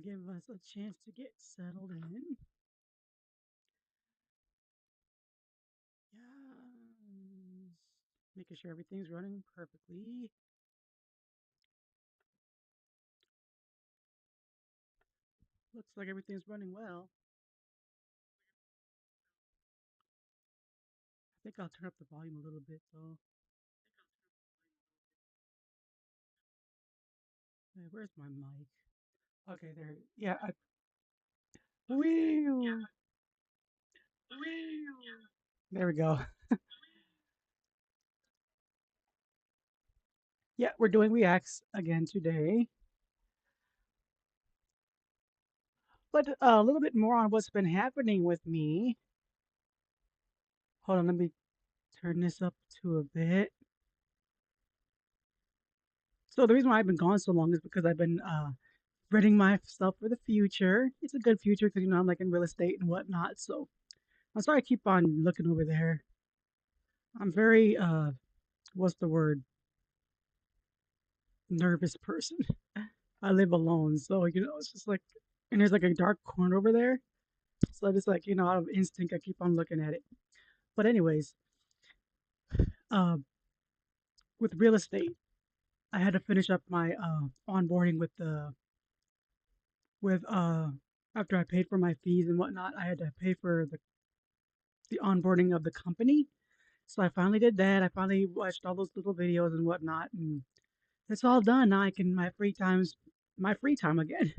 give us a chance to get settled in. Yes. Making sure everything's running perfectly. Looks like everything's running well. I think I'll turn up the volume a little bit though. Hey, where's my mic? Okay, there. Yeah. Wheel. There we go. Yeah, we're doing reacts again today, but a little bit more on what's been happening with me. Hold on, let me turn this up to a bit. So the reason why I've been gone so long is because I've been readying myself for the future. It's a good future because I'm like in real estate and whatnot. So I'm sorry I keep on looking over there. I'm very what's the word? Nervous person. I live alone, so it's just like, and there's like a dark corner over there. So I just like out of instinct, I keep on looking at it. But anyways, uh, with real estate, I had to finish up my onboarding with after I paid for my fees and whatnot. I had to pay for the onboarding of the company. So I finally did that. I finally watched all those little videos and whatnot, and it's all done. Now I can my free time again.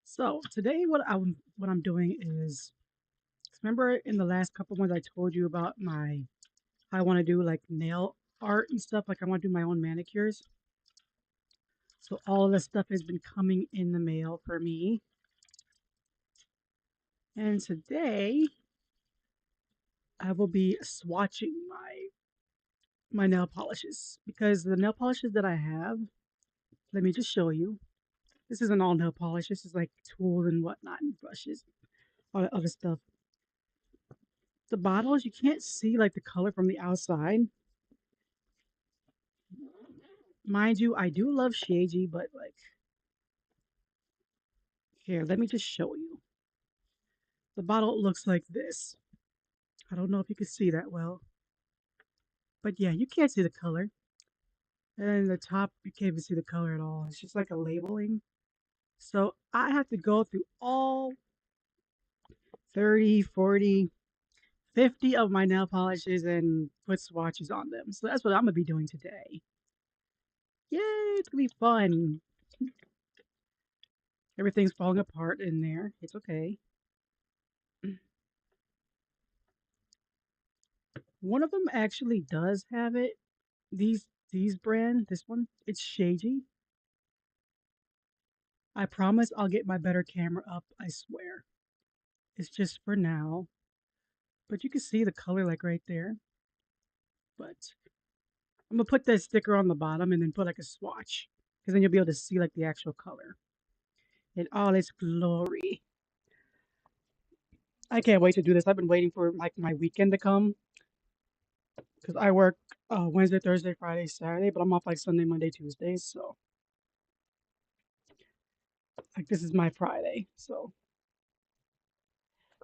So today, what I'm doing is, remember in the last couple ones I told you about my how I want to do like nail art and stuff. Like I want to do my own manicures. So all of this stuff has been coming in the mail for me. And today I will be swatching my nail polishes because the nail polishes that I have, let me just show you. This isn't all nail polish. This is like tools and whatnot and brushes, all that other stuff. The bottles, you can't see like the color from the outside. Mind you, I do love Sheiji, but like, here, let me just show you. The bottle looks like this. I don't know if you can see that well, but yeah, you can't see the color. And then the top, you can't even see the color at all. It's just like a labeling. So I have to go through all 30, 40, 50 of my nail polishes and put swatches on them. So that's what I'm gonna be doing today. Yay, it's gonna be fun. Everything's falling apart in there. It's okay. One of them actually does have it. These brand, this one, it's Sheiji. I promise I'll get my better camera up, I swear. It's just for now. But you can see the color like right there. But I'm gonna put that sticker on the bottom and then put like a swatch. Because then you'll be able to see like the actual color in all its glory. I can't wait to do this. I've been waiting for like my weekend to come because I work Wednesday, Thursday, Friday, Saturday, but I'm off like Sunday, Monday, Tuesdays. So like this is my Friday. So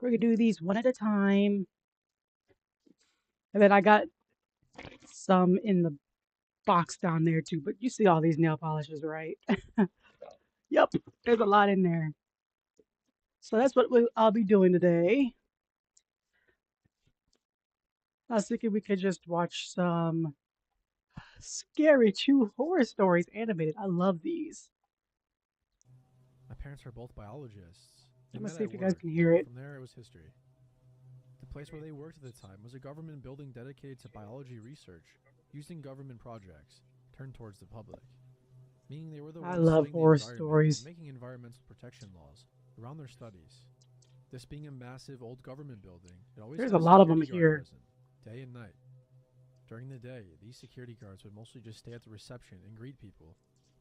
we're gonna do these one at a time. And then I got some in the box down there too. But you see all these nail polishes, right? Yep, there's a lot in there. So that's what I'll be doing today. I was thinking we could just watch some scary true horror stories animated. I love these. My parents are both biologists. They I'm gonna met see at if you guys work. can hear it. From there, it was history. The place where they worked at the time was a government building dedicated to biology research, used in government projects, turned towards the public. Meaning they were the I ones love studying the horror environment and stories. making environmental protection laws around their studies. This being a massive old government building, it always There's had a a lot of them security guard here. present, day and night. During the day, these security guards would mostly just stay at the reception and greet people,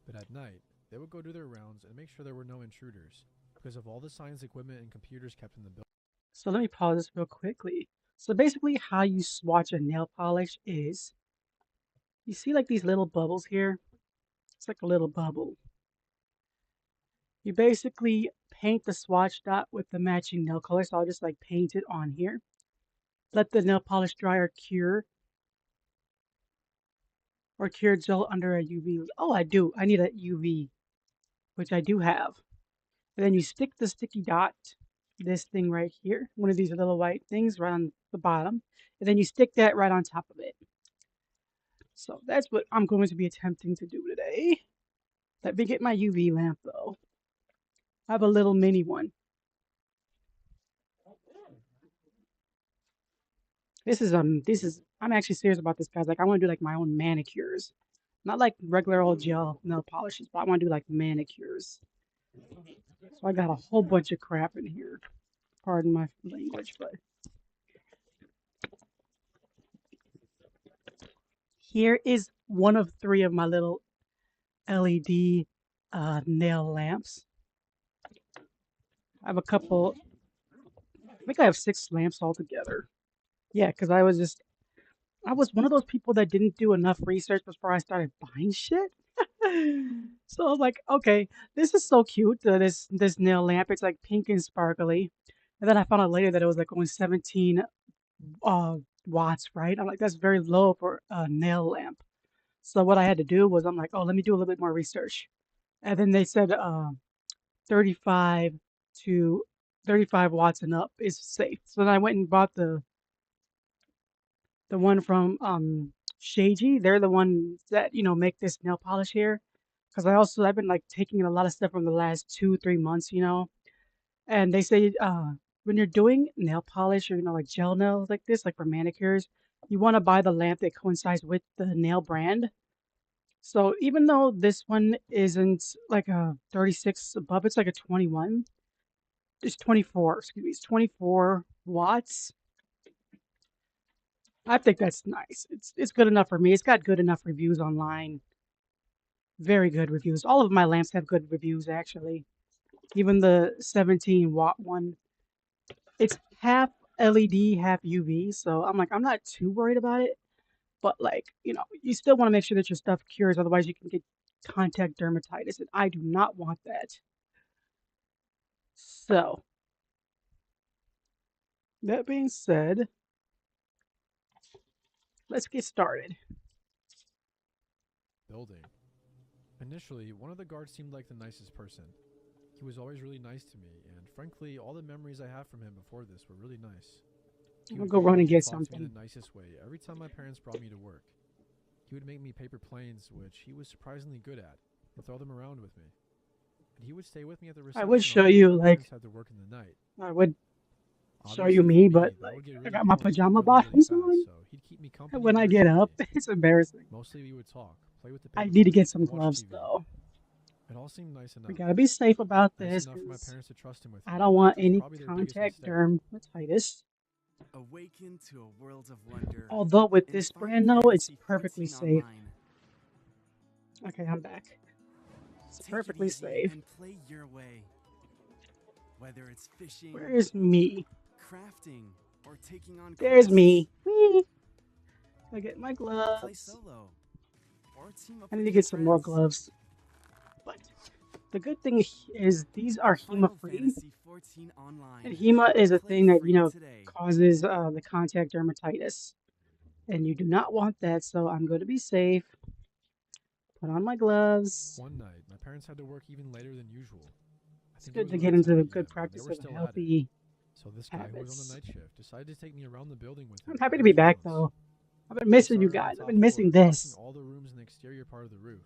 but at night, they would go do their rounds and make sure there were no intruders, because of all the science equipment and computers kept in the building. So let me pause this real quickly. So basically, how you swatch a nail polish is you see like these little bubbles here. It's like a little bubble. You basically paint the swatch dot with the matching nail color. So I'll just like paint it on here. Let the nail polish dry or cure gel under a UV. Oh, I do. I need a UV, which I do have. And then you stick the sticky dot, this thing right here, one of these little white things right on the bottom, and then you stick that right on top of it. So that's what I'm going to be attempting to do today. Let me get my UV lamp though. I have a little mini one. I'm actually serious about this, guys. Like I want to do like my own manicures. Not like regular old gel nail polishes, but I want to do like manicures. So I got a whole bunch of crap in here. Pardon my language, but here is one of three of my little LED nail lamps. I have a couple, I think I have 6 lamps altogether. Yeah, because I was one of those people that didn't do enough research before I started buying shit. So I was like, okay, this is so cute. This nail lamp, it's like pink and sparkly. And then I found out later that it was like only 17 uh, watts, right? I'm like, that's very low for a nail lamp. So what I had to do was I'm like, oh, let me do a little bit more research. And then they said 35 to 35 watts and up is safe. So then I went and bought the one from Sheiji. They're the ones that, make this nail polish here. Because I've been like taking a lot of stuff from the last 2, 3 months, and they say when you're doing nail polish or like gel nails like this, like for manicures, you want to buy the lamp that coincides with the nail brand. So even though this one isn't like a 36 above, it's like a 21. It's 24, excuse me, it's 24 watts. I think that's nice. It's good enough for me. It's got good enough reviews online. Very good reviews. All of my lamps have good reviews actually. Even the 17-watt one. It's half LED, half UV, so I'm not too worried about it. But like, you still want to make sure that your stuff cures, otherwise you can get contact dermatitis, and I do not want that. So, that being said, let's get started. Building. Initially, one of the guards seemed like the nicest person. He was always really nice to me, and frankly, all the memories I have from him before this were really nice. He I'm gonna would go run and greet me get talk to me something. in the nicest way every time my parents brought me to work. He would make me paper planes, which he was surprisingly good at, and throw them around with me. And he would stay with me at the I would reception on show the days you, my like, parents had to work in the night. I would show you Obviously, for me, but me, that like, would get I really got my boring pajama really, really bottoms fast, on. so he'd keep me And company when and I get up, irritate me. it's embarrassing. Mostly we would talk, play with the I paper need to get planes, some and watch gloves TV. though. It all seemed nice We enough. gotta be safe about Nice this enough for my because parents to trust him with I me, don't want which was any probably their biggest contact mistake. dermatitis. Awaken to a world of wonder Although with in this Final brand, though, it's Fantasy perfectly XIV safe. Online. Okay, I'm back. It's Take it perfectly easy safe. and play your way. Whether it's fishing, Where is me? crafting, or taking on There's quests, me. Whee! I get my play gloves. solo, or team up I need with to your get some more friends. gloves. But the good thing is these are HEMA Final free. Fantasy XIV Online. And HEMA is a Play thing that, free today. causes the contact dermatitis. And you do not want that, so I'm going to be safe. Put on my gloves. One night, my parents had to work even later than usual. I It's think it good was to get around into 10 the good p.m., and they practice were of still at it. healthy So this guy who was on the habits. night shift decided to take me around the building with him I'm for happy to a be few back, months. though. I've been We missing you started on the guys. I've top been missing floor, watching this. all the rooms in the exterior part of the roof.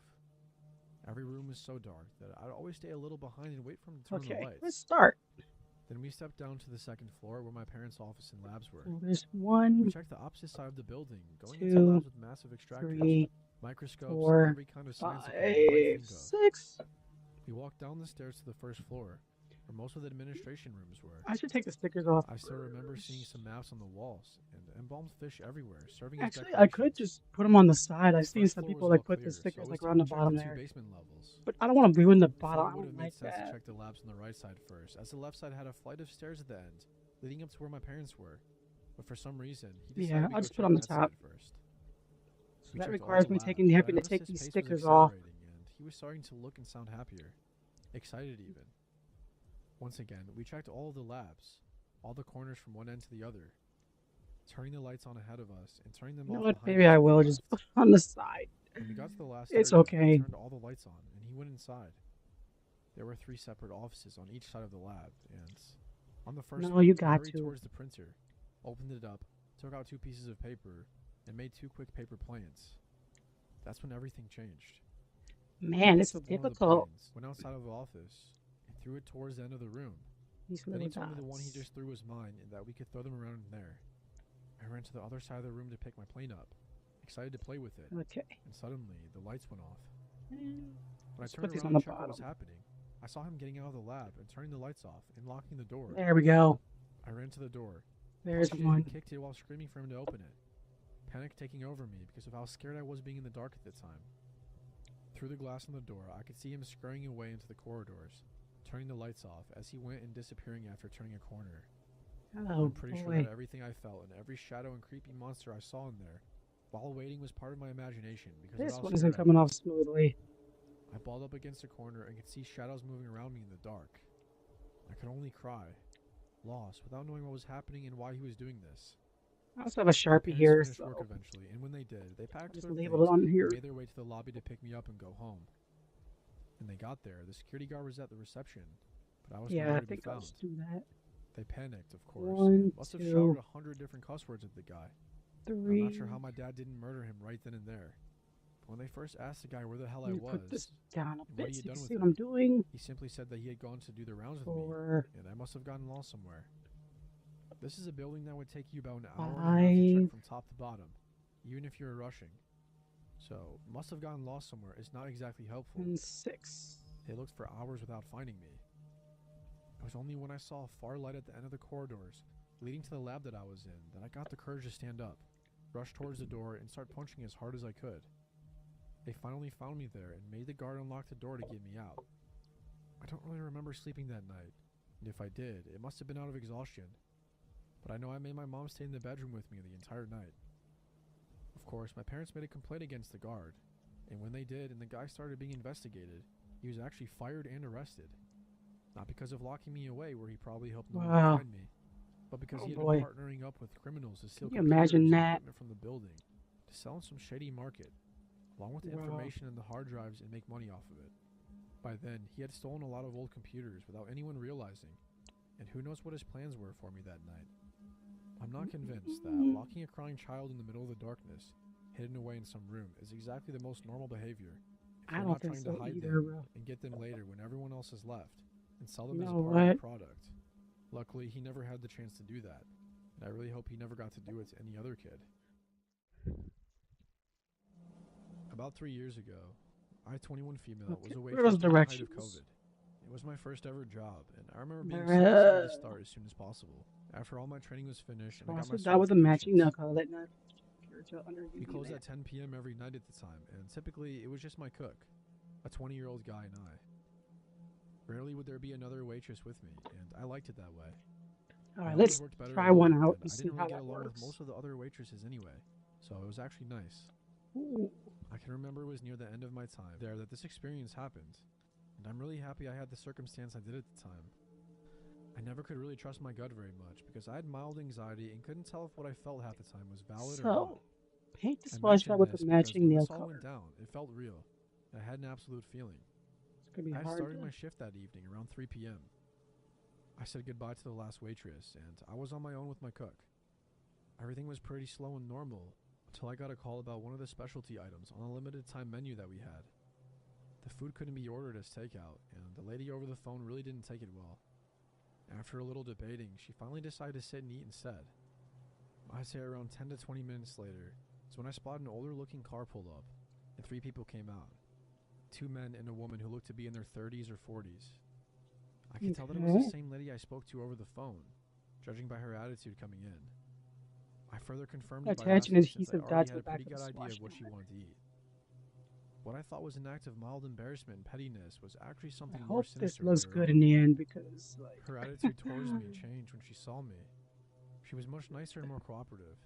Every room was so dark that I'd always stay a little behind and wait for him to turn on the Okay, let's lights. start. Then we stepped down to the second floor where my parents' office and labs were. So there's We 1, checked the opposite side of the building, going 2, into labs with massive extractors, 3, microscopes, 4, and every kind of science 5, equipment you might think of. 6. We walked down the stairs to the first floor, where most of the administration rooms were. I should take the stickers off. I still remember seeing some maps on the walls and embalmed fish everywhere, serving as Actually, I could decorations. just put them on the side. The I've seen first some floor people was like all put the clear, so stickers it like was around the time to check bottom the two there. basement levels. But I don't want to ruin the We bottom. thought I it would don't have made like sense to that. check the labs on the right side first, as the left side had a flight of stairs at the end, leading up to where my parents were. But for some reason, he decided Yeah, we I'll go just put check on the that top. side first. So We that checked all requires the me labs, having but I to noticed take his these pace was stickers off. accelerating, and he was starting to look and sound happier. excited even. Once again, we checked all of the labs, all the corners from one end to the other, turning the lights on ahead of us and turning them You know off what? behind Maybe us I to the will just left. put it on the side. When we got to the last It's area, okay. he turned all the lights on and he went inside. There were 3 separate offices on each side of the lab, and on the first No, one, you he got hurried to. towards the printer, opened it up, took out 2 pieces of paper, and made 2 quick paper planes. That's when everything changed. Man, it's Picked up one of the difficult. planes, went outside of the office, and threw it towards the end of the room. These Then little he told me the one he dots. just threw was mine and that we could throw them around in there. I ran to the other side of the room to pick my plane up, excited to play with it, Okay. and suddenly the lights went off. When I Let's turned put these around on to the check what was bottom. happening, I saw him getting out of the lab and turning the lights off and locking the door. There we go. I ran to the door, There's punched it one. and kicked it while screaming for him to open it. Panic taking over me because of how scared I was being in the dark at the time. Through the glass on the door, I could see him scurrying away into the corridors, turning the lights off as he went and disappearing after turning a corner. Oh I'm pretty sure boy. that everything I felt and every shadow and creepy monster I saw in there while waiting was part of my imagination because This of how one scared isn't I coming was. off smoothly. I balled up against a corner and could see shadows moving around me in the dark. I could only cry, lost, without knowing what was happening and why he was doing this. I also have a My Sharpie parents here, finished work so eventually, and when they did, they I packed just their labeled it things on and here. made their way to the lobby to pick me up and go home. When they got there, the security guard was at the reception, but I was Yeah, I nowhere to be think I'll found. just do that. They panicked, of course, One, and must have shouted 2, 100 different cuss words at the guy. I'm not sure 3. how my dad didn't murder him right then and there. But when they first asked the guy where the hell I Let me put this was, down a and what bit he so had you done can with see what me, I'm doing. he simply said that he had gone to do the rounds with me, 4, and I must have gotten lost somewhere. This is a building that would take you about an hour and a half to 5, check from top to bottom, even if you were rushing. So, must have gotten lost somewhere is not exactly helpful. and 6. They looked for hours without finding me. It was only when I saw a far light at the end of the corridors, leading to the lab that I was in, that I got the courage to stand up, rush towards the door, and start punching as hard as I could. They finally found me there and made the guard unlock the door to get me out. I don't really remember sleeping that night, and if I did, it must have been out of exhaustion. But I know I made my mom stay in the bedroom with me the entire night. Of course, my parents made a complaint against the guard, and when they did and the guy started being investigated, he was actually fired and arrested. Not because of locking me away where he probably hoped no one would Wow. find me, but because Oh he had boy. been partnering up with criminals to steal Can you computers imagine and that? equipment from the building to sell in some shady market, along with the Wow. information in the hard drives and make money off of it. By then, he had stolen a lot of old computers without anyone realizing, and who knows what his plans were for me that night. I'm not convinced that locking a crying child in the middle of the darkness, hidden away in some room, is exactly the most normal behavior if I you're don't not think trying so to hide either, them bro. and get them later when everyone else has left, and sell them You as a know part of what? the product. Luckily, he never had the chance to do that, and I really hope he never got to do it to any other kid. About 3 years ago, I-21 female was Okay, a where waitress those during the height of directions? COVID. It was my first ever job, and I remember being so excited to start as soon as possible. After all my training was finished and I got Cross my it out with a matching certifications. nail color. Not under We UV closed lamp. at 10 p.m. every night at the time, and typically it was just my cook, a 20-year-old guy, and I. Rarely would there be another waitress with me, and I liked it that way. All I right, always let's worked better try alone, one out and and I see didn't how really get that along with works. most of the other waitresses anyway, so it was actually nice. Ooh. I can remember it was near the end of my time there that this experience happened, and I'm really happy I had the circumstance I did at the time. I never could really trust my gut very much because I had mild anxiety and couldn't tell if what I felt half the time was valid or not. So, paint the I splash pad mentioned with this a because matching when nail this all color. went down, it felt real. I had an absolute feeling. It's gonna be I had hard started to. my shift that evening around 3 p.m. I said goodbye to the last waitress, and I was on my own with my cook. Everything was pretty slow and normal until I got a call about one of the specialty items on a limited time menu that we had. The food couldn't be ordered as takeout, and the lady over the phone really didn't take it well. After a little debating, she finally decided to sit and eat instead. I'd say around 10 to 20 minutes later is when I spotted an older looking car pull up, and 3 people came out. 2 men and a woman who looked to be in their 30s or 40s. I could tell that it was Okay. the same lady I spoke to over the phone, judging by her attitude coming in. I further confirmed it by Attach an asking since I adhesive already dot to had the a back pretty of good the idea of splash what she pad. wanted to eat. What I thought was an act of mild embarrassment and pettiness was actually I something more hope this sinister looks later good on. in the end because, like, Her attitude towards me changed when she saw me. She was much nicer and more cooperative.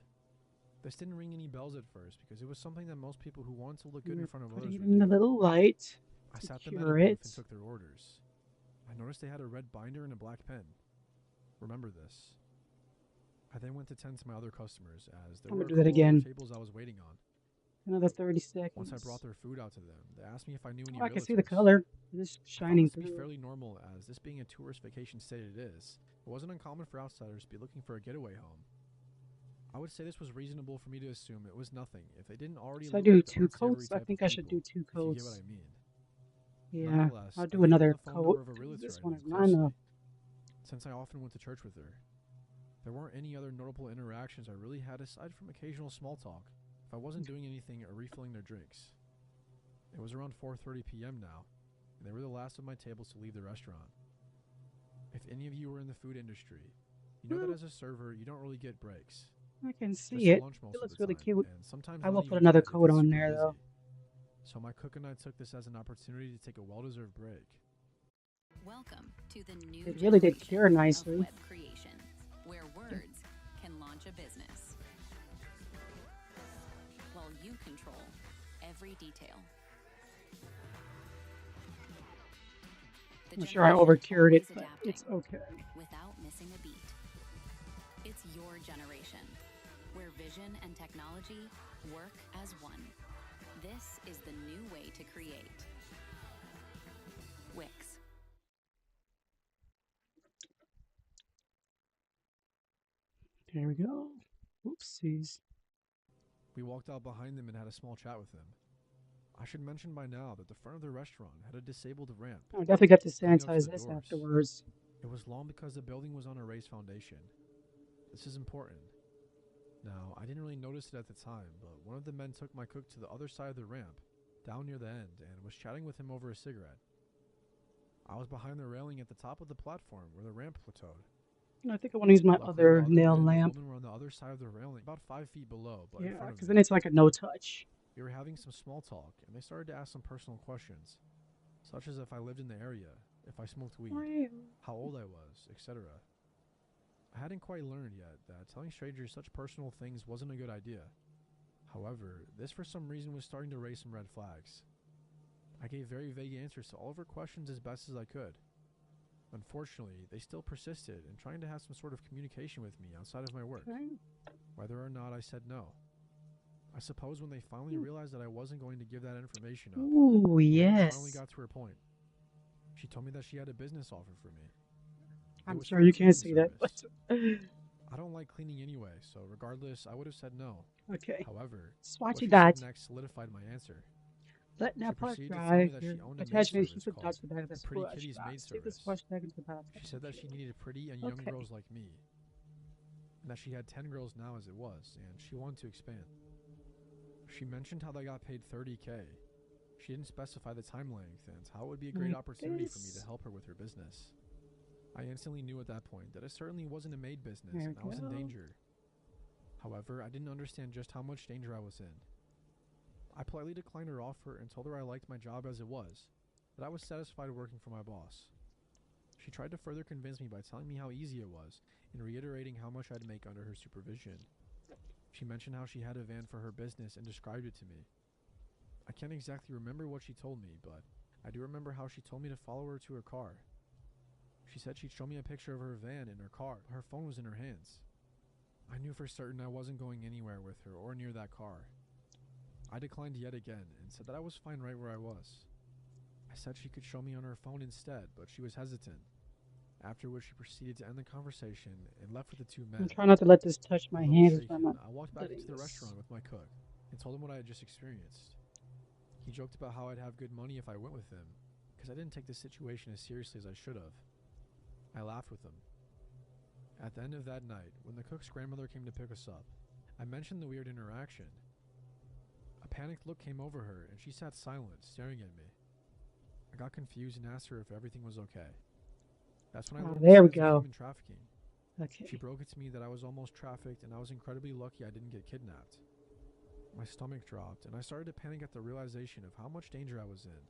This didn't ring any bells at first because it was something that most people who wanted to look good in we're front of putting others it would in the do. little light I to sat them at a cure booth it. and took their orders. I noticed they had a red binder and a black pen. Remember this. I then went to tend to my other customers, as there I'm were gonna a do that couple other again. tables I was waiting on. Another 30 Once I brought seconds. their food out to them, they asked me if I knew any Oh, I can see the realtors. color. It's I found shining this to be through. fairly normal, as this being a tourist vacation state it is, it wasn't uncommon for outsiders to be looking for a getaway home. I would say this was reasonable for me to assume it was nothing if they didn't already So I look do like the two unsavory coats. I type think of I should do people, two if you get what coats. I mean. Yeah, Nonetheless, I'll I do gave them another the phone coat number of a 'cause realtor this I one knew is mine closely, though. since I often went to church with her. There weren't any other notable interactions I really had aside from occasional small talk if I wasn't doing anything or refilling their drinks. It was around 4:30 p.m. now, and they were the last of my tables to leave the restaurant. If any of you are in the food industry, you know that Well, as a server, you don't really get breaks. I can Just see for it. lunch It most of looks the really time, cute. and sometimes I not will put even another that if coat it's on super there busy. though. So my cook and I took this as an opportunity to take a well-deserved break. Welcome to the new It really did generation cure of nicely. web creation, where words can launch a business, while you control every detail. The I'm sure I generation overcured it, always but adapting, it's okay. without missing a beat. It's your generation, where vision and technology work as one. This is the new way to create. Wix. There we go. Oopsies. We walked out behind them and had a small chat with them. I should mention by now that the front of the restaurant had a disabled ramp I definitely got to going up to sanitize the this doors. afterwards. It was long because the building was on a raised foundation. This is important. Now, I didn't really notice it at the time, but one of the men took my cook to the other side of the ramp, down near the end, and was chatting with him over a cigarette. I was behind the railing at the top of the platform where the ramp plateaued. I think I want to use my Luckily, the other other nail man and the lamp. woman were on the other side of the railing, about 5 feet below, but in Yeah, front of because me. then it's like a no touch. We were having some small talk, and they started to ask some personal questions, such as if I lived in the area, if I smoked weed, how old I was, etc. I hadn't quite learned yet that telling strangers such personal things wasn't a good idea. However, this for some reason was starting to raise some red flags. I gave very vague answers to all of her questions as best as I could. Unfortunately, they still persisted in trying to have some sort of communication with me outside of my work, Okay. whether or not I said no. I suppose when they finally realized that I wasn't going to give that information up, Ooh, the woman finally yes. got to her point. She told me that she had a business offer for me. It I'm was sure for a you can't cleaning see that, but service. I don't like cleaning anyway, so regardless, I would have said no. okay. However, what Swatchy she dot. said next solidified my answer. Let She now park proceeded to tell me drive. that Your she owned a maid attachment service heat the called Dutch bag of the the Pretty splash Kitty's Maid box. Take the Service. splash bag into the bathtub. She said that she needed pretty and young Okay. girls like me, and that she had 10 girls now as it was, and she wanted to expand. She mentioned how they got paid $30K. She didn't specify the time length and how it would be a great Like opportunity for me to this. help her with her business. I instantly knew at that point that it certainly wasn't a maid business There and I we was in go. danger. However, I didn't understand just how much danger I was in. I politely declined her offer and told her I liked my job as it was, that I was satisfied working for my boss. She tried to further convince me by telling me how easy it was and reiterating how much I'd make under her supervision. She mentioned how she had a van for her business and described it to me. I can't exactly remember what she told me, but I do remember how she told me to follow her to her car. She said she'd show me a picture of her van in her car, but her phone was in her hands. I knew for certain I wasn't going anywhere with her or near that car. I declined yet again and said that I was fine right where I was. I said she could show me on her phone instead, but she was hesitant. After which she proceeded to end the conversation and left with the two men. I'm trying not to let this touch my A little hands as shaken, I'm I walked back doing into the this. restaurant with my cook and told him what I had just experienced. He joked about how I'd have good money if I went with him, because I didn't take the situation as seriously as I should have. I laughed with him. At the end of that night, when the cook's grandmother came to pick us up, I mentioned the weird interaction. A panicked look came over her and she sat silent, staring at me. I got confused and asked her if everything was okay. That's when I Oh, learned there we the signs of go. human trafficking. She Okay. broke it to me that I was almost trafficked and I was incredibly lucky I didn't get kidnapped. My stomach dropped and I started to panic at the realization of how much danger I was in.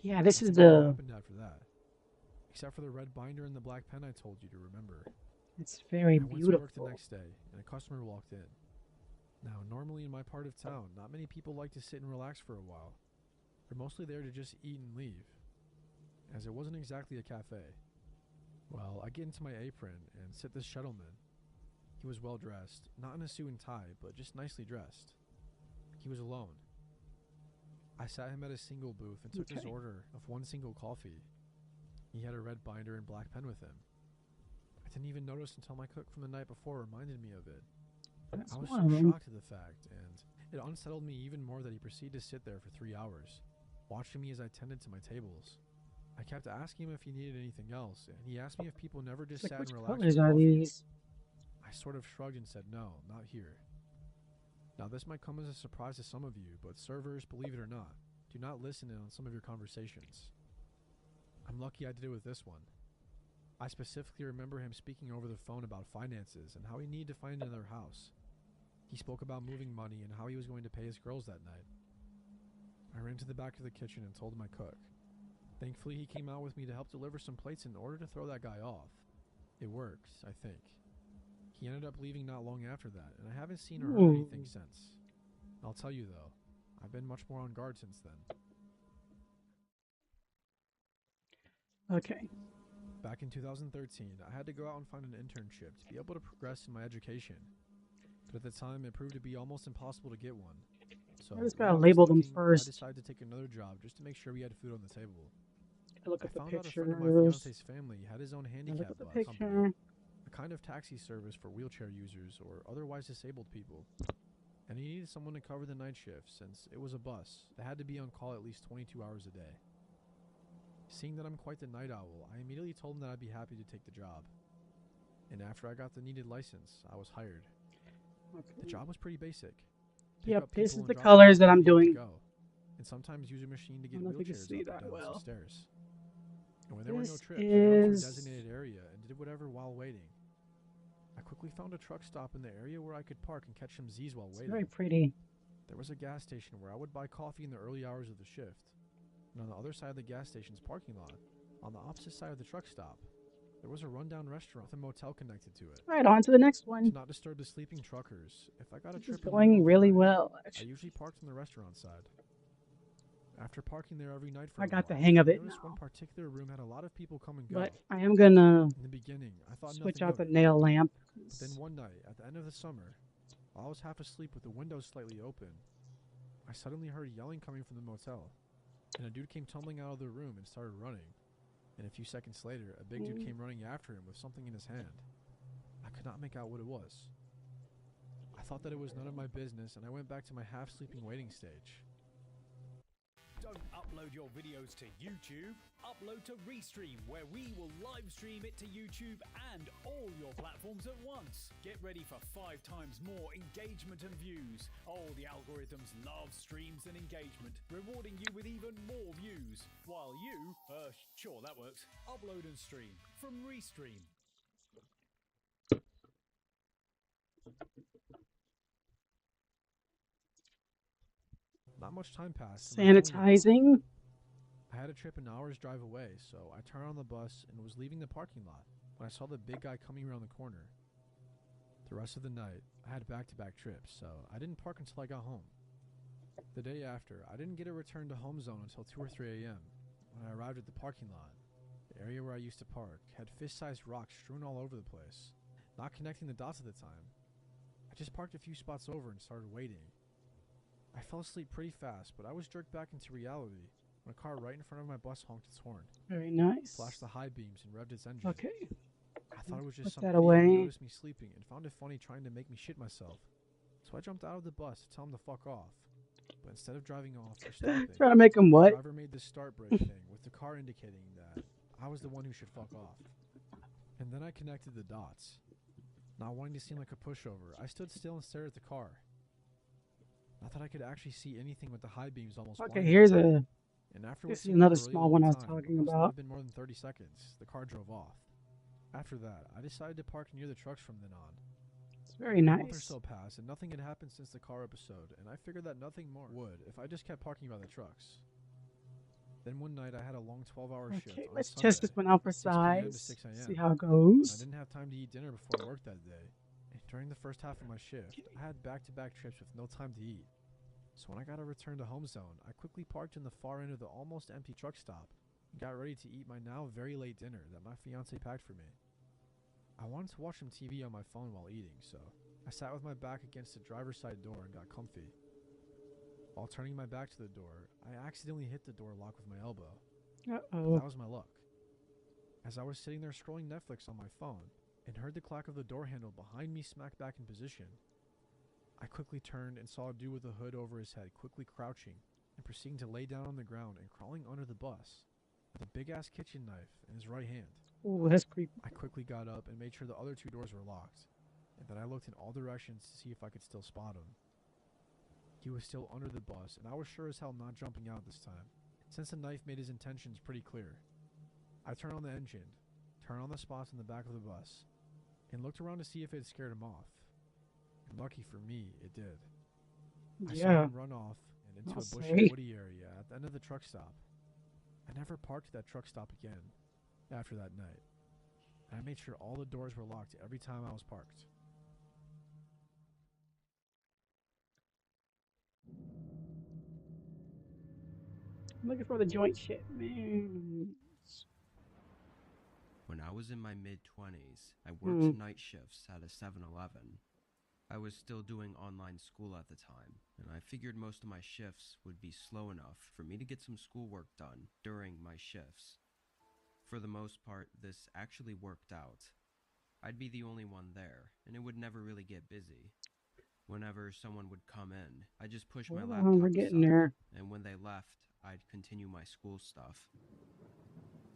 Yeah, this is Nothing really the. happened after that, except for the red binder and the black pen I told you to remember. It's very I went to work the beautiful. next day and a customer walked in. Now, normally in my part of town, not many people like to sit and relax for a while. They're mostly there to just eat and leave. as it wasn't exactly a cafe. Well, I get into my apron and sit this gentleman. He was well dressed, not in a suit and tie, but just nicely dressed. He was alone. I sat him at a single booth and took his Okay. order of one single coffee. He had a red binder and black pen with him. I didn't even notice until my cook from the night before reminded me of it. That's I was one so of them. shocked at the fact, and it unsettled me even more that he proceeded to sit there for 3 hours, watching me as I tended to my tables. I kept asking him if he needed anything else, and he asked me if people never just It's like, sat which and relaxed colors with are coffee. these? I sort of shrugged and said no, not here. Now this might come as a surprise to some of you, but servers, believe it or not, do not listen in on some of your conversations. I'm lucky I did it with this one. I specifically remember him speaking over the phone about finances and how he needed to find another house. He spoke about moving money and how he was going to pay his girls that night. I ran to the back of the kitchen and told my cook. Thankfully, he came out with me to help deliver some plates in order to throw that guy off. It worked, I think. He ended up leaving not long after that, and I haven't seen or heard anything since. I'll tell you though, I've been much more on guard since then. Okay. Back in 2013, I had to go out and find an internship to be able to progress in my education. But at the time, it proved to be almost impossible to get one. So I just while gotta I was label them looking, first. I decided to take another job just to make sure we had food on the table. Look I at the found out a friend pictures. of my fiance's family had his own Now handicap look at the bus picture. company, a kind of taxi service for wheelchair users or otherwise disabled people. And he needed someone to cover the night shift since it was a bus that had to be on call at least 22 hours a day. Seeing that I'm quite the night owl, I immediately told him that I'd be happy to take the job. And after I got the needed license, I was hired. The Okay. job was pretty basic. Pick Yep, up this people is and the drop colors them that off I'm where they need doing. to go, and sometimes use a machine to I get don't know if you can wheelchairs see up that and down well. some stairs. And when there were no This trips, I drove to a is designated area and did whatever while waiting. I quickly found a truck stop in the area where I could park and catch some Z's while it's waiting. very pretty. There was a gas station where I would buy coffee in the early hours of the shift. And on the other side of the gas station's parking lot, on the opposite side of the truck stop, there was a rundown restaurant with a motel connected to it. Right, on to the next To one. not disturb the sleeping truckers, if I got a This is trip in the going middle of the really night, well, I actually. usually parked on the restaurant side. After parking there every night for I a got the while, hang of I it noticed one now. particular room had a lot of people come and go. But I am gonna In the beginning, I thought switch nothing out of the it. nail lamp. But then one night, at the end of the summer, while I was half asleep with the windows slightly open, I suddenly heard yelling coming from the motel, and a dude came tumbling out of the room and started running. And a few seconds later, a big dude came running after him with something in his hand. I could not make out what it was. I thought that it was none of my business, and I went back to my half-sleeping waiting stage. Don't upload your videos to YouTube. Upload to Restream, where we will live stream it to YouTube and all your platforms at once. Get ready for 5 times more engagement and views. Oh, the algorithms love streams and engagement, rewarding you with even more views. While you, sure that works, upload and stream from Restream. Not much time passed. and my phone went off. Sanitizing. I had a trip an hour's drive away, so I turned on the bus and was leaving the parking lot when I saw the big guy coming around the corner. The rest of the night, I had back-to-back trips, so I didn't park until I got home. The day after, I didn't get a return to home zone until 2 or 3 a.m. When I arrived at the parking lot, the area where I used to park had fist-sized rocks strewn all over the place, not connecting the dots at the time. I just parked a few spots over and started waiting. I fell asleep pretty fast, but I was jerked back into reality when a car right in front of my bus honked its horn, Very nice. flashed the high beams, and revved its engine. Okay. I thought it was Put just some that idiot who away. noticed me sleeping and found it funny trying to make me shit myself. So I jumped out of the bus to tell him to fuck off. But instead of driving off or stopping, Trying to make him the what? driver made this start brake thing with the car indicating that I was the one who should fuck off. And then I connected the dots. Not wanting to seem like a pushover, I stood still and stared at the car. Not that I could actually see anything with the high beams almost Okay, blinding here's me. a. And after This what is seemed another like a really small long one I was time, talking must not about. have been more than 30 seconds, the car drove off. After that, I decided to park near the trucks from then on. It's very A month or nice. so passed, and nothing had happened since the car episode, and I figured that nothing more would if I just kept parking by the trucks. Then one night I had a long 12-hour shift Okay, on let's a test Sunday, this one out for 6 p.m. to size. 6 a.m. See how it I goes. didn't have time to eat dinner before work that day, and during the first half of my shift, I had back-to-back trips with no time to eat. So when I got a return to home zone, I quickly parked in the far end of the almost empty truck stop and got ready to eat my now very late dinner that my fiance packed for me. I wanted to watch some TV on my phone while eating, so I sat with my back against the driver's side door and got comfy. While turning my back to the door, I accidentally hit the door lock with my elbow. Uh-oh. That was my luck. As I was sitting there scrolling Netflix on my phone and heard the clack of the door handle behind me smack back in position, I quickly turned and saw a dude with a hood over his head quickly crouching and proceeding to lay down on the ground and crawling under the bus with a big-ass kitchen knife in his right hand. Oh, that's creepy. I quickly got up and made sure the other two doors were locked, and then I looked in all directions to see if I could still spot him. He was still under the bus, and I was sure as hell not jumping out this time, since the knife made his intentions pretty clear. I turned on the engine, turned on the spots in the back of the bus, and looked around to see if it had scared him off. And lucky for me, it did. I saw Yeah. him run off and into I'll a bushy say. woody area at the end of the truck stop. I never parked at that truck stop again after that night, and I made sure all the doors were locked every time I was parked. I'm looking for the joint shit, man. When I was in my mid-20s, I worked night shifts at a 7-Eleven. I was still doing online school at the time, and I figured most of my shifts would be slow enough for me to get some schoolwork done during my shifts. For the most part, this actually worked out. I'd be the only one there, and it would never really get busy. Whenever someone would come in, I just push my Hold laptop on, we're getting aside, there. and when they left, I'd continue my school stuff.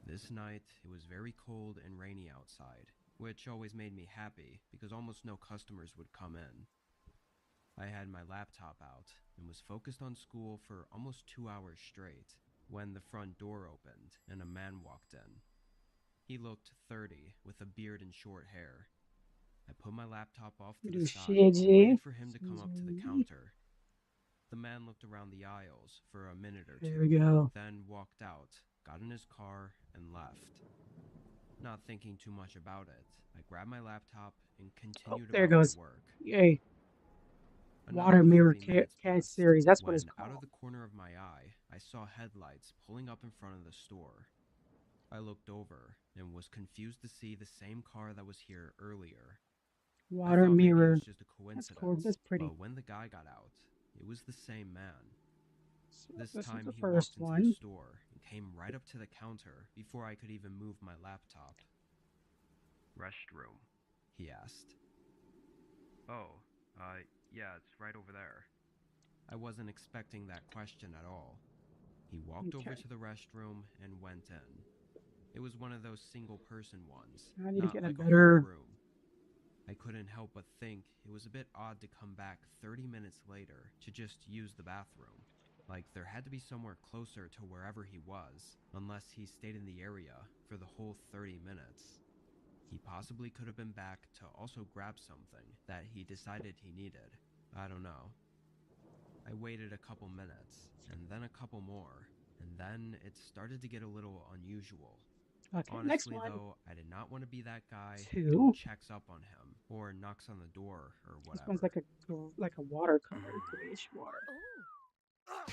This night, it was very cold and rainy outside, which always made me happy because almost no customers would come in. I had my laptop out and was focused on school for almost 2 hours straight when the front door opened and a man walked in. He looked 30 with a beard and short hair. I put my laptop off to the side and waited for him to come up to the counter. The man looked around the aisles for a minute or There two, we go. then walked out, got in his car, and left. Not thinking too much about it, I grabbed my laptop and continued there about goes. my work. Yay. Another Water Mirror 30 minutes Cat passed Series. That's what when, it's out called. of the corner of my eye, I saw headlights pulling up in front of the store. I looked over and was confused to see the same car that was here earlier. I Water thought maybe it Mirror. was just a That's coincidence, cool. That's pretty. but when the guy got out, it was the same man. So This this is time the he first walked into one. the store and came right up to the counter before I could even move my laptop. "Restroom?" he asked. "Oh, yeah, it's right over there." I wasn't expecting that question at all. He walked over Okay. to the restroom and went in. It was one of those single-person ones, I need to not get a like a better- whole room. I couldn't help but think it was a bit odd to come back 30 minutes later to just use the bathroom. Like there had to be somewhere closer to wherever he was, unless he stayed in the area for the whole 30 minutes. He possibly could have been back to also grab something that he decided he needed. I don't know. I waited a couple minutes, and then a couple more, and then it started to get a little unusual. Okay, Honestly, next one. though, I did not want to be that guy Two. who checks up on him or knocks on the door or This whatever. one's like a watercolor, grayish water. Oh,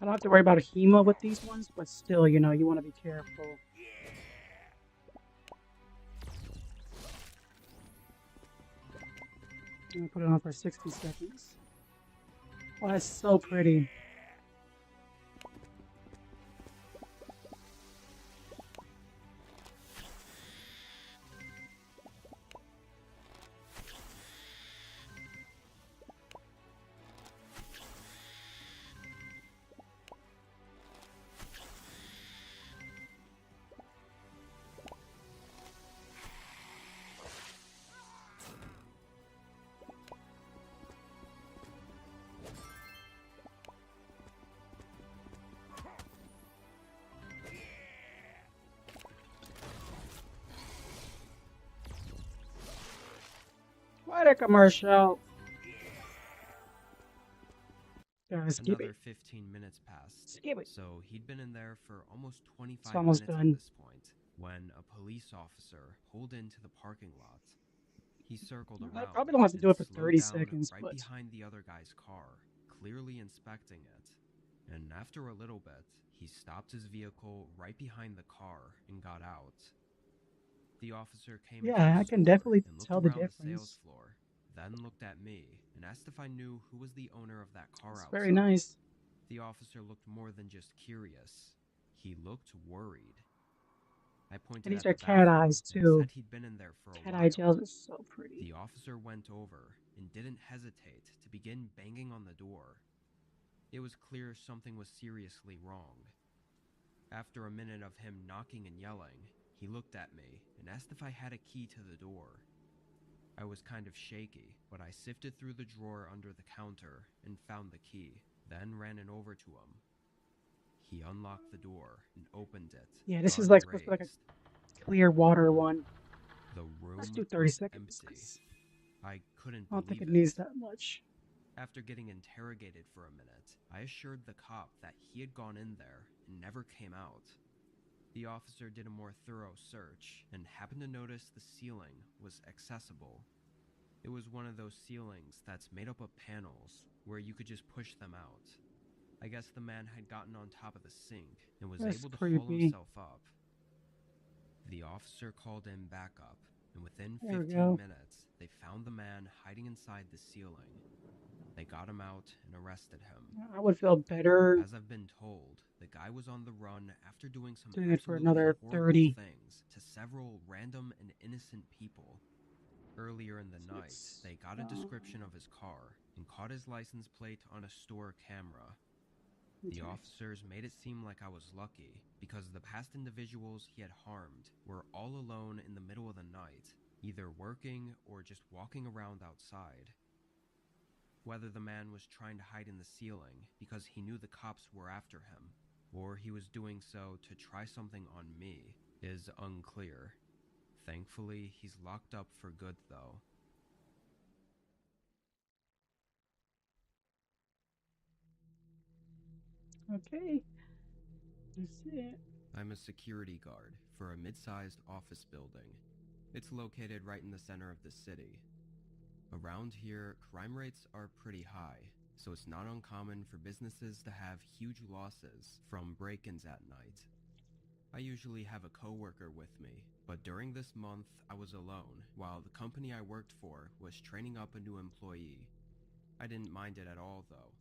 I don't have to worry about a HEMA with these ones, but still, you know, you want to be careful. I'm gonna put it on for 60 seconds. Oh, that's so pretty. What a commercial! Skip Another it. 15 minutes passed, Skip it. so he'd been in there for almost 25 almost minutes done. at this point when a police officer pulled into the parking lot. He circled I around probably don't have to and do it for slowed 30 down seconds, right but behind the other guy's car, clearly inspecting it. And after a little bit, he stopped his vehicle right behind the car and got out. The officer came into yeah, the I can store definitely and looked tell the around the sales difference. floor, then looked at me and asked if I knew who was the owner of that car It's outside. very nice. The officer looked more than just curious. He looked worried. I pointed And these at are the cat bathroom eyes and too. said he'd been in there for a Cat while. eye gels are so pretty. The officer went over and didn't hesitate to begin banging on the door. It was clear something was seriously wrong. After a minute of him knocking and yelling, he looked at me and asked if I had a key to the door. I was kind of shaky, but I sifted through the drawer under the counter and found the key, then ran it over to him. He unlocked the door and opened it. Yeah, this is gun like supposed to be like raised. a clear water one. The room Let's do 30 was seconds. empty. 'Cause I couldn't I don't think believe it needs that much. After getting interrogated for a minute, I assured the cop that he had gone in there and never came out. The officer did a more thorough search and happened to notice the ceiling was accessible. It was one of those ceilings that's made up of panels where you could just push them out. I guess the man had gotten on top of the sink and was That's able to haul creepy. himself up. The officer called in backup, and within There we 15 go. minutes, they found the man hiding inside the ceiling. They got him out and arrested him. I would feel better As I've been told, the guy was on the run after doing some doing it for absolutely another horrible 30. things to several random and innocent people. Earlier in the night, Let's, they got a description of his car and caught his license plate on a store camera. The officers made it seem like I was lucky because the past individuals he had harmed were all alone in the middle of the night, either working or just walking around outside. Whether the man was trying to hide in the ceiling because he knew the cops were after him, or he was doing so to try something on me, is unclear. Thankfully, he's locked up for good, though. Okay. Let's see it. I'm a security guard for a mid-sized office building. It's located right in the center of the city. Around here, crime rates are pretty high, so it's not uncommon for businesses to have huge losses from break-ins at night. I usually have a coworker with me, but during this month I was alone while the company I worked for was training up a new employee. I didn't mind it at all, though.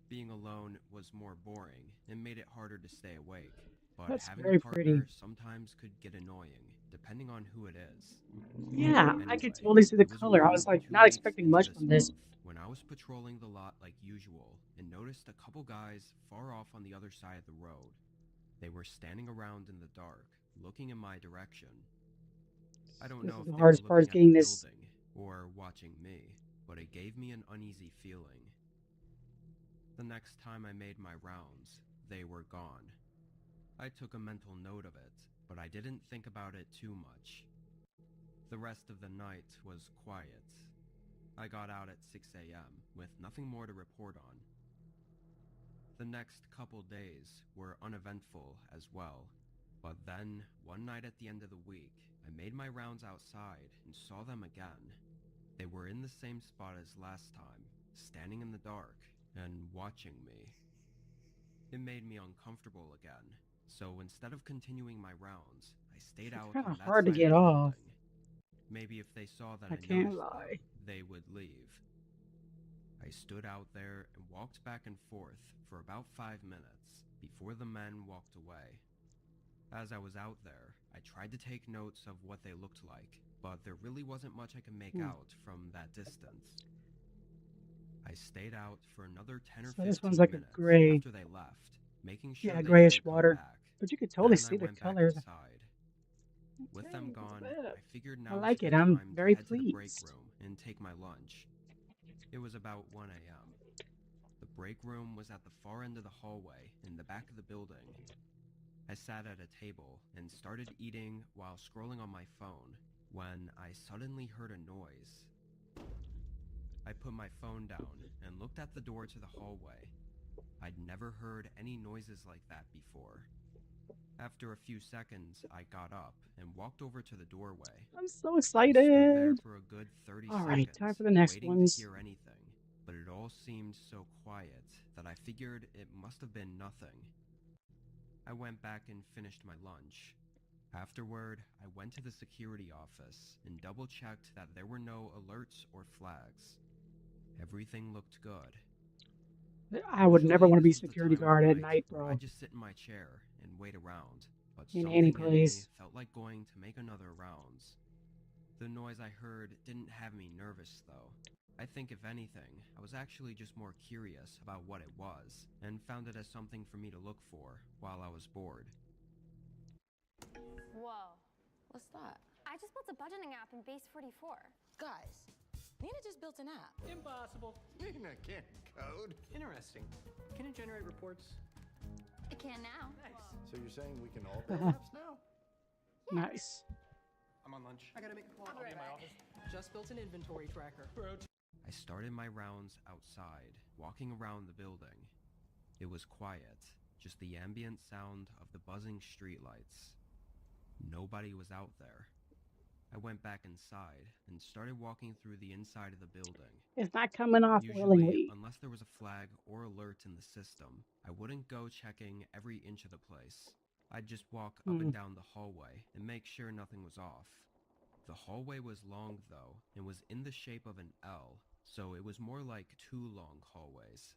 Being alone was more boring and made it harder to stay awake, but That's having very a partner pretty. sometimes could get annoying, depending on who it is. Yeah, I Anyway, could totally see the it was color. I around was like 2 not weeks expecting into much from this. month when I was patrolling the lot like usual and noticed a couple guys far off on the other side of the road. They were standing around in the dark, looking in my direction. I don't This know is if the they hardest were part is looking at getting the this. building or watching me, but it gave me an uneasy feeling. The next time I made my rounds, they were gone. I took a mental note of it, but I didn't think about it too much. The rest of the night was quiet. I got out at 6 a.m. with nothing more to report on. The next couple days were uneventful as well, but then, one night at the end of the week, I made my rounds outside and saw them again. They were in the same spot as last time, standing in the dark and watching me. It made me uncomfortable again, so instead of continuing my rounds, I stayed It's out kind on of that hard to side get of the off. building. Maybe if they saw that I I can't noticed lie. them, they would leave. I stood out there and walked back and forth for about 5 minutes before the men walked away. As I was out there, I tried to take notes of what they looked like, but there really wasn't much I could make out from that distance. I stayed out for another 10 or So 15 this one's like a minutes gray. after they left, making sure Yeah, they grayish didn't come water. back. But you could totally Then I see the went back colors. inside. With them Okay, gone, that's bad. I figured I now was like a it. good I'm time to very head to the break pleased. room and take my lunch. It was about 1 a.m. The break room was at the far end of the hallway in the back of the building. I sat at a table and started eating while scrolling on my phone when I suddenly heard a noise. I put my phone down and looked at the door to the hallway. I'd never heard any noises like that before. After a few seconds, I got up and walked over to the doorway. I'm so I stood there excited. for a good 30 All right, seconds, time for the next waiting ones. to hear anything, but it all seemed so quiet that I figured it must have been nothing. I went back and finished my lunch. Afterward, I went to the security office and double-checked that there were no alerts or flags. Everything looked good. I would never Usually, want to be this is the security time of guard at night night, where bro. I just sit in my chair and wait around, but In something any in me place. felt like going to make another rounds. The noise I heard didn't have me nervous, though. I think if anything, I was actually just more curious about what it was, and found it as something for me to look for while I was bored. Whoa. What's that? I just built a budgeting app in Base 44. Guys, Nina just built an app. Impossible. Nina can't code. Interesting. Can it generate reports? It can now. Nice. So you're saying we can all build apps now? Nice. I'm on lunch. I gotta make a call. I'll be in my office. Just built an inventory tracker. I started my rounds outside, walking around the building. It was quiet, just the ambient sound of the buzzing streetlights. Nobody was out there. I went back inside and started walking through the inside of the building. It's not coming off Usually, willingly. unless there was a flag or alert in the system, I wouldn't go checking every inch of the place. I'd just walk up and down the hallway and make sure nothing was off. The hallway was long, though, and was in the shape of an L, so it was more like two long hallways.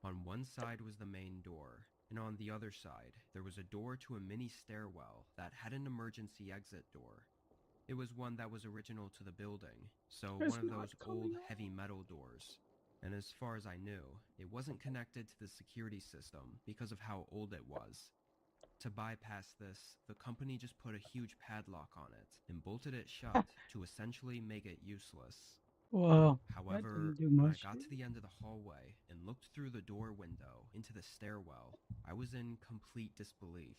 On one side was the main door, and on the other side, there was a door to a mini stairwell that had an emergency exit door. It was one that was original to the building, so It's one of not those coming old off. heavy metal doors. And as far as I knew, it wasn't connected to the security system because of how old it was. To bypass this, the company just put a huge padlock on it and bolted it shut to essentially make it useless. Whoa. However, didn't do when I much. got to the end of the hallway and looked through the door window into the stairwell, I was in complete disbelief.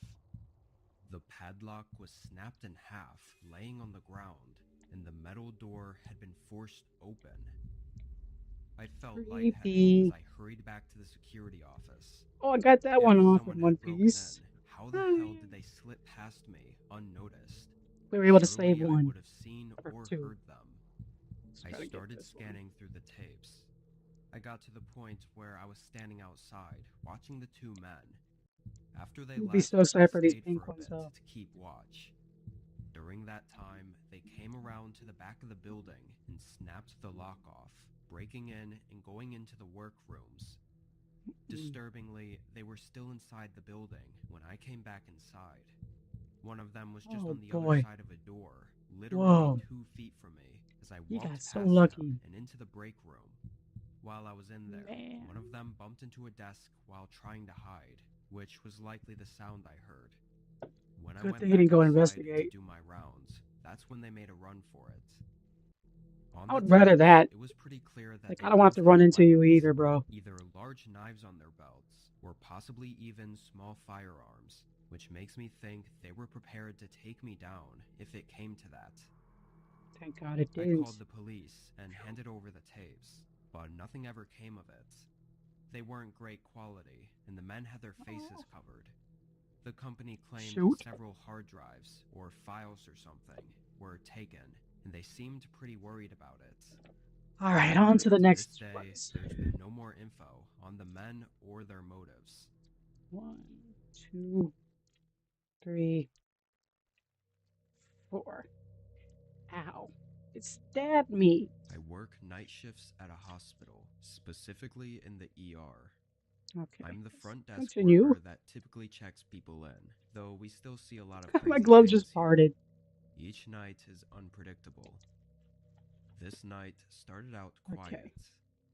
The padlock was snapped in half, laying on the ground, and the metal door had been forced open. I felt lightheaded Creepy. as I hurried back to the security office. Oh, I got that If one off someone in had One broken Piece. in, how the hell did they slip past me unnoticed? We were able to Surely save I one. would have seen Or or two. heard them. Let's I try to get started this one. scanning through the tapes. I got to the point where I was standing outside, watching the two men. After they You'd left, be so excited I for these stayed pink for a ones, bit though. to keep watch. During that time, they came around to the back of the building and snapped the lock off, breaking in and going into the workrooms. Disturbingly, they were still inside the building when I came back inside. One of them was just Oh, on the boy. other side of a door, literally Whoa. 2 feet from me, as I You walked got past so them lucky. and into the break room. While I was in there, Man. one of them bumped into a desk while trying to hide, which was likely the sound I heard. When I Good went thing he didn't back go outside investigate. to do my rounds, that's when they made a run for it. On I the would rather tapes, that. It was pretty clear that Like, they I don't want both to run had into you weapons, either, bro. either large knives on their belts, or possibly even small firearms, which makes me think they were prepared to take me down if it came to that. Thank God it I didn't. called the police and handed over the tapes, but nothing ever came of it. They weren't great quality, and the men had their faces covered. The company claimed Shoot. several hard drives, or files or something, were taken, and they seemed pretty worried about it. All right, on to the To next this day, ones. there's been no more info on the men or their motives. 1, 2, 3, 4. Ow. It stabbed me. I work night shifts at a hospital, specifically in the ER. Okay. I'm the front desk Continue. worker that typically checks people in, though we still see a lot of crazy My glove things just here. parted. Each night is unpredictable. This night started out quiet. Okay.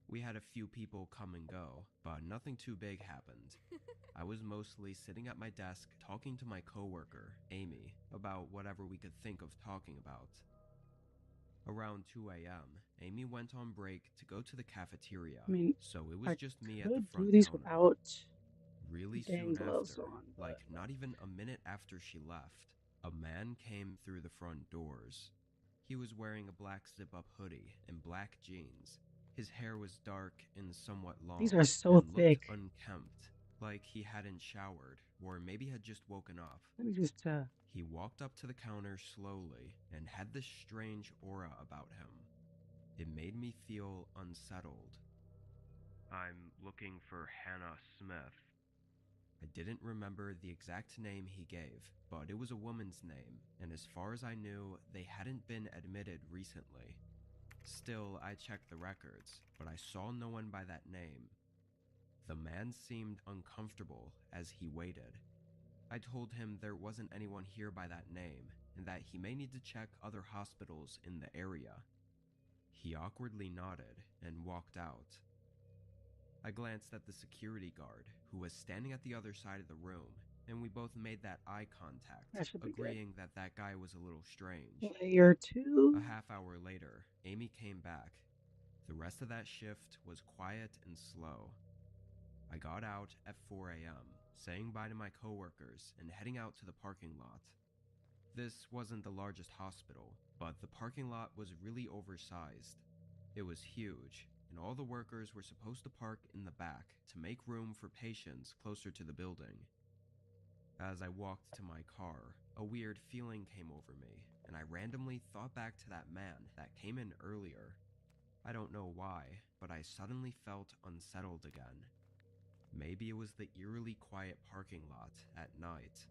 We had a few people come and go, but nothing too big happened. I was mostly sitting at my desk talking to my coworker, Amy, about whatever we could think of talking about. Around 2 a.m., Amy went on break to go to the cafeteria, I mean, so it was I just me at the could front do these counter. without Really dang soon gloves after, on, but- like not even a minute after she left, a man came through the front doors. He was wearing a black zip-up hoodie and black jeans. His hair was dark and somewhat long. These are so and looked thick. unkempt, like he hadn't showered, or maybe had just woken up. Let me just He walked up to the counter slowly and had this strange aura about him. It made me feel unsettled. I'm looking for Hannah Smith. I didn't remember the exact name he gave, but it was a woman's name, and as far as I knew, they hadn't been admitted recently. Still, I checked the records, but I saw no one by that name. The man seemed uncomfortable as he waited. I told him there wasn't anyone here by that name, and that he may need to check other hospitals in the area. He awkwardly nodded and walked out. I glanced at the security guard, who was standing at the other side of the room, and we both made that eye contact, That should be good. agreeing that that guy was a little strange. layer 2. A half hour later, Amy came back. The rest of that shift was quiet and slow. I got out at 4 a.m., saying bye to my coworkers and heading out to the parking lot. This wasn't the largest hospital, but the parking lot was really oversized. It was huge, and all the workers were supposed to park in the back to make room for patients closer to the building. As I walked to my car, a weird feeling came over me, and I randomly thought back to that man that came in earlier. I don't know why, but I suddenly felt unsettled again. Maybe it was the eerily quiet parking lot at night.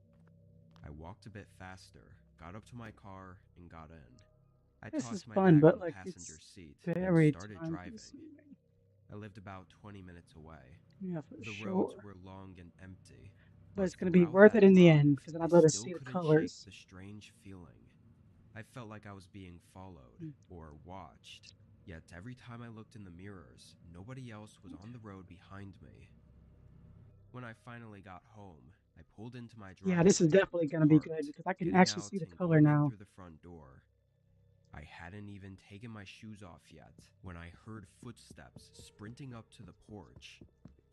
I walked a bit faster, got up to my car, and got in. I This tossed is my fun, bag but on the like passenger it's seat very and started time driving. consuming. I lived about 20 minutes away. Yeah, for The sure. roads were long and empty, But it's gonna be throughout worth that it in the drive, end because then I I'll be able to still see the couldn't colors. shake the strange feeling. I felt like I was being followed or watched, yet every time I looked in the mirrors, nobody else was on the road behind me. When I finally got home, I pulled into my driveway. Yeah, this is definitely gonna be good parked, because I can getting actually out see the and color going in now. through the front door. I hadn't even taken my shoes off yet when I heard footsteps sprinting up to the porch.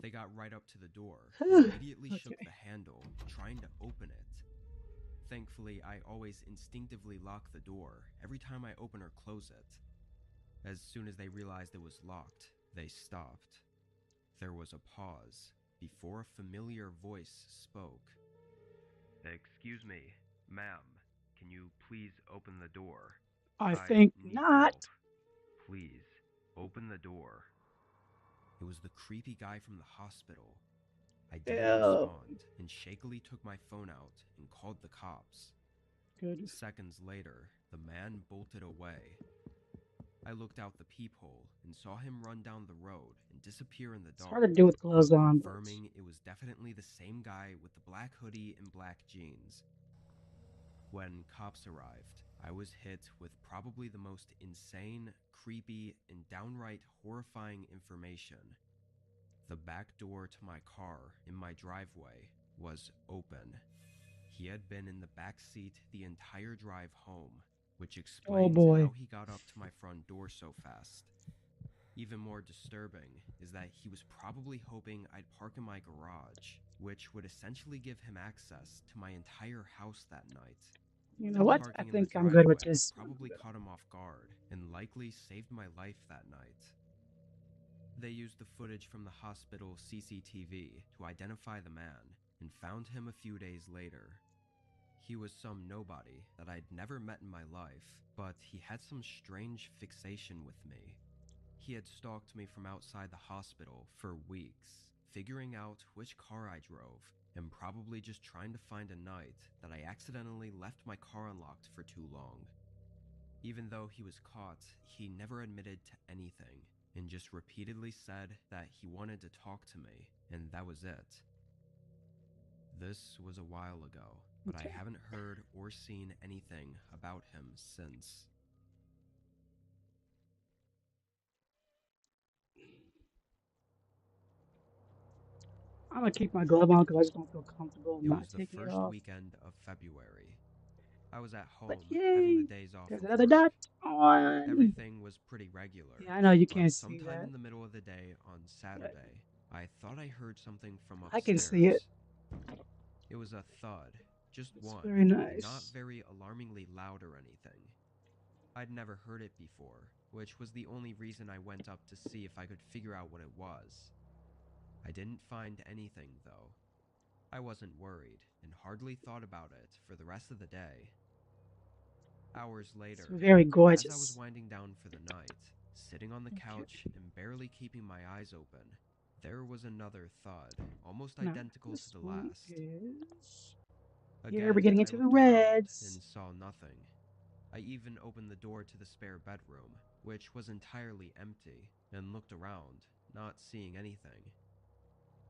They got right up to the door and immediately shook Okay. the handle, trying to open it. Thankfully, I always instinctively lock the door every time I open or close it. As soon as they realized it was locked, they stopped. There was a pause before a familiar voice spoke. Excuse me, ma'am, can you please open the door? I think need not. help. Please, open the door. It was the creepy guy from the hospital. I didn't Ew. respond and shakily took my phone out and called the cops. Good. Seconds later, the man bolted away. I looked out the peephole and saw him run down the road and disappear in the It's dark. hard to do with clothes on, but confirming it was definitely the same guy with the black hoodie and black jeans. When cops arrived, I was hit with probably the most insane, creepy, and downright horrifying information. The back door to my car in my driveway was open. He had been in the back seat the entire drive home, which explains boy. how he got up to my front door so fast. Even more disturbing is that he was probably hoping I'd park in my garage, which would essentially give him access to my entire house that night. you know what? I Parking in the think I'm good with driveway this. probably caught him off guard and likely saved my life that night. They used the footage from the hospital CCTV to identify the man and found him a few days later. He was some nobody that I'd never met in my life, but he had some strange fixation with me. He had stalked me from outside the hospital for weeks, figuring out which car I drove, and probably just trying to find a night that I accidentally left my car unlocked for too long. Even though he was caught, he never admitted to anything, and just repeatedly said that he wanted to talk to me, and that was it. This was a while ago, but I haven't heard or seen anything about him since. I'm gonna keep my glove on because I just don't feel comfortable It not was the taking it first off. weekend of February. I was at home, But having yay! the days off There's of another work. dot on. Everything was pretty regular. Yeah, I know you but can't see sometime that. in the middle of the day on Saturday, I thought I heard something from upstairs. I can see it. It was a thud, just It's one, very and nice. not very alarmingly loud or anything. I'd never heard it before, which was the only reason I went up to see if I could figure out what it was. I didn't find anything, though. I wasn't worried and hardly thought about it for the rest of the day. Hours later, It's very as I was gorgeous. winding down for the night, sitting on the couch and barely keeping my eyes open, there was another thud, almost Now, identical this to the one last. is... Again, Here we're getting I into the looked around reds. and saw nothing. I even opened the door to the spare bedroom, which was entirely empty, and looked around, not seeing anything.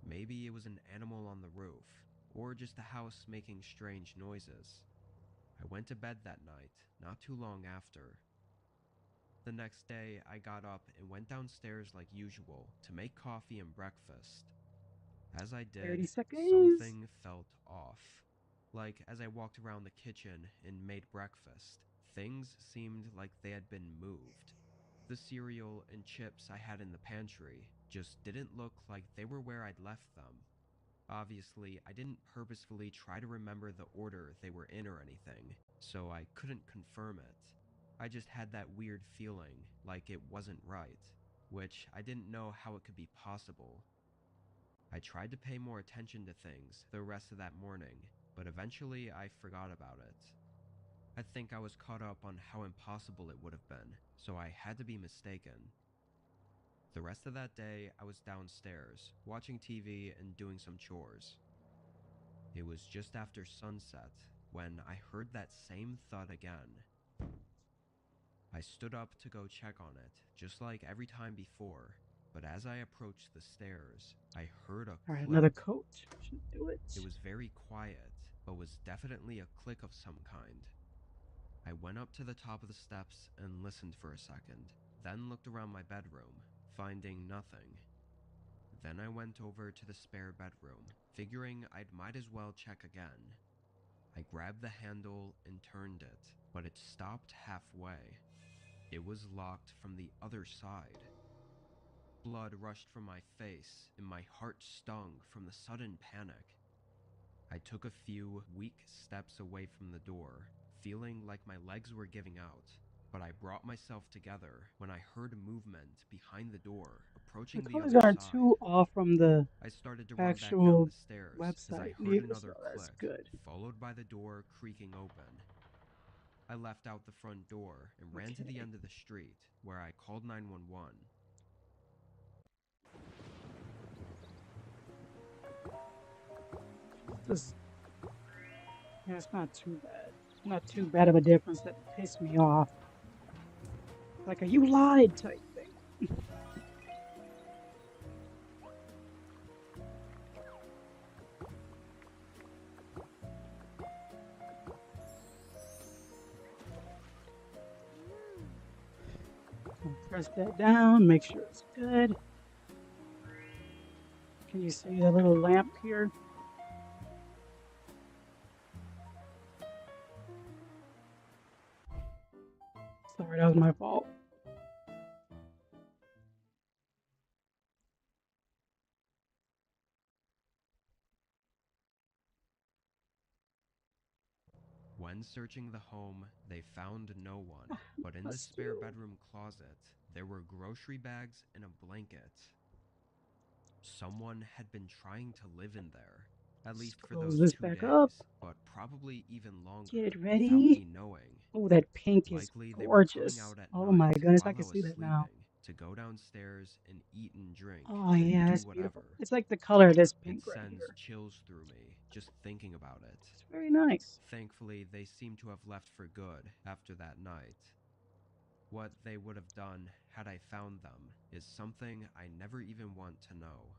Maybe it was an animal on the roof, or just the house making strange noises. I went to bed that night, not too long after. The next day, I got up and went downstairs like usual to make coffee and breakfast. As I 30 did, seconds. something felt off. Like, as I walked around the kitchen and made breakfast, things seemed like they had been moved. The cereal and chips I had in the pantry just didn't look like they were where I'd left them. Obviously, I didn't purposefully try to remember the order they were in or anything, so I couldn't confirm it. I just had that weird feeling like it wasn't right, which I didn't know how it could be possible. I tried to pay more attention to things the rest of that morning, but eventually I forgot about it. I think I was caught up on how impossible it would have been, so I had to be mistaken. The rest of that day, I was downstairs, watching TV and doing some chores. It was just after sunset when I heard that same thud again. I stood up to go check on it, just like every time before, but as I approached the stairs, I heard a Alright, click. another coat. Should do it. It was very quiet, but was definitely a click of some kind. I went up to the top of the steps and listened for a second, then looked around my bedroom, finding nothing. Then I went over to the spare bedroom, figuring I might as well check again. I grabbed the handle and turned it, but it stopped halfway. It was locked from the other side. Blood rushed from my face, and my heart stung from the sudden panic. I took a few weak steps away from the door, feeling like my legs were giving out, but I brought myself together when I heard movement behind the door, approaching The the colors other aren't side. too off from the I started to run back down actual the stairs as I website heard news, another so that's click, good. followed by the door creaking open. I left out the front door and ran to the Okay. end of the street, where I called 911. This, yeah, it's not too bad. Not too bad of a difference that pissed me off. Like a "you lied" type thing. Press that down, make sure it's good. Can you see the little lamp here? Sorry, that was my fault. When searching the home, they found no one, but in the Must spare do. bedroom closet, there were grocery bags and a blanket. Someone had been trying to live in there, at least for Close those this 2 back days, up. but probably even longer, Get it without ready. me knowing. Oh, that pink is Likely they were coming gorgeous. out at Oh night my goodness, I while can was see that now. sleeping to go downstairs and eat and drink Oh and yeah, do it's beautiful. whatever. It's like the color of this It pink right sends here. chills through me just thinking about it. It's very nice. Thankfully, they seem to have left for good after that night. What they would have done had I found them is something I never even want to know.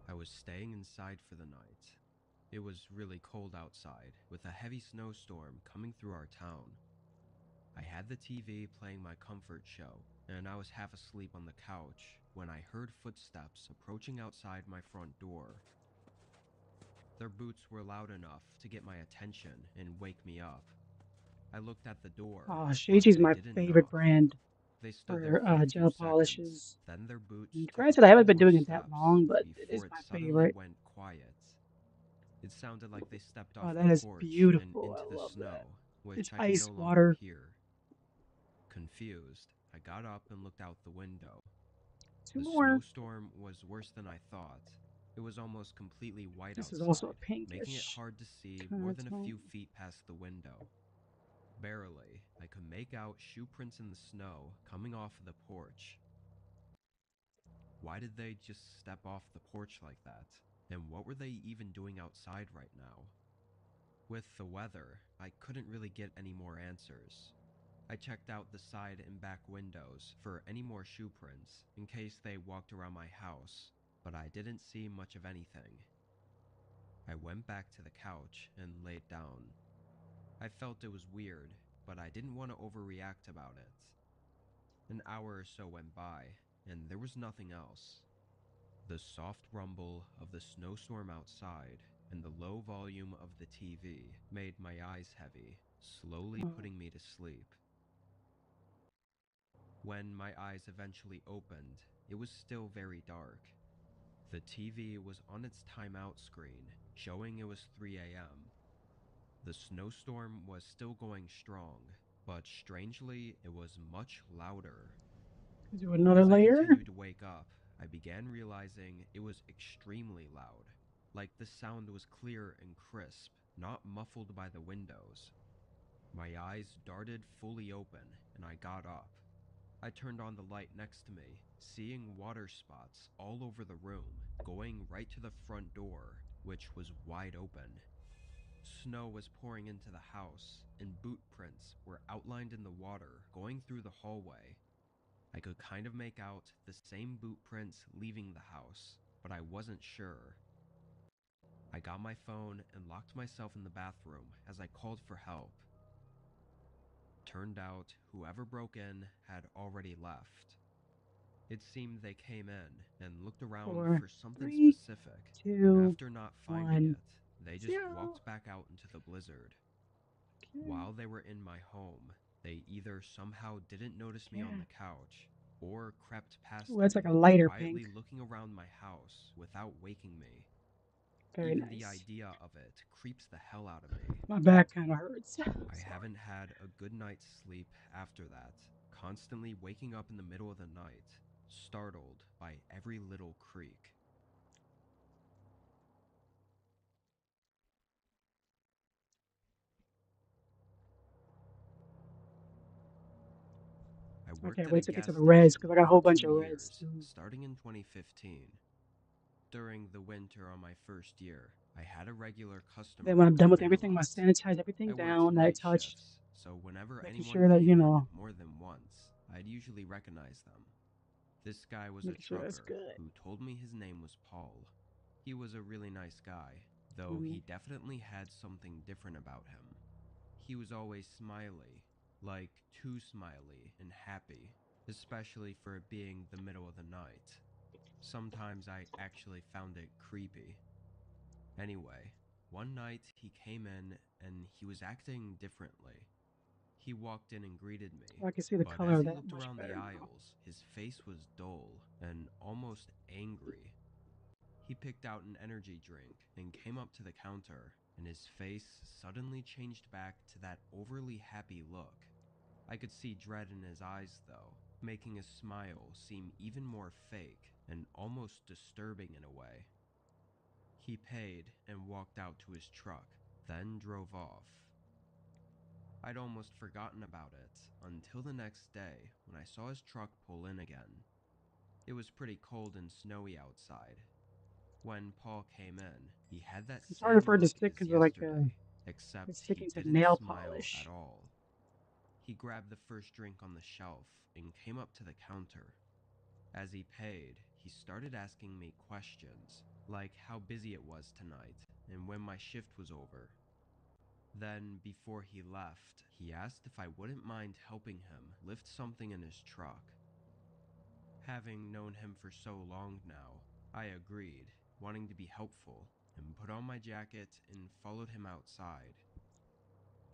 I was staying inside for the night. It was really cold outside, with a heavy snowstorm coming through our town. I had the TV playing my comfort show, and I was half asleep on the couch when I heard footsteps approaching outside my front door. Their boots were loud enough to get my attention and wake me up. I looked at the door, Oh, but Shiji's they my didn't favorite knock. brand They stood there for for a few gel seconds, polishes. then their boots And took a granted, I haven't couple been more doing it that steps long, but it is before it my suddenly favorite. went quiet. It sounded like they stepped Oh, off that the is porch and beautiful. into I the love snow, that. which It's I could ice no longer water. hear. Confused, I got up and looked out the window. Two The more. snowstorm was worse than I thought. It was almost completely white This is also a outside, making it pinkish hard to see kind more of than a tone. few feet past the window. Barely, I could make out shoe prints in the snow coming off of the porch. Why did they just step off the porch like that? And what were they even doing outside right now? With the weather, I couldn't really get any more answers. I checked out the side and back windows for any more shoe prints in case they walked around my house, but I didn't see much of anything. I went back to the couch and laid down. I felt it was weird, but I didn't want to overreact about it. An hour or so went by, and there was nothing else. The soft rumble of the snowstorm outside and the low volume of the TV made my eyes heavy, slowly putting me to sleep. When my eyes eventually opened, it was still very dark. The TV was on its timeout screen, showing it was 3 a.m. The snowstorm was still going strong, but strangely, it was much louder. Do another As I layer. continued to wake up, I began realizing it was extremely loud, like the sound was clear and crisp, not muffled by the windows. My eyes darted fully open, and I got up. I turned on the light next to me, seeing water spots all over the room, going right to the front door, which was wide open. Snow was pouring into the house, and boot prints were outlined in the water going through the hallway. I could kind of make out the same boot prints leaving the house, but I wasn't sure. I got my phone and locked myself in the bathroom as I called for help. Turned out whoever broke in had already left. It seemed they came in and looked around 4, for something 3, specific, 2, and after not finding 1, it, they just 0. walked back out into the blizzard. While they were in my home, they either somehow didn't notice me on the couch, or crept past Ooh, that's me, like a lighter quietly pink. looking around my house without waking me. Very Even the nice. idea of it creeps the hell out of me. My back kind of hurts. I haven't had a good night's sleep after that, constantly waking up in the middle of the night, startled by every little creak. I I worked can't at a wait to get gas to the reds station because I got a for whole bunch 2 of reds years, too. starting in 2015. During the winter on my first year, I had a regular customer Then when I'm done come with in a everything, I lot. sanitize everything I worked down that I night touched, shifts, so whenever making anyone sure that, came in more than once, I'd usually recognize them. This guy was a making sure that's trucker good. who told me his name was Paul. He was a really nice guy, though he definitely had something different about him. He was always smiley, like too smiley and happy, especially for it being the middle of the night. Sometimes I actually found it creepy. Anyway, one night he came in and he was acting differently. He walked in and greeted me, I can see the but color as of he that looked much around the better now. aisles, his face was dull and almost angry. He picked out an energy drink and came up to the counter, and his face suddenly changed back to that overly happy look. I could see dread in his eyes, though, making his smile seem even more fake and almost disturbing in a way. He paid and walked out to his truck, then drove off. I'd almost forgotten about it until the next day when I saw his truck pull in again. It was pretty cold and snowy outside. When Paul came in, he had that It's same harder for it to look stick as because like yesterday, except it's he sticking to didn't nail smile polish. at all. He grabbed the first drink on the shelf and came up to the counter. As he paid, he started asking me questions, like how busy it was tonight and when my shift was over. Then, before he left, he asked if I wouldn't mind helping him lift something in his truck. Having known him for so long now, I agreed, wanting to be helpful, and put on my jacket and followed him outside.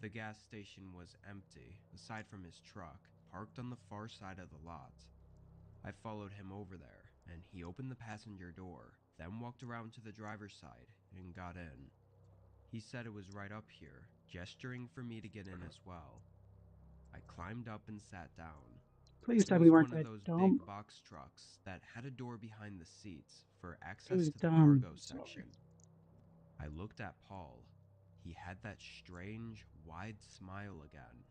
The gas station was empty, aside from his truck, parked on the far side of the lot. I followed him over there, and he opened the passenger door, then walked around to the driver's side and got in. He said it was right up here, gesturing for me to get in as well. I climbed up and sat down. Please It tell me was you weren't one of that those dumb. big box trucks that had a door behind the seats for It access was to the dumb. cargo Sorry. section. I looked at Paul. He had that strange, wide smile again.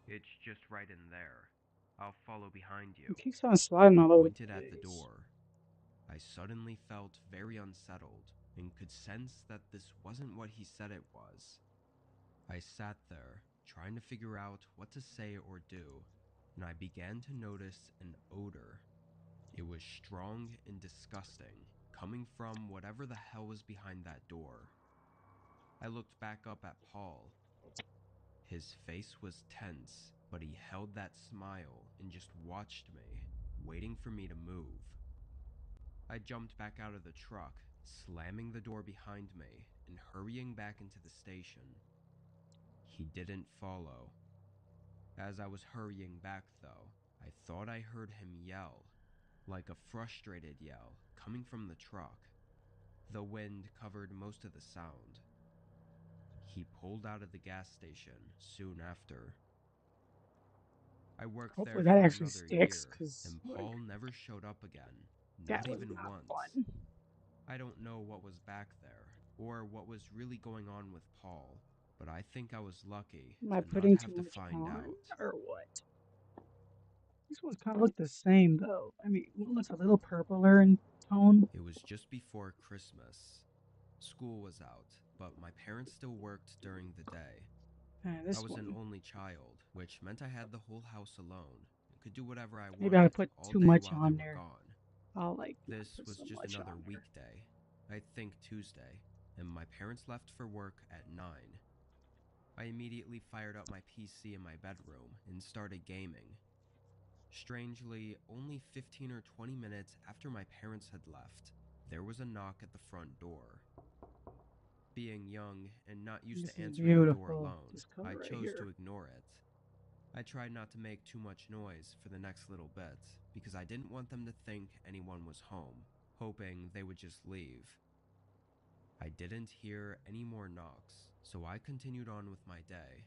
It's just right in there. I'll follow behind He you. keeps on sliding all over the Pointed at the place. door. I suddenly felt very unsettled and could sense that this wasn't what he said it was. I sat there, trying to figure out what to say or do, and I began to notice an odor. It was strong and disgusting, coming from whatever the hell was behind that door. I looked back up at Paul. His face was tense, but he held that smile and just watched me, waiting for me to move. I jumped back out of the truck, slamming the door behind me and hurrying back into the station. He didn't follow. As I was hurrying back, though, I thought I heard him yell, like a frustrated yell, coming from the truck. The wind covered most of the sound. He pulled out of the gas station soon after. I worked Hopefully there that for actually another sticks, year, because and Paul never showed up again, that not was even not once. fun. I don't know what was back there, or what was really going on with Paul, but I think I was lucky Am I to putting not too have to much find on, out. or what? These ones kind of look the same, though. I mean, one looks a little purpler in tone. It was just before Christmas. School was out, but my parents still worked during the day. This I was an one. only child, which meant I had the whole house alone and could do whatever I wanted Maybe I put all too day much while on they were there. gone. I'll like This put was so just much another on there. weekday, I think Tuesday, and my parents left for work at 9. I immediately fired up my PC in my bedroom and started gaming. Strangely, only 15 or 20 minutes after my parents had left, there was a knock at the front door. Being young and not used This to is answering the door beautiful. alone, This color I right chose here. to ignore it. I tried not to make too much noise for the next little bit, because I didn't want them to think anyone was home, hoping they would just leave. I didn't hear any more knocks, so I continued on with my day.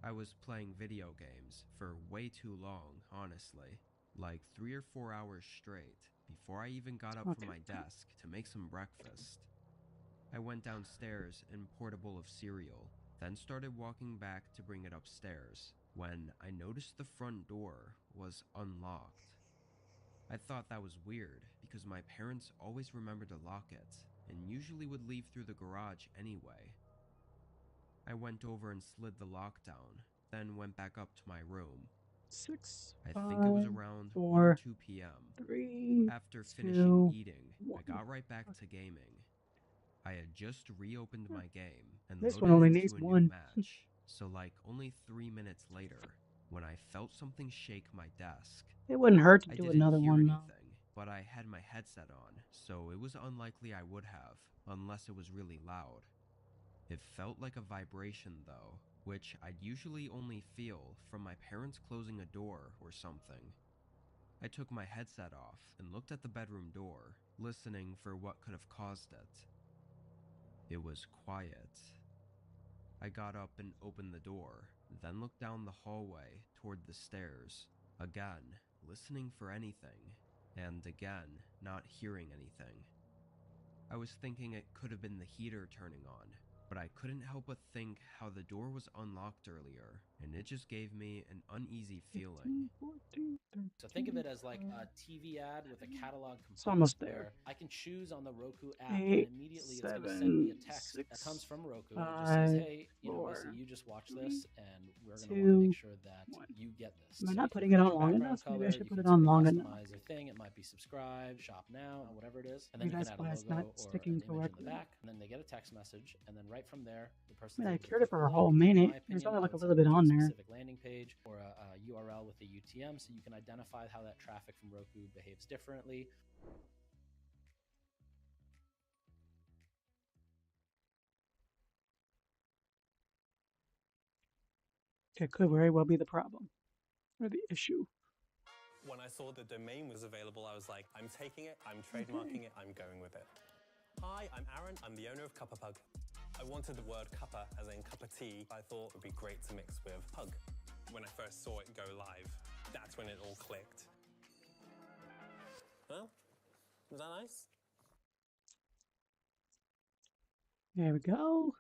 I was playing video games for way too long, honestly, like 3 or 4 hours straight, before I even got up from my desk to make some breakfast. I went downstairs and poured a bowl of cereal, then started walking back to bring it upstairs, when I noticed the front door was unlocked. I thought that was weird, because my parents always remembered to lock it, and usually would leave through the garage anyway. I went over and slid the lock down, then went back up to my room. 6, I 5, think it was around 1 4, or 2 p.m. 3, After 2, finishing eating, 1. I got right back to gaming. I had just reopened my game and This loaded one only into needs a new one. match, so like only 3 minutes later, when I felt something shake my desk. It wouldn't hurt to I do didn't another hear one, anything, though. but I had my headset on, so it was unlikely I would have, unless it was really loud. It felt like a vibration, though, which I'd usually only feel from my parents closing a door or something. I took my headset off and looked at the bedroom door, listening for what could have caused it. It was quiet. I got up and opened the door, then looked down the hallway toward the stairs, again listening for anything, and again not hearing anything. I was thinking it could have been the heater turning on, but I couldn't help but think how the door was unlocked earlier, and it just gave me an uneasy feeling. 14, 13, So think of it as like a TV ad with a catalog It's almost component there. where I can choose on the Roku app 8, and immediately it's going to send me a 7, text 6, that comes from Roku and just says, 5, hey, you know, 4, Missy, you just watched 3, this and we're going to want to 2, make sure that 1. you get this. Am I So not you can putting it on pick your long background enough? Maybe I color, should you put can it on sort of long enough. customize your thing. It might be subscribe, shop now, or whatever it is. And then Maybe you that's can add why a it's logo not or sticking an image in correctly. the back, and then they get a text message, and then right from there, the person I mean, I able to cured it click for the a whole link. In minute. my There's opinion, only I like a would little say bit go to on a there. specific landing page or a URL with a UTM so you can identify how that traffic from Roku behaves differently. It could very well be the problem or the issue. When I saw the domain was available, I was like, I'm taking it, I'm trademarking it, I'm going with it. Hi, I'm Aaron. I'm the owner of Cuppa Pug. I wanted the word cuppa, as in cup of tea, I thought would be great to mix with pug. When I first saw it go live, that's when it all clicked. Well, was that nice? There we go.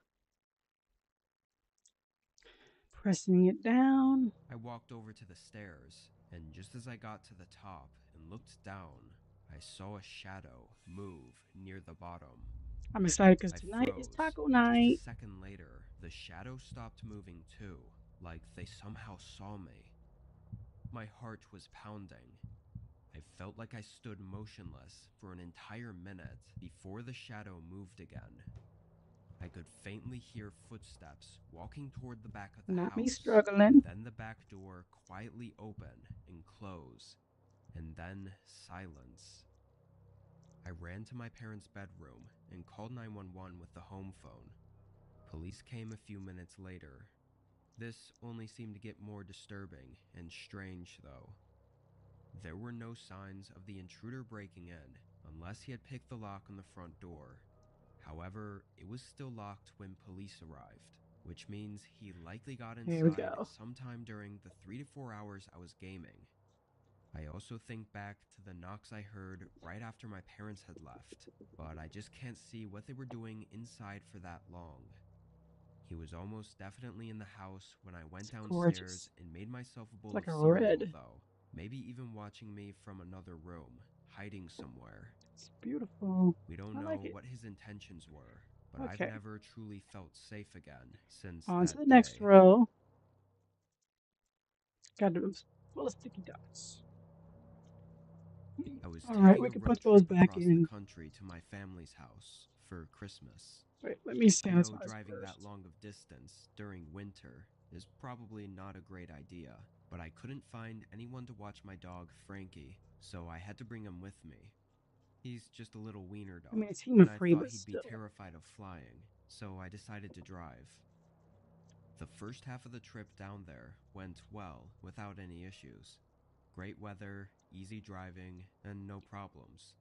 Pressing it down. I walked over to the stairs, and just as I got to the top and looked down, I saw a shadow move near the bottom. I'm excited because I tonight is froze. taco night. Just a second later, the shadow stopped moving too, like they somehow saw me. My heart was pounding. I felt like I stood motionless for an entire minute before the shadow moved again. I could faintly hear footsteps walking toward the back of the Not house. me struggling. Then the back door quietly open and close, and then silence. I ran to my parents' bedroom and called 911 with the home phone. Police came a few minutes later. This only seemed to get more disturbing and strange, though. There were no signs of the intruder breaking in, unless he had picked the lock on the front door. However, it was still locked when police arrived, which means he likely got Here we inside go. sometime during the 3 to 4 hours I was gaming. I also think back to the knocks I heard right after my parents had left, but I just can't see what they were doing inside for that long. He was almost definitely in the house when I went downstairs gorgeous. and made myself a bowl Like of a cereal, red. though. Maybe even watching me from another room, hiding somewhere. It's beautiful. We don't I know like it. what his intentions were, but Okay. I've never truly felt safe again since On that to the next day. row. Got it full of sticky dots. I was Alright, taking we a can road put those trip back across in. the country to my family's house for Christmas. Wait, let me I know sanitize driving first. that long of distance during winter is probably not a great idea, but I couldn't find anyone to watch my dog Frankie, so I had to bring him with me. He's just a little wiener dog, I mean, it's human and I free, thought but he'd still. be terrified of flying, so I decided to drive. The first half of the trip down there went well without any issues. Great weather, easy driving, and no problems.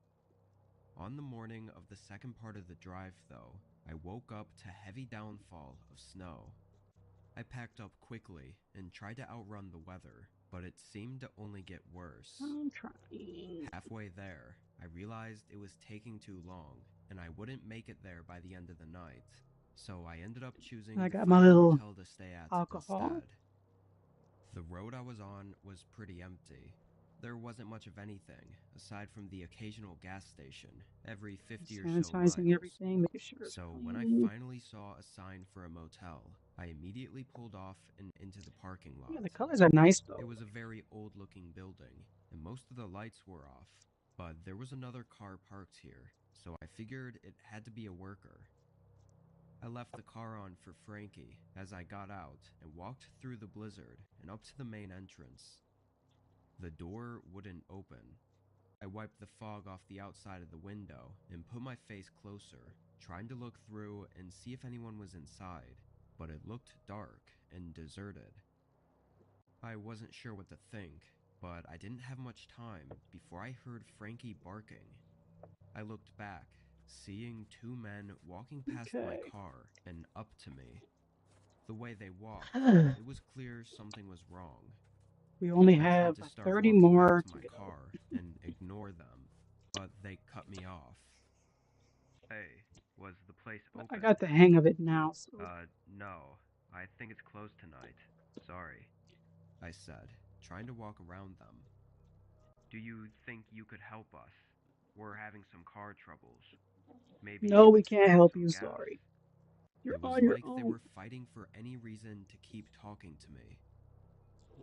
On the morning of the second part of the drive, though, I woke up to heavy downfall of snow. I packed up quickly and tried to outrun the weather, but it seemed to only get worse. I'm trying. Halfway there, I realized it was taking too long, and I wouldn't make it there by the end of the night, so I ended up choosing I the got my first little hotel to stay at alcohol. instead. The road I was on was pretty empty. There wasn't much of anything, aside from the occasional gas station, every 50 or so miles. Sanitizing everything, making sure it's So when I clean. finally saw a sign for a motel, I immediately pulled off and into the parking lot. Yeah, the colors are nice though. It was a very old-looking building, and most of the lights were off, but there was another car parked here, so I figured it had to be a worker. I left the car on for Frankie as I got out and walked through the blizzard and up to the main entrance. The door wouldn't open. I wiped the fog off the outside of the window and put my face closer, trying to look through and see if anyone was inside, but it looked dark and deserted. I wasn't sure what to think, but I didn't have much time before I heard Frankie barking. I looked back, seeing two men walking past my car and up to me. The way they walked, it was clear something was wrong. We only I tried have to start 30 walking more back to to my go. car and ignore them, but they cut me off. Hey, was the place open? I got the hang of it now. So. No. I think it's closed tonight. Sorry, I said, trying to walk around them. Do you think you could help us? We're having some car troubles. Maybe No, you we could can't spare help some you. gas. Sorry. You're It was on your like they own. were fighting for any reason to keep talking to me.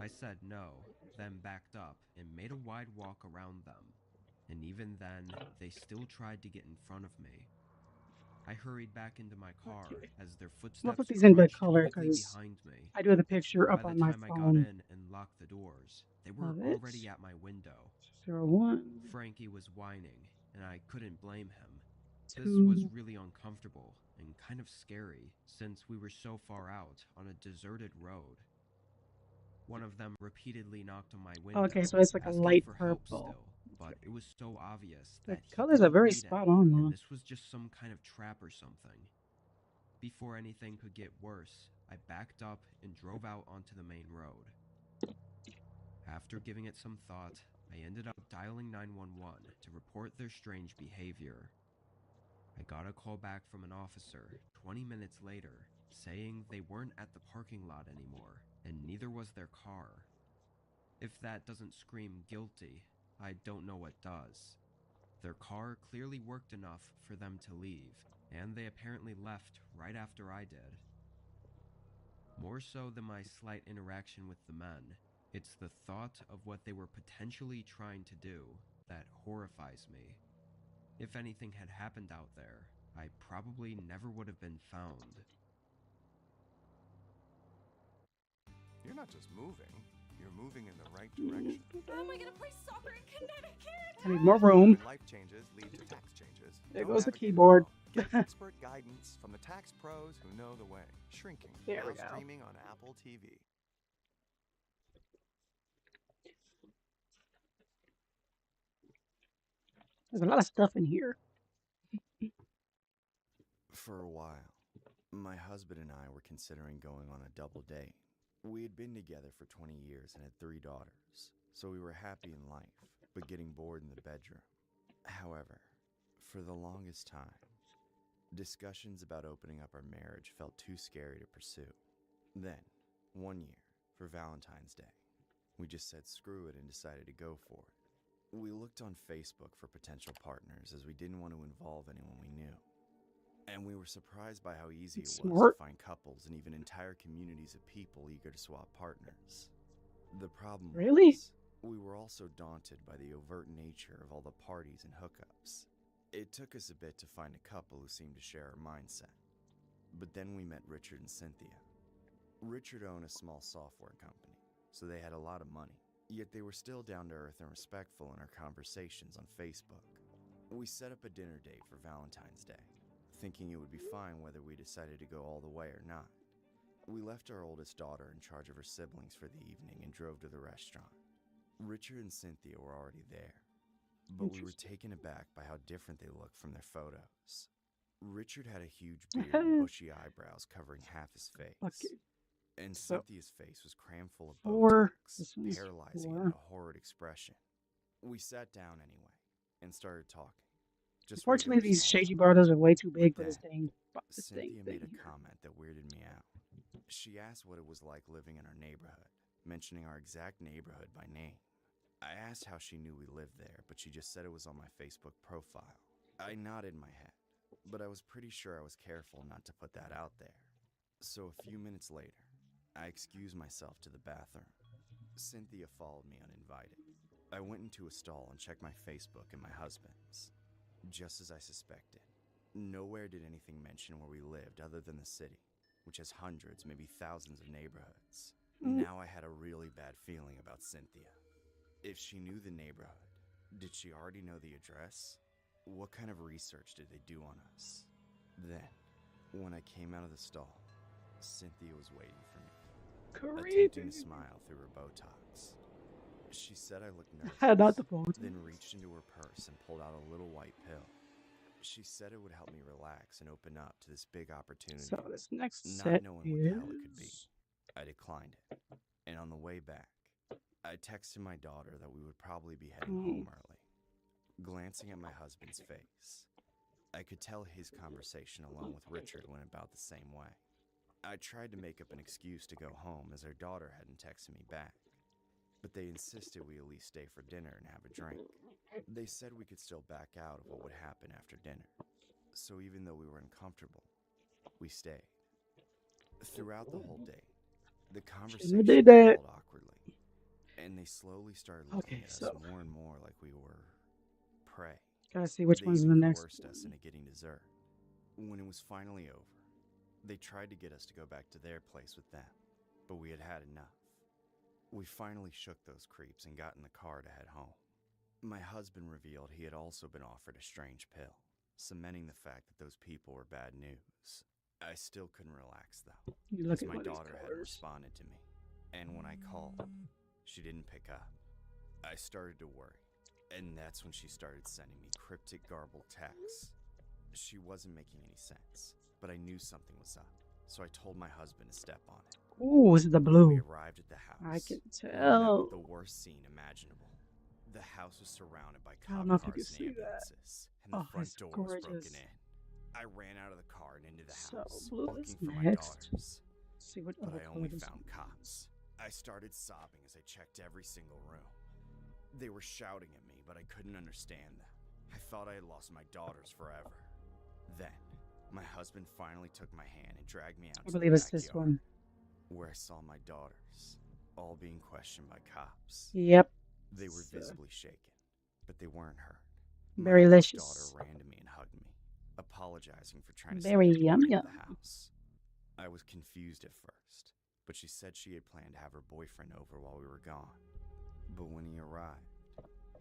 I said no, then backed up and made a wide walk around them. And even then, they still tried to get in front of me. I hurried back into my car as their I'm gonna footsteps put these in good crunched color quickly because behind me. I do have the picture up By on the my time I got phone. in and locked the doors, they were Of it. already at my window. 01. Frankie was whining, and I couldn't blame him. This 2. was really uncomfortable and kind of scary since we were so far out on a deserted road. One of them repeatedly knocked on my window, Okay, so it's like a asking light for help purple. still, but but it was so obvious The that he colors are didn't very need spot any, on, and though. this was just some kind of trap or something. Before anything could get worse, I backed up and drove out onto the main road. After giving it some thought, I ended up dialing 911 to report their strange behavior. I got a call back from an officer 20 minutes later saying they weren't at the parking lot anymore, and neither was their car. If that doesn't scream guilty, I don't know what does. Their car clearly worked enough for them to leave, and they apparently left right after I did. More so than my slight interaction with the men, it's the thought of what they were potentially trying to do that horrifies me. If anything had happened out there, I probably never would have been found. You're not just moving, you're moving in the right direction. How am I gonna play soccer in Connecticut? I need more room. When life changes lead to tax changes. There don't goes the navigate it keyboard. alone. Get expert guidance from the tax pros who know the way. Shrinking. There we now go. streaming on Apple TV. There's a lot of stuff in here. For a while, my husband and I were considering going on a double date. We had been together for 20 years and had 3 daughters, so we were happy in life, but getting bored in the bedroom. However, for the longest time, discussions about opening up our marriage felt too scary to pursue. Then, one year, for Valentine's Day, we just said screw it and decided to go for it. We looked on Facebook for potential partners as we didn't want to involve anyone we knew. And we were surprised by how easy it was Smart. to find couples and even entire communities of people eager to swap partners. The problem Really? was, we were also daunted by the overt nature of all the parties and hookups. It took us a bit to find a couple who seemed to share our mindset. But then we met Richard and Cynthia. Richard owned a small software company, so they had a lot of money. Yet they were still down to earth and respectful in our conversations on Facebook. We set up a dinner date for Valentine's Day, thinking it would be fine whether we decided to go all the way or not. We left our oldest daughter in charge of her siblings for the evening and drove to the restaurant. Richard and Cynthia were already there, but we were taken aback by how different they looked from their photos. Richard had a huge beard and bushy eyebrows covering half his face. Okay. And So- Cynthia's face was crammed full of 4. Botox, This one's paralyzing 4. and a horrid expression. We sat down anyway and started talking. Just Unfortunately, regular these small shady talk. brothers are way too big for But this then, thing. Cynthia made a here. comment that weirded me out. She asked what it was like living in our neighborhood, mentioning our exact neighborhood by name. I asked how she knew we lived there, but she just said it was on my Facebook profile. I nodded my head, but I was pretty sure I was careful not to put that out there. So a few minutes later, I excused myself to the bathroom. Cynthia followed me uninvited. I went into a stall and checked my Facebook and my husband's. Just as I suspected, nowhere did anything mention where we lived other than the city, which has hundreds, maybe thousands of neighborhoods. Now I had a really bad feeling about Cynthia. If she knew the neighborhood, did she already know the address? What kind of research did they do on us? Then, when I came out of the stall, Cynthia was waiting for me, attempting to smile through her Botox. She said I looked nervous, Not the photo. then reached into her purse and pulled out a little white pill. She said it would help me relax and open up to this big opportunity. So this next Not set knowing what the hell it could be, is... I declined it. And on the way back, I texted my daughter that we would probably be heading home early. Glancing at my husband's face, I could tell his conversation alone with Richard went about the same way. I tried to make up an excuse to go home as our daughter hadn't texted me back, but they insisted we at least stay for dinner and have a drink. They said we could still back out of what would happen after dinner. So even though we were uncomfortable, we stayed. Throughout the whole date, the conversation did that. evolved awkwardly, and they slowly started looking Okay, at us so- more and more like we were prey. Gotta see which They one's even the next coerced us one. into getting dessert. When it was finally over, they tried to get us to go back to their place with them, but we had had enough. We finally shook those creeps and got in the car to head home. My husband revealed he had also been offered a strange pill, cementing the fact that those people were bad news. I still couldn't relax though, You look as at my one of these daughter hadn't colors. responded to me, and when I called, she didn't pick up. I started to worry. And that's when she started sending me cryptic, garbled texts. She wasn't making any sense, but I knew something was up, so I told my husband to step on it. Ooh, is it the When blue? we arrived at the house, I can we met tell. with the worst scene imaginable. The house was surrounded by I don't cop know if you can cars and see that. ambulances, and the Oh, front it's door was broken gorgeous. in. I ran out of the car and into the So house, blue looking is for my next. daughters. See what But other I color only does found cops. I started sobbing as I checked every single room. They were shouting at me, but I couldn't understand them. I thought I had lost my daughters forever. Then, my husband finally took my hand and dragged me out I to the believe it's this backyard, one. where I saw my daughters, all being questioned by cops. Yep. They were So, visibly shaken, but they weren't hurt. My very oldest delicious. daughter ran to me and hugged me, apologizing for trying to Very sneak yum into yum. the house. I was confused at first, but she said she had planned to have her boyfriend over while we were gone. But when he arrived,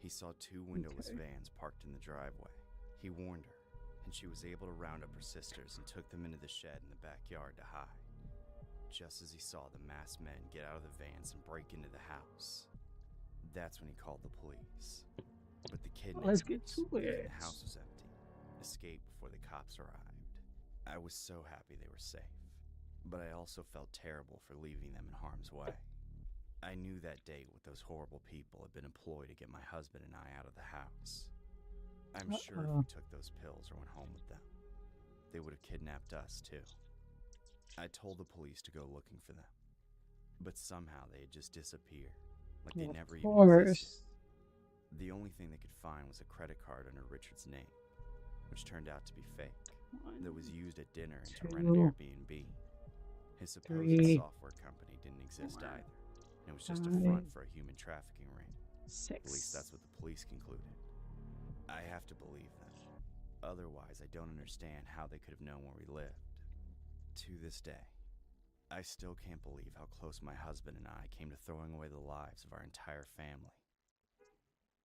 he saw two windowless Okay. vans parked in the driveway. He warned her, and she was able to round up her sisters and took them into the shed in the backyard to hide. Just as he saw the masked men get out of the vans and break into the house, that's when he called the police. But the Let's get kidnappers, to thinking it. the house was empty, escaped before the cops arrived. I was so happy they were safe, but I also felt terrible for leaving them in harm's way. I knew that date with those horrible people had been a ploy to get my husband and I out of the house. I'm sure if we took those pills or went home with them, they would have kidnapped us too. I told the police to go looking for them, but somehow they had just disappeared, like they never Of even course. existed. The only thing they could find was a credit card under Richard's name, which turned out to be fake, that was used at dinner and to rent an Two. Airbnb. His supposed Three. software company didn't exist Four. either. It was just a Five. front for a human trafficking ring. Six. At least that's what the police concluded. I have to believe them. Otherwise, I don't understand how they could have known where we lived. To this day, I still can't believe how close my husband and I came to throwing away the lives of our entire family.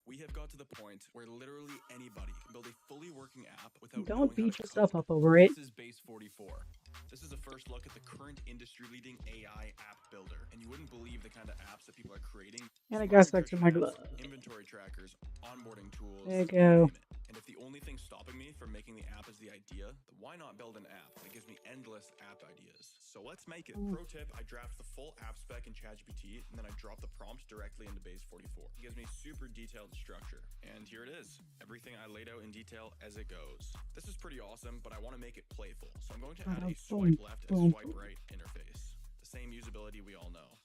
We have got to the point where literally anybody can build a fully working app without Don't knowing how beat to yourself code. up over it. This is Base 44. This is a first look at the current industry-leading AI app builder, and you wouldn't believe the kind of apps that people are creating. And I Smart got stuck to my nutrition glove. apps, inventory trackers, onboarding tools. There you you go. name it. And if the only thing stopping me from making the app is the idea, then why not build an app that gives me endless app ideas? So let's make it. Pro tip, I draft the full app spec in ChatGPT, and then I drop the prompt directly into Base 44. It gives me super detailed structure. And here it is. Everything I laid out in detail as it goes. This is pretty awesome, but I want to make it playful. So I'm going to add a Boom, swipe left boom, and swipe right interface. The same usability we all know.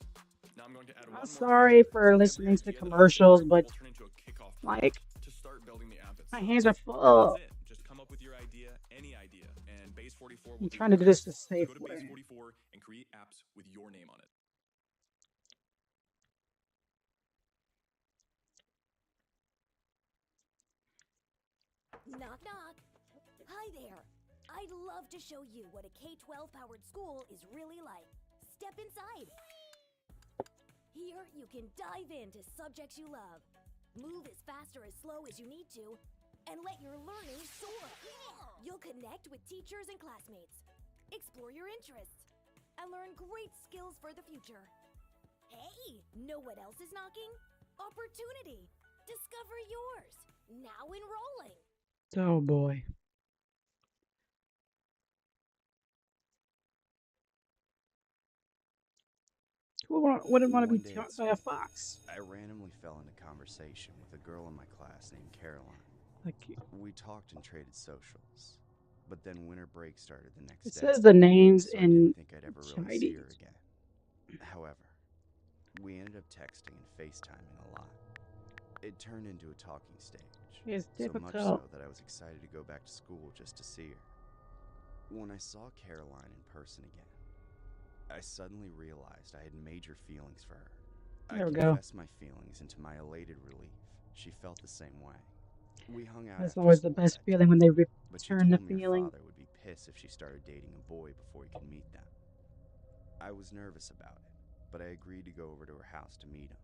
Now I'm going to add one I'm more sorry feature. for So listening every to idea that I commercials, figure but will turn into a kickoff like, prompt to start building the app my itself. hands are And full. that's it. Just come up with your idea, any idea, and Base 44 will I'm do trying the to do this rest. the So safe go to way. Base 44 and create apps with your name on it. Knock, knock. Hi there. I'd love to show you what a K-12 powered school is really like. Step inside. Here, you can dive into subjects you love, move as fast or as slow as you need to, and let your learning soar. You'll connect with teachers and classmates, explore your interests, and learn great skills for the future. Hey, know what else is knocking? Opportunity. Discover yours. Now enrolling. Oh boy. Who wouldn't want to be One day taught at by a school, fox? I randomly fell into conversation with a girl in my class named Caroline. Like, We talked and traded socials, but then winter break started the next it day. says the names so I in didn't think I'd ever really see her Chinese. again. However, we ended up texting and FaceTiming a lot. It turned into a talking stage. It's So much so difficult. that I was excited to go back to school just to see her. When I saw Caroline in person again, I suddenly realized I had major feelings for her. There I we go. confessed my feelings, and to my elated relief, she felt the same way. We hung out That's after always the school best that day, feeling when they but she return the told me her feeling. father would be pissed if she started dating a boy before he could meet them. I was nervous about it, but I agreed to go over to her house to meet him.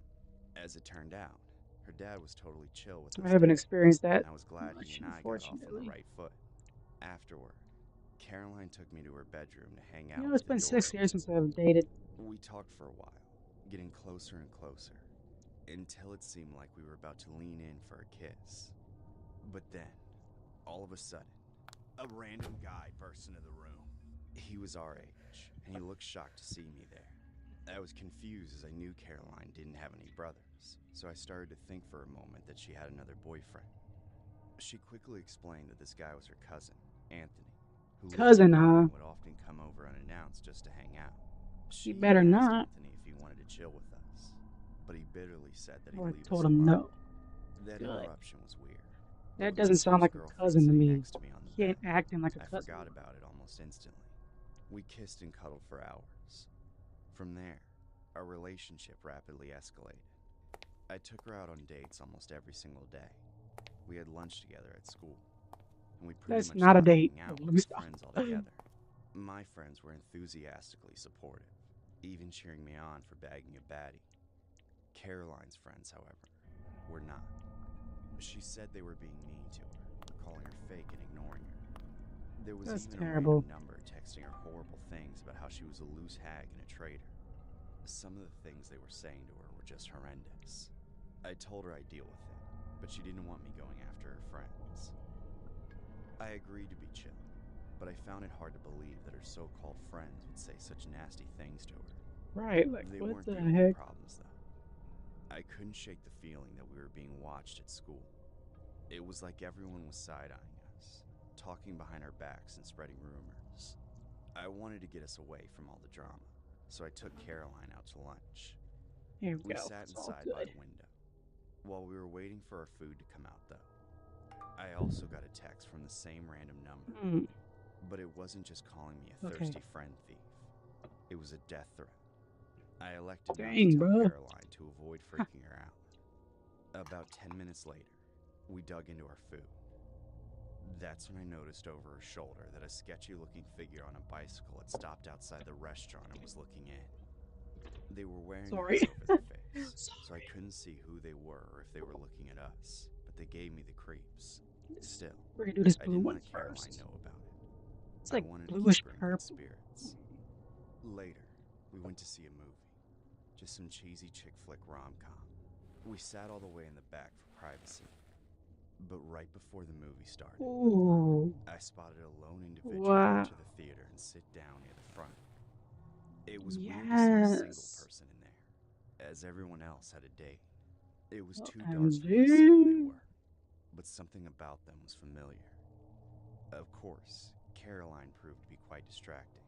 As it turned out, her dad was totally chill with us I haven't dating, experienced that and I was glad much, he and I got off on the unfortunately. right foot. Afterward, Caroline took me to her bedroom to hang out You know, with it's the been door 6 years open. since I've dated. We talked for a while, getting closer and closer. until it seemed like we were about to lean in for a kiss. But then, all of a sudden, a random guy burst into the room. He was our age, and he looked shocked to see me there. I was confused as I knew Caroline didn't have any brothers, so I started to think for a moment that she had another boyfriend. She quickly explained that this guy was her cousin, Anthony, who lived Cousin, nearby huh? and would often come over unannounced just to hang out. She You better asked not. Anthony if he wanted to chill with us, but he bitterly said that he'd Oh, I leave told us him alone. no. That Good. interruption was weird. That But doesn't with sound his like a girlfriend cousin to sitting me. next to me on the He ain't bed, acting like a I cousin. forgot about it almost instantly. We kissed and cuddled for hours. From there, our relationship rapidly escalated. I took her out on dates almost every single day. We had lunch together at school, and we pretty That's much not a stopped date. hanging out Let with me our stop. friends altogether. My friends were enthusiastically supportive, even cheering me on for bagging a baddie. Caroline's friends, however, were not. She said they were being mean to her, calling her fake and ignoring her. There was That's even terrible. a random number texting her horrible things about how she was a loose hag and a traitor. Some of the things they were saying to her were just horrendous. I told her I'd deal with it, but she didn't want me going after her friends. I agreed to be chill, but I found it hard to believe that her so-called friends would say such nasty things to her. Right, like, They what weren't the the only heck? problems, though. I couldn't shake the feeling that we were being watched at school. It was like everyone was side-eyeing us, talking behind our backs and spreading rumors. I wanted to get us away from all the drama, so I took Caroline out to lunch. Here we We go. sat It's all inside by good. the window. While we were waiting for our food to come out, though, I also got a text from the same random number. Mm. But it wasn't just calling me a Okay. thirsty friend thief. It was a death threat. I elected not Dang, to tell bro. Caroline to avoid freaking her out. About 10 minutes later, we dug into our food. That's when I noticed over her shoulder that a sketchy-looking figure on a bicycle had stopped outside the restaurant and was looking in. They were wearing Sorry. hats over their face, so I couldn't see who they were or if they were looking at us, but they gave me the creeps. Still, We're gonna do this I blue didn't one let Caroline first. know about it. It's I like wanted to bluish keep her in good purple. spirits. Later, we went to see a movie. Just some cheesy chick flick rom-com. We sat all the way in the back for privacy. But right before the movie started, Ooh. I spotted a lone individual Wow. enter the theater and sit down near the front. It was weird to see a single Yes. person in there, as everyone else had a date. It was too dark for me to see who they OMG. were, but something about them was familiar. Of course, Caroline proved to be quite distracting.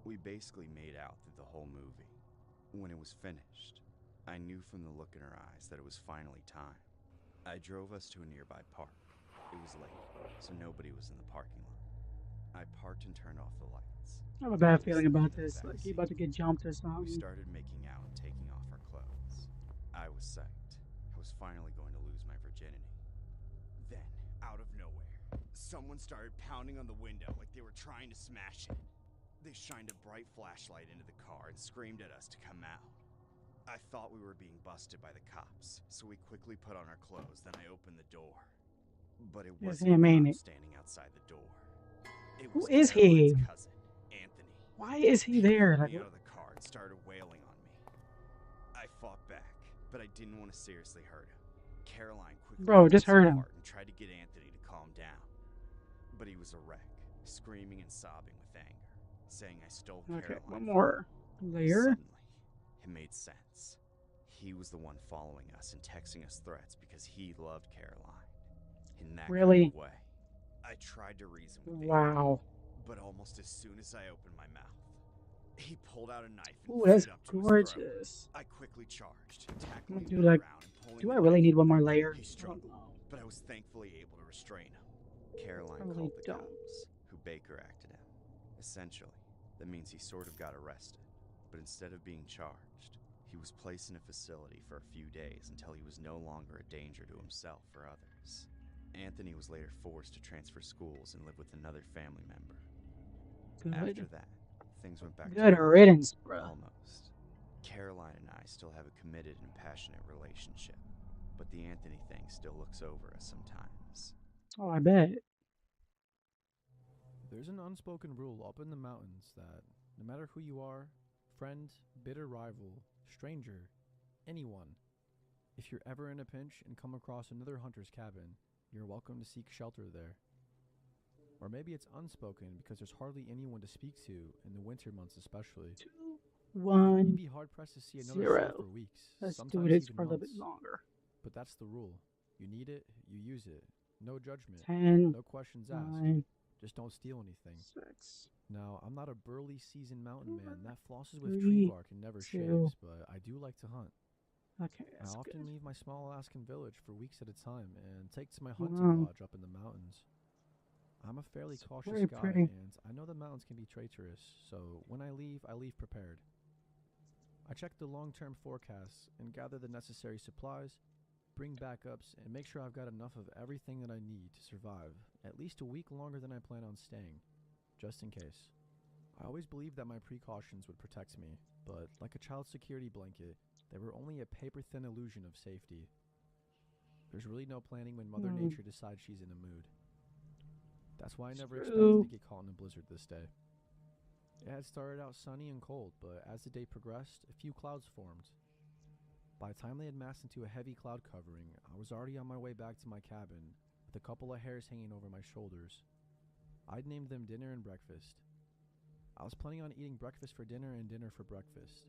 We basically made out through the whole movie. When it was finished, I knew from the look in her eyes that it was finally time. I drove us to a nearby park. It was late, so nobody was in the parking lot. I parked and turned off the lights. I have a bad We feeling sat about in the this. back Like, he seat. about to get jumped or We something. started making out and taking off our clothes. I was psyched. I was finally going to lose my virginity. Then, out of nowhere, someone started pounding on the window like they were trying to smash it. They shined a bright flashlight into the car and screamed at us to come out. I thought we were being busted by the cops, so we quickly put on our clothes, then I opened the door. But it It's wasn't him, a ain't cop it? standing outside the door. It Who was is Caroline's he? cousin, Anthony. Why is he He there? pulled Like, me what? out of the car and started wailing on me. I fought back, but I didn't want to seriously hurt him. Caroline quickly Bro, pulled just us hurt him. apart and tried to get Anthony to calm down. But he was a wreck, screaming and sobbing with anger, saying I stole Okay, Caroline one from more him. layer. Suddenly, it made sense. He was the one following us and texting us threats because he loved Caroline. In that Really? kind of way. I tried to reason with Anthony, Wow. but almost as soon as I opened my mouth, he pulled out a knife and Ooh, threw that's it up to his throat. gorgeous. I quickly charged, I'm tackling gonna him do to the like, ground and pulling do the I really knife need from one more him. layer? He I don't struggled, know. but I was thankfully able to restrain him. Caroline I really called the don't. cops, who Baker acted him. Essentially, that means he sort of got arrested, but instead of being charged, he was placed in a facility for a few days until he was no longer a danger to himself or others. Anthony was later forced to transfer schools and live with another family member. After Good. that, things went back to Good normal. riddance, bro. Almost. Caroline and I still have a committed and passionate relationship, but the Anthony thing still looks over us sometimes. Oh, I bet. There's an unspoken rule up in the mountains that no matter who you are, friend, bitter rival, stranger, anyone, If you're ever in a pinch and come across another hunter's cabin, you're welcome to seek shelter there. Or maybe it's unspoken because there's hardly anyone to speak to in the winter months especially. 2, 1, You'd be hard-pressed to see another 0. soul for weeks, Let's do sometimes this even for a little months. bit longer. But that's the rule. You need it, you use it. No judgment. 10, No questions asked. 9, Just don't steal anything. 6. Now, I'm not a burly seasoned mountain man that flosses with 3, tree bark and never 2. shaves, but I do like to hunt. Okay, I that's often good. leave my small Alaskan village for weeks at a time and take to my hunting Wow. lodge up in the mountains. I'm a fairly It's cautious very guy, pretty. and I know the mountains can be traitorous, so when I leave prepared. I check the long-term forecasts and gather the necessary supplies, bring backups, and make sure I've got enough of everything that I need to survive at least a week longer than I plan on staying, just in case. I always believed that my precautions would protect me, but like a child security blanket, they were only a paper-thin illusion of safety. There's really no planning when Mother Nature decides she's in a mood. That's why I never expected to get caught in a blizzard this day. It had started out sunny and cold, but as the day progressed, a few clouds formed. By the time they had massed into a heavy cloud covering, I was already on my way back to my cabin, with a couple of hairs hanging over my shoulders. I'd named them dinner and breakfast. I was planning on eating breakfast for dinner and dinner for breakfast,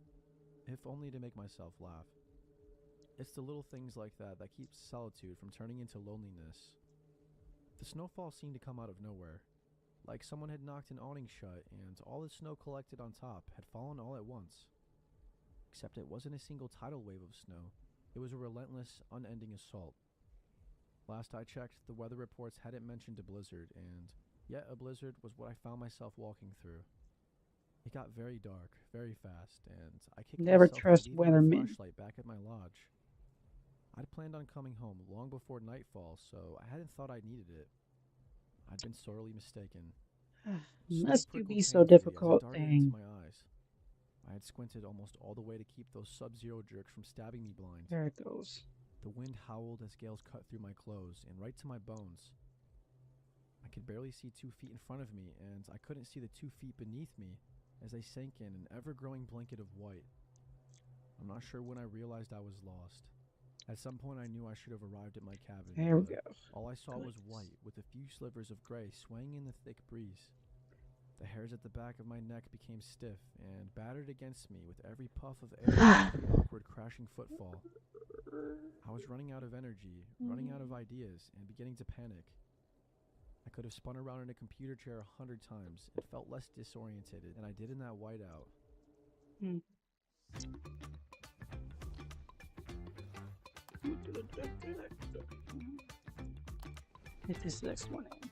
if only to make myself laugh. It's the little things like that that keep solitude from turning into loneliness. The snowfall seemed to come out of nowhere, like someone had knocked an awning shut and all the snow collected on top had fallen all at once. Except it wasn't a single tidal wave of snow, it was a relentless, unending assault. Last I checked, the weather reports hadn't mentioned a blizzard, and yet a blizzard was what I found myself walking through. It got very dark, very fast, and I kicked Never myself for trust leaving my weathermen. flashlight back at my lodge. I'd planned on coming home long before nightfall, so I hadn't thought I needed it. I'd been sorely mistaken. Snow Must you prickled be so painfully as it difficult, darted into dang. my eyes. I had squinted almost all the way to keep those sub-zero jerks from stabbing me blind. There it goes. The wind howled as gales cut through my clothes and right to my bones. I could barely see 2 feet in front of me, and I couldn't see the 2 feet beneath me as I sank in an ever-growing blanket of white. I'm not sure when I realized I was lost. At some point I knew I should have arrived at my cabin, There we but go. all I saw was white with a few slivers of gray swaying in the thick breeze. The hairs at the back of my neck became stiff and battered against me with every puff of air and the awkward crashing footfall. I was running out of energy, running out of ideas, and beginning to panic. I could have spun around in a computer chair 100 times and felt less disoriented than I did in that whiteout. Hmm. Get this next one in.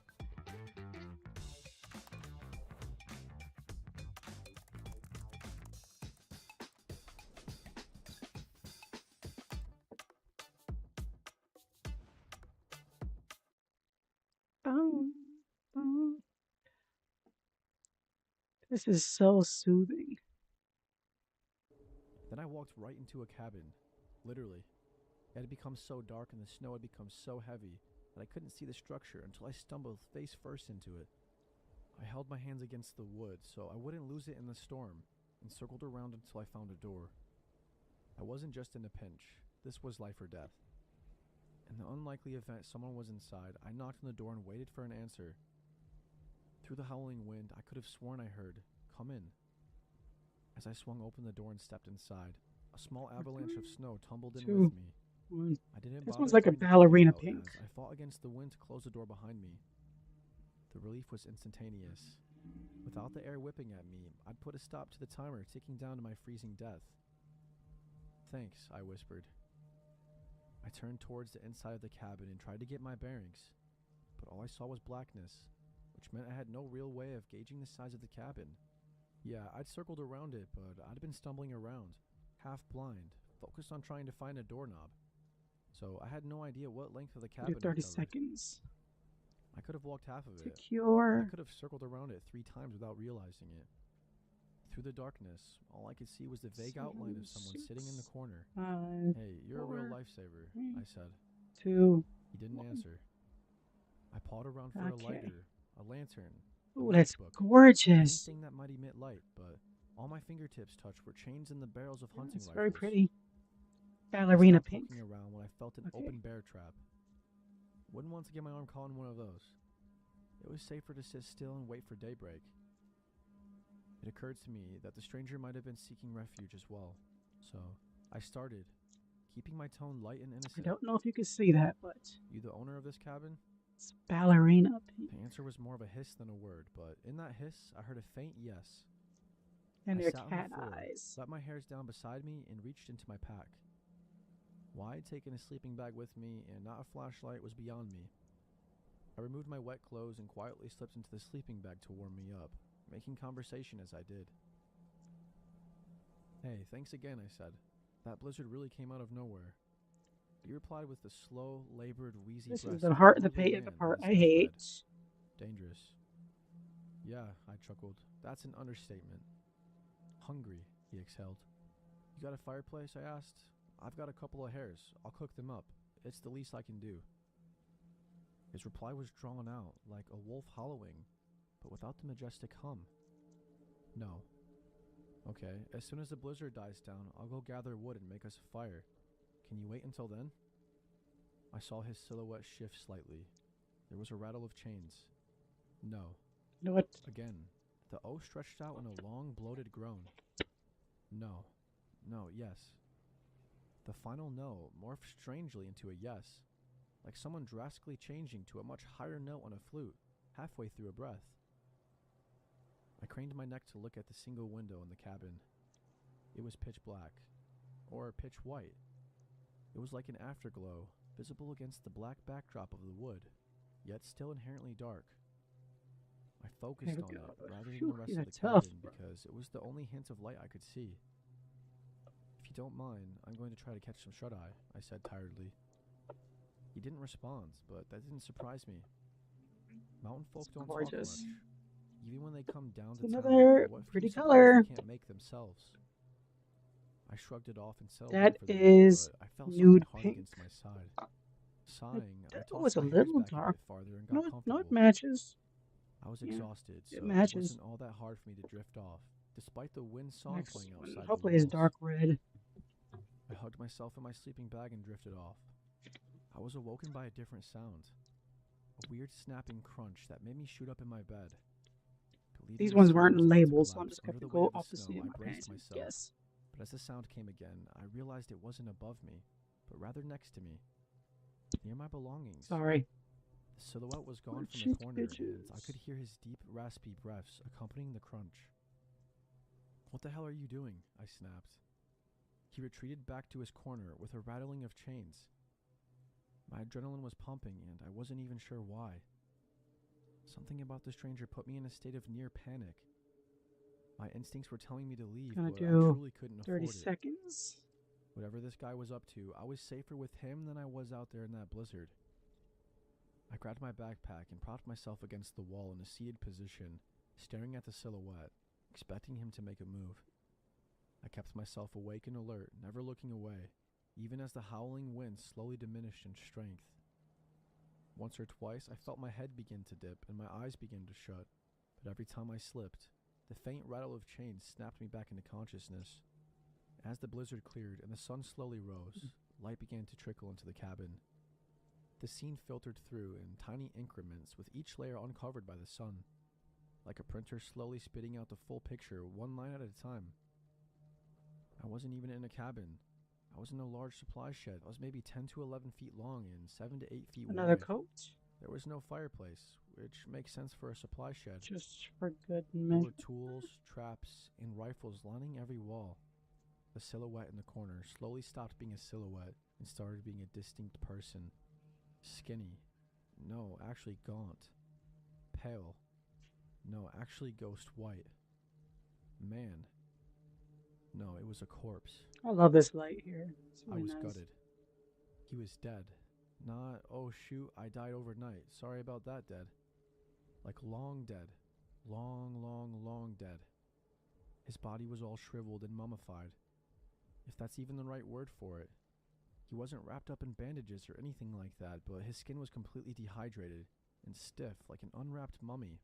This is so soothing. Then I walked right into a cabin, literally. It had become so dark and the snow had become so heavy that I couldn't see the structure until I stumbled face first into it. I held my hands against the wood so I wouldn't lose it in the storm and circled around until I found a door. I wasn't just in a pinch. This was life or death. In the unlikely event someone was inside, I knocked on the door and waited for an answer. Through the howling wind, I could have sworn I heard, "Come in." As I swung open the door and stepped inside, a small avalanche of snow tumbled in 2, with me. 1. I didn't This bother one's like a trying to kick it ballerina out pink. as I fought against the wind to close the door behind me. The relief was instantaneous. Without the air whipping at me, I'd put a stop to the timer ticking down to my freezing death. "Thanks," I whispered. I turned towards the inside of the cabin and tried to get my bearings, but all I saw was blackness, which meant I had no real way of gauging the size of the cabin. Yeah, I'd circled around it, but I'd been stumbling around, half blind, focused on trying to find a doorknob. So I had no idea what length of the cabin Do it 30 covered. seconds. I could have walked half of it. Secure. I could have circled around it 3 times without realizing it. Through the darkness, all I could see was the vague outline of someone sitting in the corner. 5, "Hey, you're a real 4, lifesaver," 3, I said. 2. He didn't 1. answer. I pawed around for a Okay. lighter, a lantern, a Ooh, that's matchbook, gorgeous. anything that might emit light, but all my fingertips touched were chains and the barrels of hunting It's rifles. very pretty. ballerina stopped pink. poking around when I felt an Okay. open bear trap. Wouldn't want to get my arm caught in one of those. It was safer to sit still and wait for daybreak. It occurred to me that the stranger might have been seeking refuge as well, so I started, keeping my tone light and I innocent. don't know if you can see that, but You the owner of this cabin? it's ballerina pink. The answer was more of a hiss than a word, but in that hiss, I heard a faint yes. And I their sat on cat the floor, eyes. let my hairs down beside me, and reached into my pack. Why I'd taken a sleeping bag with me and not a flashlight was beyond me. I removed my wet clothes and quietly slipped into the sleeping bag to warm me up, making conversation as I did. Hey, thanks again, I said. That blizzard really came out of nowhere. He replied with the slow, labored, wheezy This breath is the of heart, an the elderly pain, the man part on I his deathbed. hate. Dangerous. Yeah, I chuckled. That's an understatement. Hungry, he exhaled. You got a fireplace, I asked. I've got a couple of hares. I'll cook them up. It's the least I can do. His reply was drawn out, like a wolf howling, but without the majestic hum. No. Okay, as soon as the blizzard dies down, I'll go gather wood and make us a fire. Can you wait until then? I saw his silhouette shift slightly. There was a rattle of chains. No. You know what? Again, the O stretched out in a long, bloated groan. No. No, yes. The final no morphed strangely into a yes, like someone drastically changing to a much higher note on a flute, halfway through a breath. I craned my neck to look at the single window in the cabin. It was pitch black, or pitch white. It was like an afterglow, visible against the black backdrop of the wood, yet still inherently dark. I focused on it rather than the rest of the cabin because it was the only hint of light I could see. If you don't mind, I'm going to try to catch some shut-eye, I said tiredly. He didn't respond, but that didn't surprise me. Mountain folk don't talk much, even when they come down to town Another for what pretty few supplies color. they can't make themselves. I shrugged it off and settled That in for the is night, but I felt nude something hard pink. against my side. Sighing, I That tossed was a my hairs little back a dark. bit farther and No, got no, comfortable. it matches. I was Yeah, exhausted, it so it matches. wasn't all that hard for me to drift off, despite the wind song Next playing one, outside hopefully the it's walls. dark red. I hugged myself in my sleeping bag and drifted off. I was awoken by a different sound. A weird snapping crunch that made me shoot up in my bed. Believing These the ones ceiling weren't was about to labeled, so I'm collapse just under going to the go weight of the off the snow, seat of I my braced pants and myself. guess. But as the sound came again, I realized it wasn't above me, but rather next to me, near my belongings. Sorry. The silhouette was gone from the Shit, corner, and bitches. I could hear his deep, raspy breaths accompanying the crunch. What the hell are you doing? I snapped. He retreated back to his corner with a rattling of chains. My adrenaline was pumping, and I wasn't even sure why. Something about the stranger put me in a state of near panic. My instincts were telling me to leave, Gonna but I do truly couldn't 30 afford it. seconds. Whatever this guy was up to, I was safer with him than I was out there in that blizzard. I grabbed my backpack and propped myself against the wall in a seated position, staring at the silhouette, expecting him to make a move. I kept myself awake and alert, never looking away, even as the howling wind slowly diminished in strength. Once or twice, I felt my head begin to dip and my eyes begin to shut, but every time I slipped, the faint rattle of chains snapped me back into consciousness. As the blizzard cleared and the sun slowly rose, light began to trickle into the cabin. The scene filtered through in tiny increments, with each layer uncovered by the sun, like a printer slowly spitting out the full picture one line at a time. I wasn't even in a cabin. I was in a large supply shed that was maybe 10 to 11 feet long and 7 to 8 feet Another wide. coat. There was no fireplace, which makes sense for a supply shed. Just for good There measure. were tools, traps, and rifles lining every wall. The silhouette in the corner slowly stopped being a silhouette and started being a distinct person. Skinny. No, actually gaunt. Pale. No, actually ghost white. Man. No, it was a corpse. I love this light here. It's I really was nice. gutted. He was dead. Not, oh shoot, I died overnight. Sorry about that, dead. Like long dead. Long, long, long dead. His body was all shriveled and mummified, if that's even the right word for it. He wasn't wrapped up in bandages or anything like that, but his skin was completely dehydrated and stiff like an unwrapped mummy.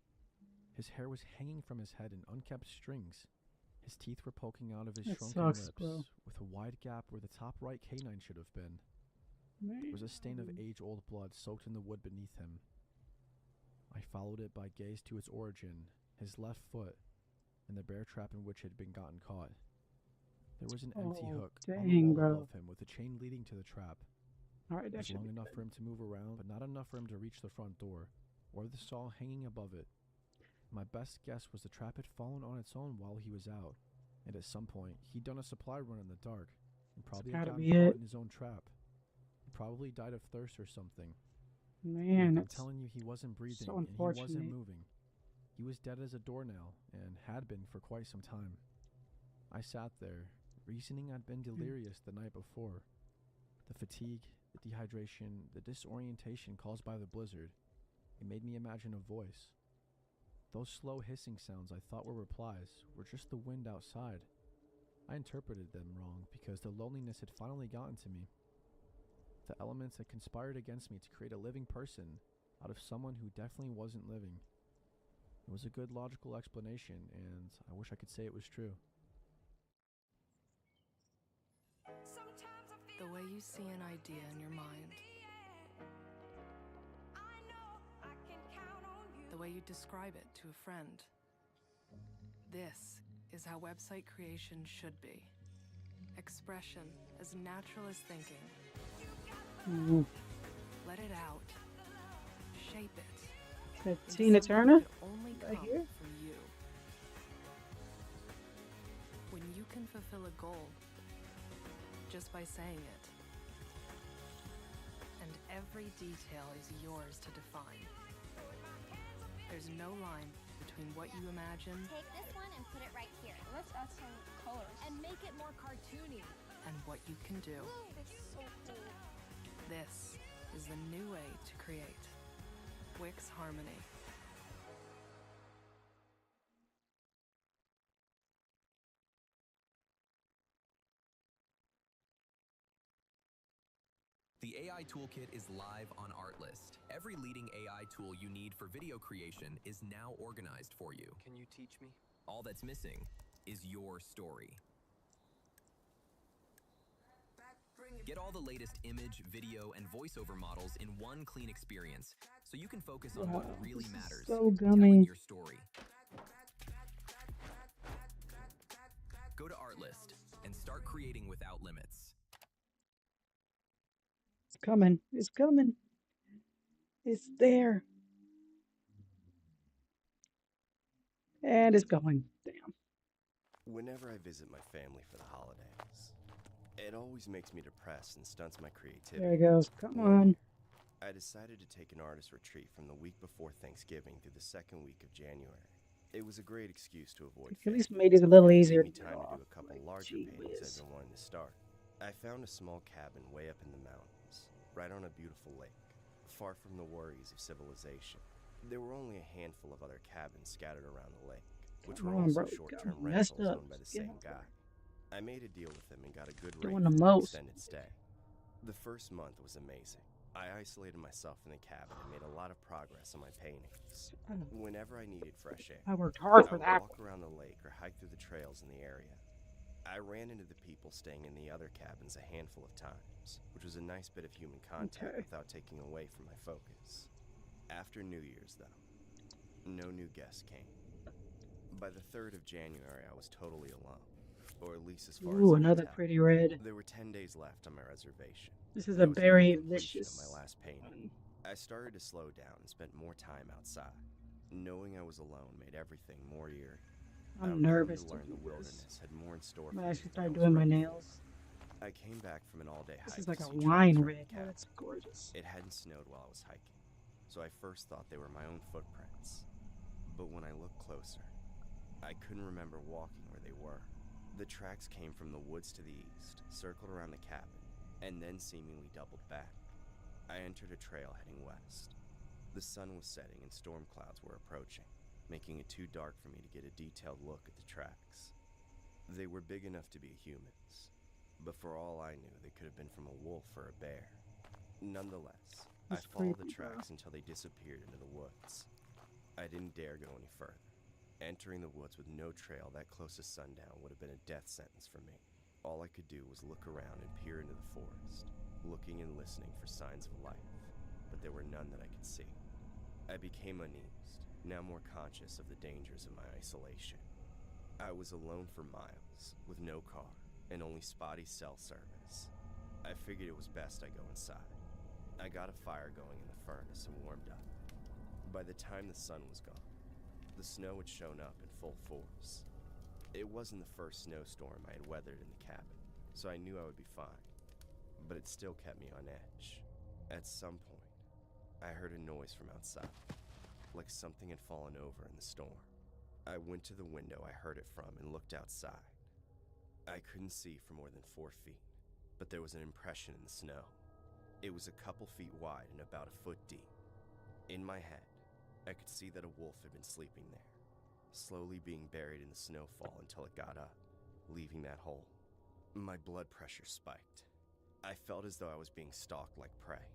His hair was hanging from his head in unkempt strings. His teeth were poking out of his That shrunken sucks, lips, bro. with a wide gap where the top right canine should have been. There was a stain of age-old blood soaked in the wood beneath him. I followed it by gaze to its origin, his left foot, and the bear trap in which it had been gotten caught. There was an empty hook on the dang, wall bro. above him with a chain leading to the trap. Alright, It that was should long be enough good. for him to move around, but not enough for him to reach the front door, or the saw hanging above it. My best guess was the trap had fallen on its own while he was out, and at some point he'd done a supply run in the dark, and probably had gotta gotten be caught it. in his own trap. He probably died of thirst or something. Man, I'm that's telling you, he wasn't breathing, so and he wasn't unfortunate. moving. He was dead as a doornail, and had been for quite some time. I sat there, reasoning I'd been delirious the night before. The fatigue, the dehydration, the disorientation caused by the blizzard, it made me imagine a voice. Those slow hissing sounds I thought were replies were just the wind outside. I interpreted them wrong because the loneliness had finally gotten to me. The elements had conspired against me to create a living person out of someone who definitely wasn't living. It was a good logical explanation, and I wish I could say it was true. The way you see an idea in your mind. The way you describe it to a friend. This is how website creation should be. Expression as natural as thinking. Let it out. Shape it. Is that into Tina something Turner? that could only Right come here? from you. When you can fulfill a goal just by saying it. And every detail is yours to define. There's no line between what you imagine Take this one and put it right here. Let's add some colors. And make it more cartoony. and what you can do. That's so cool. This is the new way to create. Wix Harmony. The AI Toolkit is live on Artlist. Every leading AI tool you need for video creation is now organized for you. Can you teach me? All that's missing is your story. Get all the latest image, video, and voiceover models in one clean experience, so you can focus on what Wow, really this is matters, so telling gummy. your story. Go to Artlist and start creating without limits. It's coming. It's coming. It's there. And it's going. Damn. Whenever I visit my family for the holidays, it always makes me depressed and stunts my creativity. There it goes. Come on. I decided to take an artist retreat from the week before Thanksgiving through the second week of January. It was a great excuse to avoid At least family. made it a little It easier gave me to time draw. to do a couple larger Gee paintings whiz. I've been wanting to start. I found a small cabin way up in the mountains, right on a beautiful lake, far from the worries of civilization. There were only a handful of other cabins scattered around the lake, which Come were on, also bro. short-term Got messed rentals up. owned by the Just get same out guy. I made a deal with him and got a good rate Doing for the an most. extended stay. The first month was amazing. I isolated myself in the cabin and made a lot of progress on my paintings. Whenever I needed fresh air, I worked hard for would that. walk around the lake or hike through the trails in the area. I ran into the people staying in the other cabins a handful of times, which was a nice bit of human contact Okay. without taking away from my focus. After New Year's, though, no new guests came. By the 3rd of January, I was totally alone, or at least as far as Ooh, I could another tell. pretty red. There were 10 days left on my reservation. This is That a was very the completion of vicious my last painting. I started to slow down and spent more time outside. Knowing I was alone made everything more eerie. I I'm would come nervous to to learn do the this. wilderness had more in store I'm for gonna me actually than I start was doing my ready for. nails. I came back from an all-day hike. This is to like a see wine tracks around red. the Oh, cabin. that's gorgeous. It hadn't snowed while I was hiking, so I first thought they were my own footprints. But when I looked closer, I couldn't remember walking where they were. The tracks came from the woods to the east, circled around the cabin, and then seemingly doubled back. I entered a trail heading west. The sun was setting and storm clouds were approaching, making it too dark for me to get a detailed look at the tracks. They were big enough to be humans, but for all I knew, they could have been from a wolf or a bear. Nonetheless, I That's followed the creepy, bro. tracks until they disappeared into the woods. I didn't dare go any further. Entering the woods with no trail that close to sundown would have been a death sentence for me. All I could do was look around and peer into the forest, looking and listening for signs of life, but there were none that I could see. I became uneased, now more conscious of the dangers of my isolation. I was alone for miles, with no car, and only spotty cell service. I figured it was best I go inside. I got a fire going in the furnace and warmed up. By the time the sun was gone, the snow had shown up in full force. It wasn't the first snowstorm I had weathered in the cabin, so I knew I would be fine, but it still kept me on edge. At some point, I heard a noise from outside, like something had fallen over in the storm. I went to the window I heard it from and looked outside. I couldn't see for more than 4 feet, but there was an impression in the snow. It was a couple feet wide and about a foot deep. In my head, I could see that a wolf had been sleeping there, slowly being buried in the snowfall until it got up, leaving that hole. My blood pressure spiked. I felt as though I was being stalked like prey.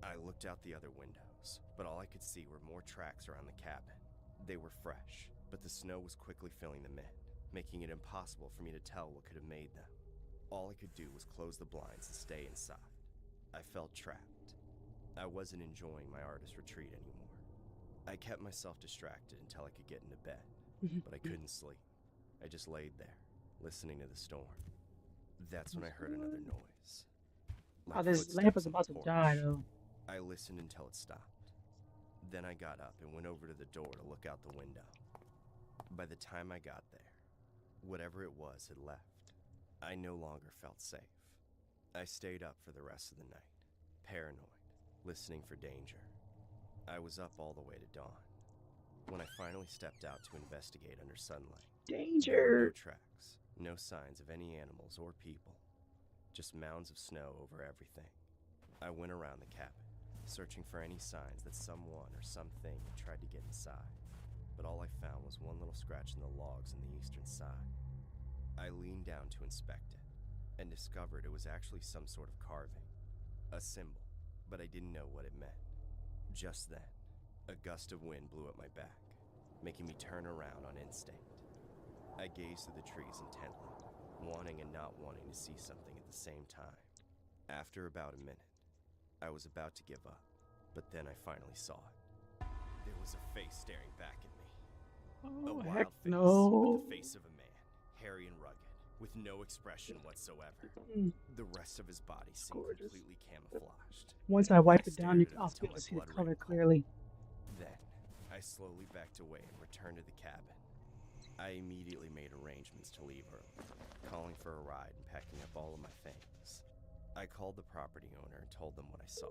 I looked out the other windows, but all I could see were more tracks around the cabin. They were fresh, but the snow was quickly filling them in, making it impossible for me to tell what could have made them. All I could do was close the blinds and stay inside. I felt trapped. I wasn't enjoying my artist retreat anymore. I kept myself distracted until I could get into bed, but I couldn't sleep. I just laid there, listening to the storm. That's when I heard another noise. Oh, this lamp is about to die, though. I listened until it stopped. Then I got up and went over to the door to look out the window. By the time I got there, whatever it was had left. I no longer felt safe. I stayed up for the rest of the night, paranoid, listening for danger. I was up all the way to dawn. When I finally stepped out to investigate under sunlight, danger! There were no tracks, no signs of any animals or people, just mounds of snow over everything. I went around the cabin, searching for any signs that someone or something had tried to get inside, but all I found was one little scratch in the logs on the eastern side. I leaned down to inspect it, and discovered it was actually some sort of carving, a symbol, but I didn't know what it meant. Just then, a gust of wind blew at my back, making me turn around on instinct. I gazed through the trees intently, wanting and not wanting to see something at the same time. After about a minute, I was about to give up, but then I finally saw it. There was a face staring back at me. Oh, a wild heck face, no. with the face of a man, hairy and rugged, with no expression whatsoever. The rest of his body seemed completely camouflaged. Once I wipe it down, stared you at can it also until get to my see the blood color ran cold. clearly. Then, I slowly backed away and returned to the cabin. I immediately made arrangements to leave early, calling for a ride and packing up all of my things. I called the property owner and told them what I saw,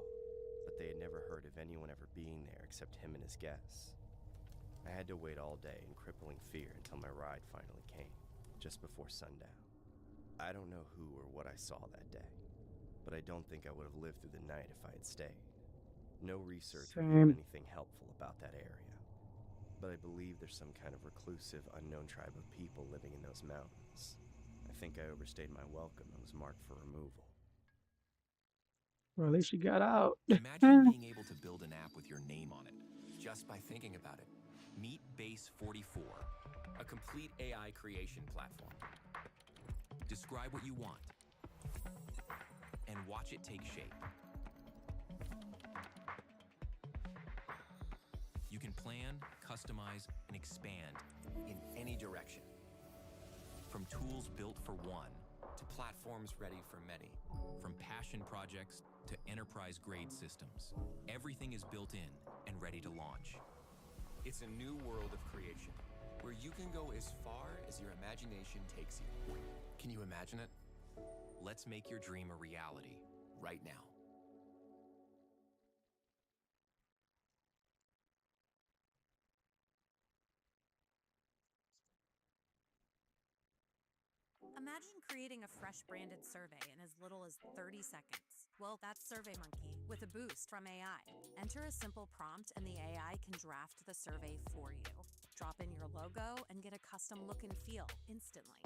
but they had never heard of anyone ever being there except him and his guests. I had to wait all day in crippling fear until my ride finally came, just before sundown. I don't know who or what I saw that day, but I don't think I would have lived through the night if I had stayed. No research revealed anything helpful about that area, but I believe there's some kind of reclusive, unknown tribe of people living in those mountains. I think I overstayed my welcome and was marked for removal. Well, at least you got out. Imagine being able to build an app with your name on it, just by thinking about it. Meet Base 44, a complete AI creation platform. Describe what you want, and watch it take shape. You can plan, customize, and expand in any direction. From tools built for one, to platforms ready for many. From passion projects to enterprise-grade systems. Everything is built in and ready to launch. It's a new world of creation, where you can go as far as your imagination takes you. Can you imagine it? Let's make your dream a reality right now. Imagine creating a fresh branded survey in as little as 30 seconds. Well, that's SurveyMonkey with a boost from AI. Enter a simple prompt and the AI can draft the survey for you. Drop in your logo and get a custom look and feel instantly.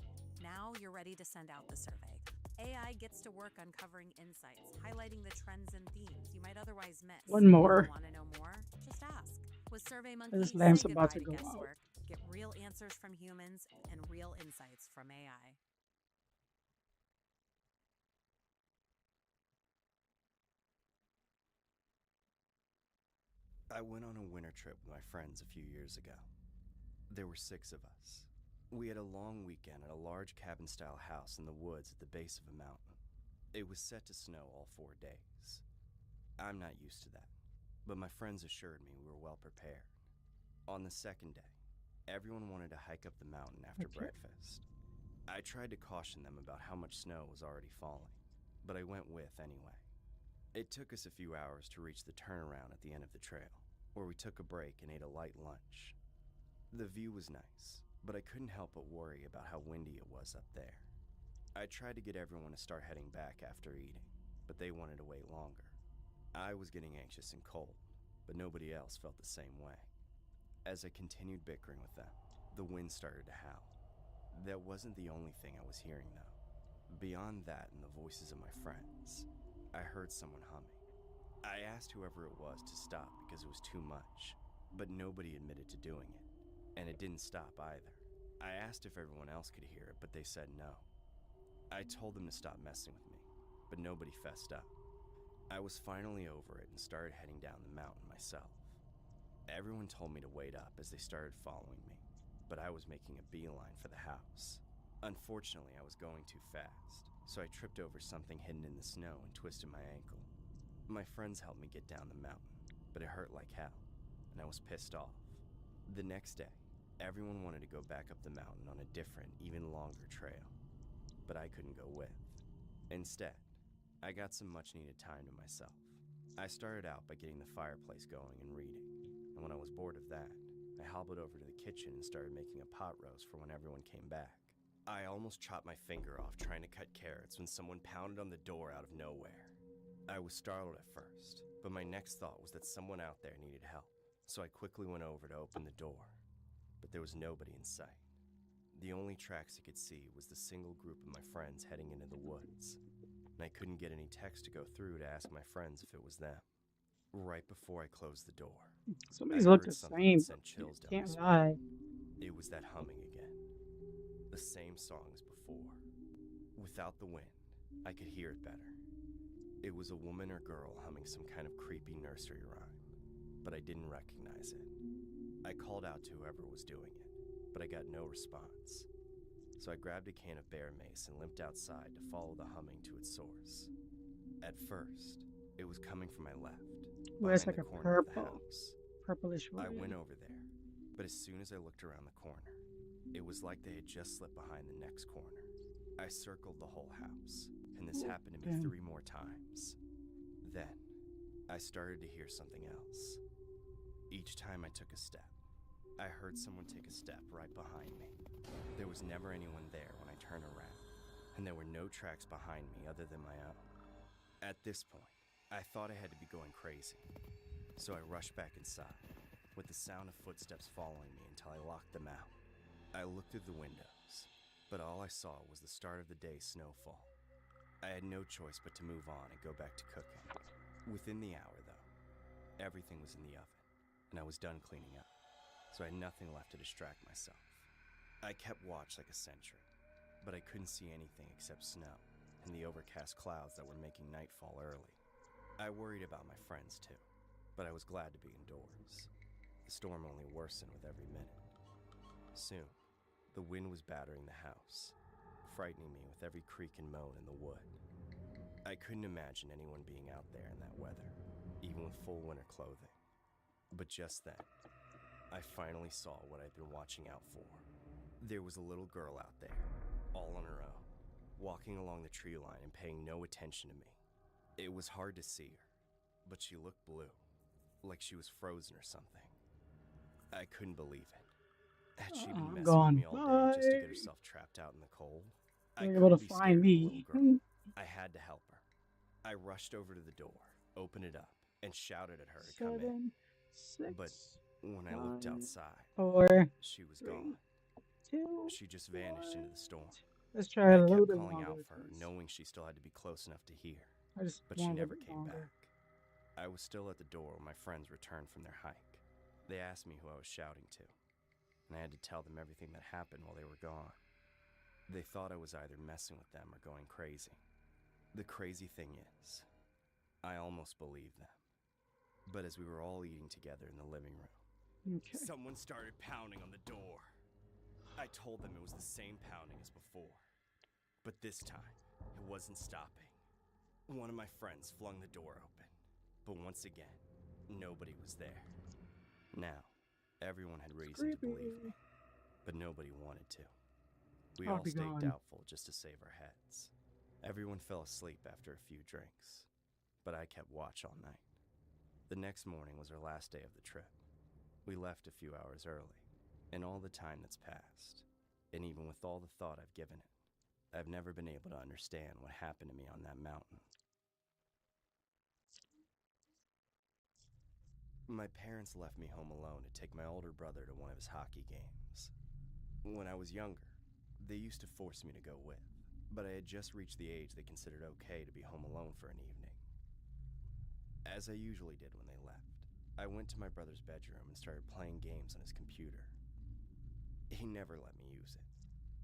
Now you're ready to send out the survey. AI gets to work uncovering insights, highlighting the trends and themes you might otherwise miss. One more. Want to know more? Just ask. With SurveyMonkey, This lamp's say about goodbye to go out. guesswork. Get real answers from humans and real insights from AI. I went on a winter trip with my friends a few years ago. There were 6 of us. We had a long weekend at a large cabin-style house in the woods at the base of a mountain. It was set to snow all 4 days. I'm not used to that, but my friends assured me we were well prepared. On the second day, everyone wanted to hike up the mountain after breakfast. I tried to caution them about how much snow was already falling, but I went with anyway. It took us a few hours to reach the turnaround at the end of the trail, where we took a break and ate a light lunch. The view was nice, but I couldn't help but worry about how windy it was up there. I tried to get everyone to start heading back after eating, but they wanted to wait longer. I was getting anxious and cold, but nobody else felt the same way. As I continued bickering with them, the wind started to howl. That wasn't the only thing I was hearing, though. Beyond that and the voices of my friends, I heard someone humming. I asked whoever it was to stop because it was too much, but nobody admitted to doing it, and it didn't stop either. I asked if everyone else could hear it, but they said no. I told them to stop messing with me, but nobody fessed up. I was finally over it and started heading down the mountain myself. Everyone told me to wait up as they started following me, but I was making a beeline for the house. Unfortunately, I was going too fast, so I tripped over something hidden in the snow and twisted my ankle. My friends helped me get down the mountain, but it hurt like hell, and I was pissed off. The next day, everyone wanted to go back up the mountain on a different, even longer trail, but I couldn't go with. Instead, I got some much-needed time to myself. I started out by getting the fireplace going and reading, and when I was bored of that, I hobbled over to the kitchen and started making a pot roast for when everyone came back. I almost chopped my finger off trying to cut carrots when someone pounded on the door out of nowhere. I was startled at first, but my next thought was that someone out there needed help, so I quickly went over to open the door, but there was nobody in sight. The only tracks I could see was the single group of my friends heading into the woods, and I couldn't get any text to go through to ask my friends if it was them. Right before I closed the door, Some of these look the same. Sent chills down Can't my spine. lie. It was that humming again. The same song as before. Without the wind, I could hear it better. It was a woman or girl humming some kind of creepy nursery rhyme, but I didn't recognize it. I called out to whoever was doing it, but I got no response. So I grabbed a can of bear mace and limped outside to follow the humming to its source. At first, it was coming from my left. Well, it's behind like the a corner of the purple, house. purplish I one. went over there, but as soon as I looked around the corner, it was like they had just slipped behind the next corner. I circled the whole house, and this happened to me 3 more times. Then, I started to hear something else. Each time I took a step, I heard someone take a step right behind me. There was never anyone there when I turned around, and there were no tracks behind me other than my own. At this point, I thought I had to be going crazy, so I rushed back inside, with the sound of footsteps following me until I locked them out. I looked through the windows, but all I saw was the start of the day's snowfall. I had no choice but to move on and go back to cooking. Within the hour, though, everything was in the oven, and I was done cleaning up, so I had nothing left to distract myself. I kept watch like a sentry, but I couldn't see anything except snow and the overcast clouds that were making nightfall early. I worried about my friends too, but I was glad to be indoors. The storm only worsened with every minute. Soon, the wind was battering the house, frightening me with every creak and moan in the wood. I couldn't imagine anyone being out there in that weather, even with full winter clothing. But just then, I finally saw what I'd been watching out for. There was a little girl out there, all on her own, walking along the tree line and paying no attention to me. It was hard to see her, but she looked blue, like she was frozen or something. I couldn't believe it. Had she been messing with me all day just to get herself trapped out in the cold? I You're able couldn't to be find scared of the me. little girl. I had to help her. I rushed over to the door, opened it up, and shouted at her to come in. 7, 6, But when I looked 5, outside, 4, she was 3, gone. 2. She just vanished into the storm. Let's try I a little kept bit calling longer. out for her, knowing she still had to be close enough to hear. I just But she want a never bit came longer. back. I was still at the door when my friends returned from their hike. They asked me who I was shouting to, and I had to tell them everything that happened while they were gone. They thought I was either messing with them or going crazy. The crazy thing is, I almost believed them. But as we were all eating together in the living room, someone started pounding on the door. I told them it was the same pounding as before, but this time, it wasn't stopping. One of my friends flung the door open, but once again, nobody was there. Now, everyone had reason to believe me, but nobody wanted to. We all stayed doubtful just to save our heads. Everyone fell asleep after a few drinks, but I kept watch all night. The next morning was our last day of the trip. We left a few hours early, and all the time that's passed, and even with all the thought I've given it, I've never been able to understand what happened to me on that mountain. My parents left me home alone to take my older brother to one of his hockey games. When I was younger, they used to force me to go with, but I had just reached the age they considered okay to be home alone for an evening. As I usually did when they left, I went to my brother's bedroom and started playing games on his computer. He never let me use it,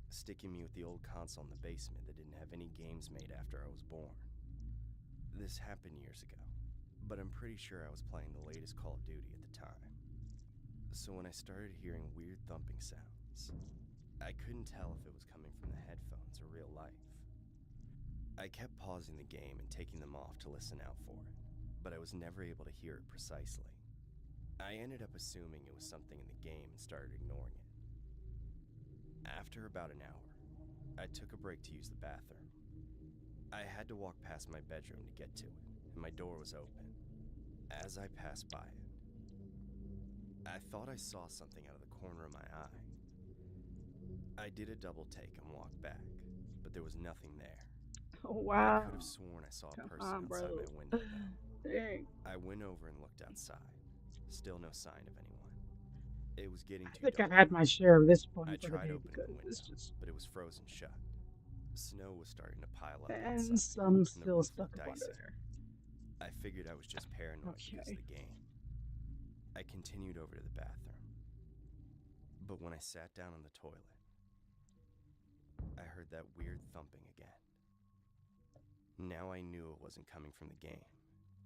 sticking me with the old console in the basement that didn't have any games made after I was born. This happened years ago, but I'm pretty sure I was playing the latest Call of Duty at the time. So when I started hearing weird thumping sounds, I couldn't tell if it was coming from the headphones or real life. I kept pausing the game and taking them off to listen out for it, but I was never able to hear it precisely. I ended up assuming it was something in the game and started ignoring it. After about an hour, I took a break to use the bathroom. I had to walk past my bedroom to get to it, and my door was open. As I passed by it, I thought I saw something out of the corner of my eye. I did a double take and walked back, but there was nothing there. Oh, wow. I could have sworn I saw a person outside my window, though. Dang. I went over and looked outside. Still no sign of anyone. It was getting I too think dark. I've had my share of this point I for the tried day opening because the window, it's just... but it was frozen shut. Snow was starting to pile up And inside, some and the still roof stuck looked up under icy. there. I figured I was just paranoid because of the game. I continued over to the bathroom. But when I sat down on the toilet, I heard that weird thumping again. Now I knew it wasn't coming from the game.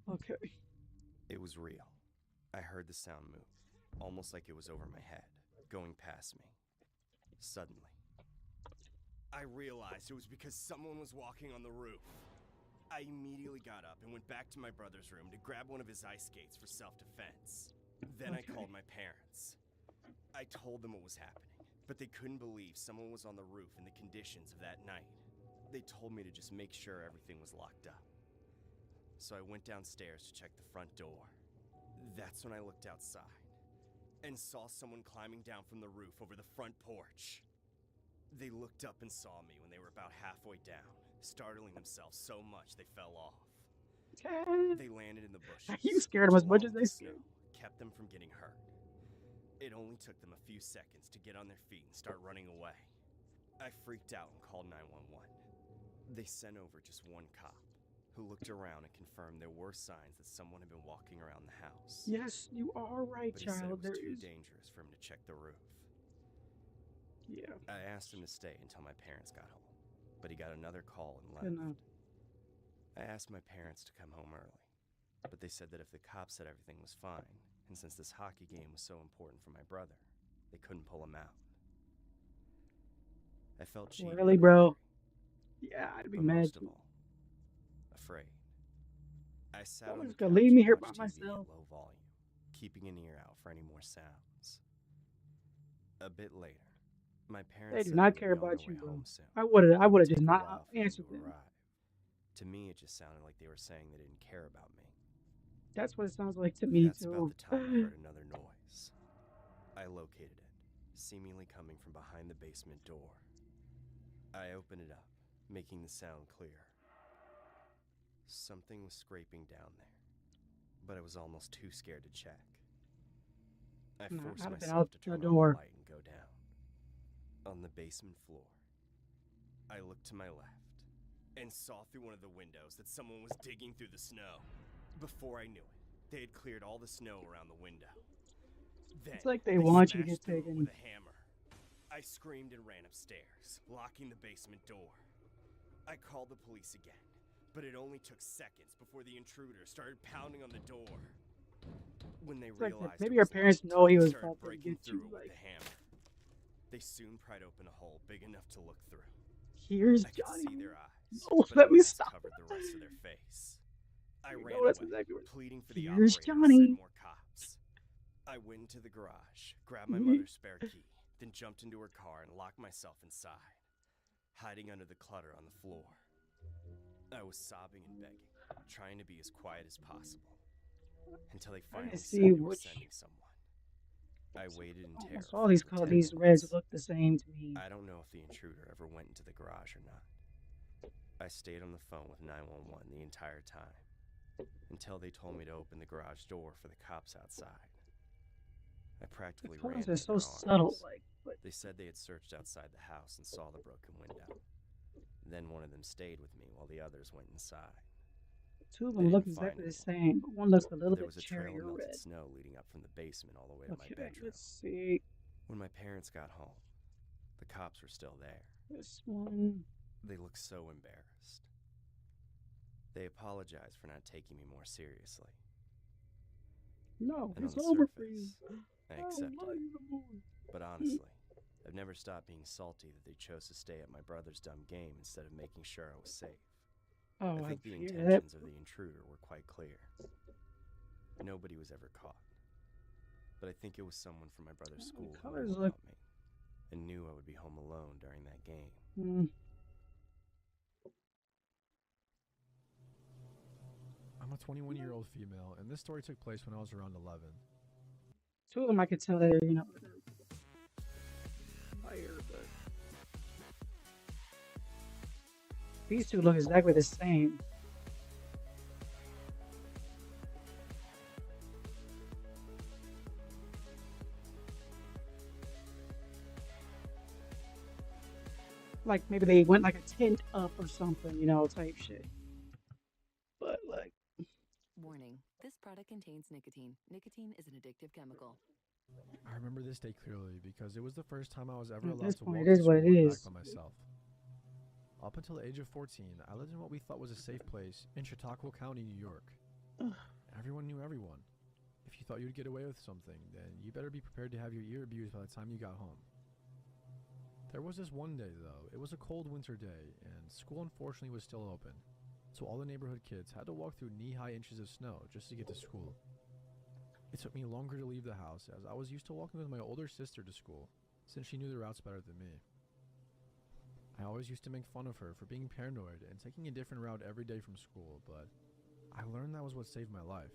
Okay. It was real. I heard the sound move, almost like it was over my head, going past me. Suddenly, I realized it was because someone was walking on the roof. I immediately got up and went back to my brother's room to grab one of his ice skates for self-defense. Then I called my parents. I told them what was happening, but they couldn't believe someone was on the roof in the conditions of that night. They told me to just make sure everything was locked up. So I went downstairs to check the front door. That's when I looked outside and saw someone climbing down from the roof over the front porch. They looked up and saw me when they were about halfway down, startling themselves so much they fell off. They landed in the bushes. You scared them as much as they snow, kept them from getting hurt. It only took them a few seconds to get on their feet and start running away. I freaked out and called 911. They sent over just one cop, who looked around and confirmed there were signs that someone had been walking around the house. Yes, you are right, But he said it child. was There too is... dangerous for him to check the roof. Yeah. I asked him to stay until my parents got home, but he got another call and Good left. enough. I asked my parents to come home early, but they said that if the cops said everything was fine, and since this hockey game was so important for my brother, they couldn't pull him out. I felt cheated. Really, bro? Yeah, I'd be But mad most of too. all, afraid. I sat Someone's on the gonna couch leave me and here watched by TV at myself. low volume, keeping an ear out for any more sounds. A bit later, my parents They do said not they care would be on about their you, way bro. home soon. I It would would have just take a not while for them answered to them. arrive. To me, it just sounded like they were saying they didn't care about me. That's what it sounds like to me, That's too. about the time I heard another noise. I located it, seemingly coming from behind the basement door. I opened it up, making the sound clear. Something was scraping down there, but I was almost too scared to check. I No, forced I'd have been myself out to the turn on door. the light and go down. On the basement floor, I looked to my left and saw through one of the windows that someone was digging through the snow. Before I knew it, they had cleared all the snow around the window. Then It's like they want you to smashed get through it taken. with a hammer. I screamed and ran upstairs, locking the basement door. I called the police again, but it only took seconds before the intruder started pounding on the door. When they It's like realized maybe it your was parents locked, know he they was started about to breaking get you. through it with Like, the hammer. They soon pried open a hole big enough to look through. here's I could Johnny. see their eyes, No, but a let me mask stop. covered the rest of their face. I You ran know, that's away, exactly what. pleading for the Here's operator to Johnny. send more cops. I went into the garage, grabbed my mother's spare key, then jumped into her car and locked myself inside, hiding under the clutter on the floor. I was sobbing and begging, trying to be as quiet as possible, until they finally said they were sending someone. I waited in terror. Almost all these for 10 these minutes. reds look the same to me. I don't know if the intruder ever went into the garage or not. I stayed on the phone with 911 the entire time, until they told me to open the garage door for the cops outside. I practically The ran colors are into so their subtle, arms. like, but They said they had searched outside the house and saw the broken window. Then one of them stayed with me while the others went inside. two of They them look didn't find exactly the anyone. same, but one looks a little There bit was a trail cherry of or melted red. snow leading up from the basement all the way to my Okay, bedroom. let's see. When my parents got home, the cops were still there. This one. They looked so embarrassed. They apologized for not taking me more seriously. No, And it's on the over for you. surface, I I accepted love it. you more. But honestly, I've never stopped being salty that they chose to stay at my brother's dumb game instead of making sure I was safe. Oh, I I think the fear that. intentions of the intruder were quite clear. Nobody was ever caught. But I think it was someone from my brother's school who colors knew look- about me and knew I would be home alone during that game. I'm a 21-year-old female, and this story took place when I was around 11. Two of them I could tell they're, you know, they're fire, but these two look exactly the same. Like maybe they went like a tint up or something, you know, type shit. But like, Warning, this product contains nicotine. Nicotine is an addictive chemical. I remember this day clearly because it was the first time I was ever At allowed this to point, walk it is to what school it and is. back by myself. Up until the age of 14, I lived in what we thought was a safe place in Chautauqua County, New York. Everyone knew everyone. If you thought you'd get away with something, then you better be prepared to have your ear abused by the time you got home. There was this one day, though. It was a cold winter day, and school unfortunately was still open, so all the neighborhood kids had to walk through knee-high inches of snow just to get to school. It took me longer to leave the house, as I was used to walking with my older sister to school, since she knew the routes better than me. I always used to make fun of her for being paranoid and taking a different route every day from school, but I learned that was what saved my life.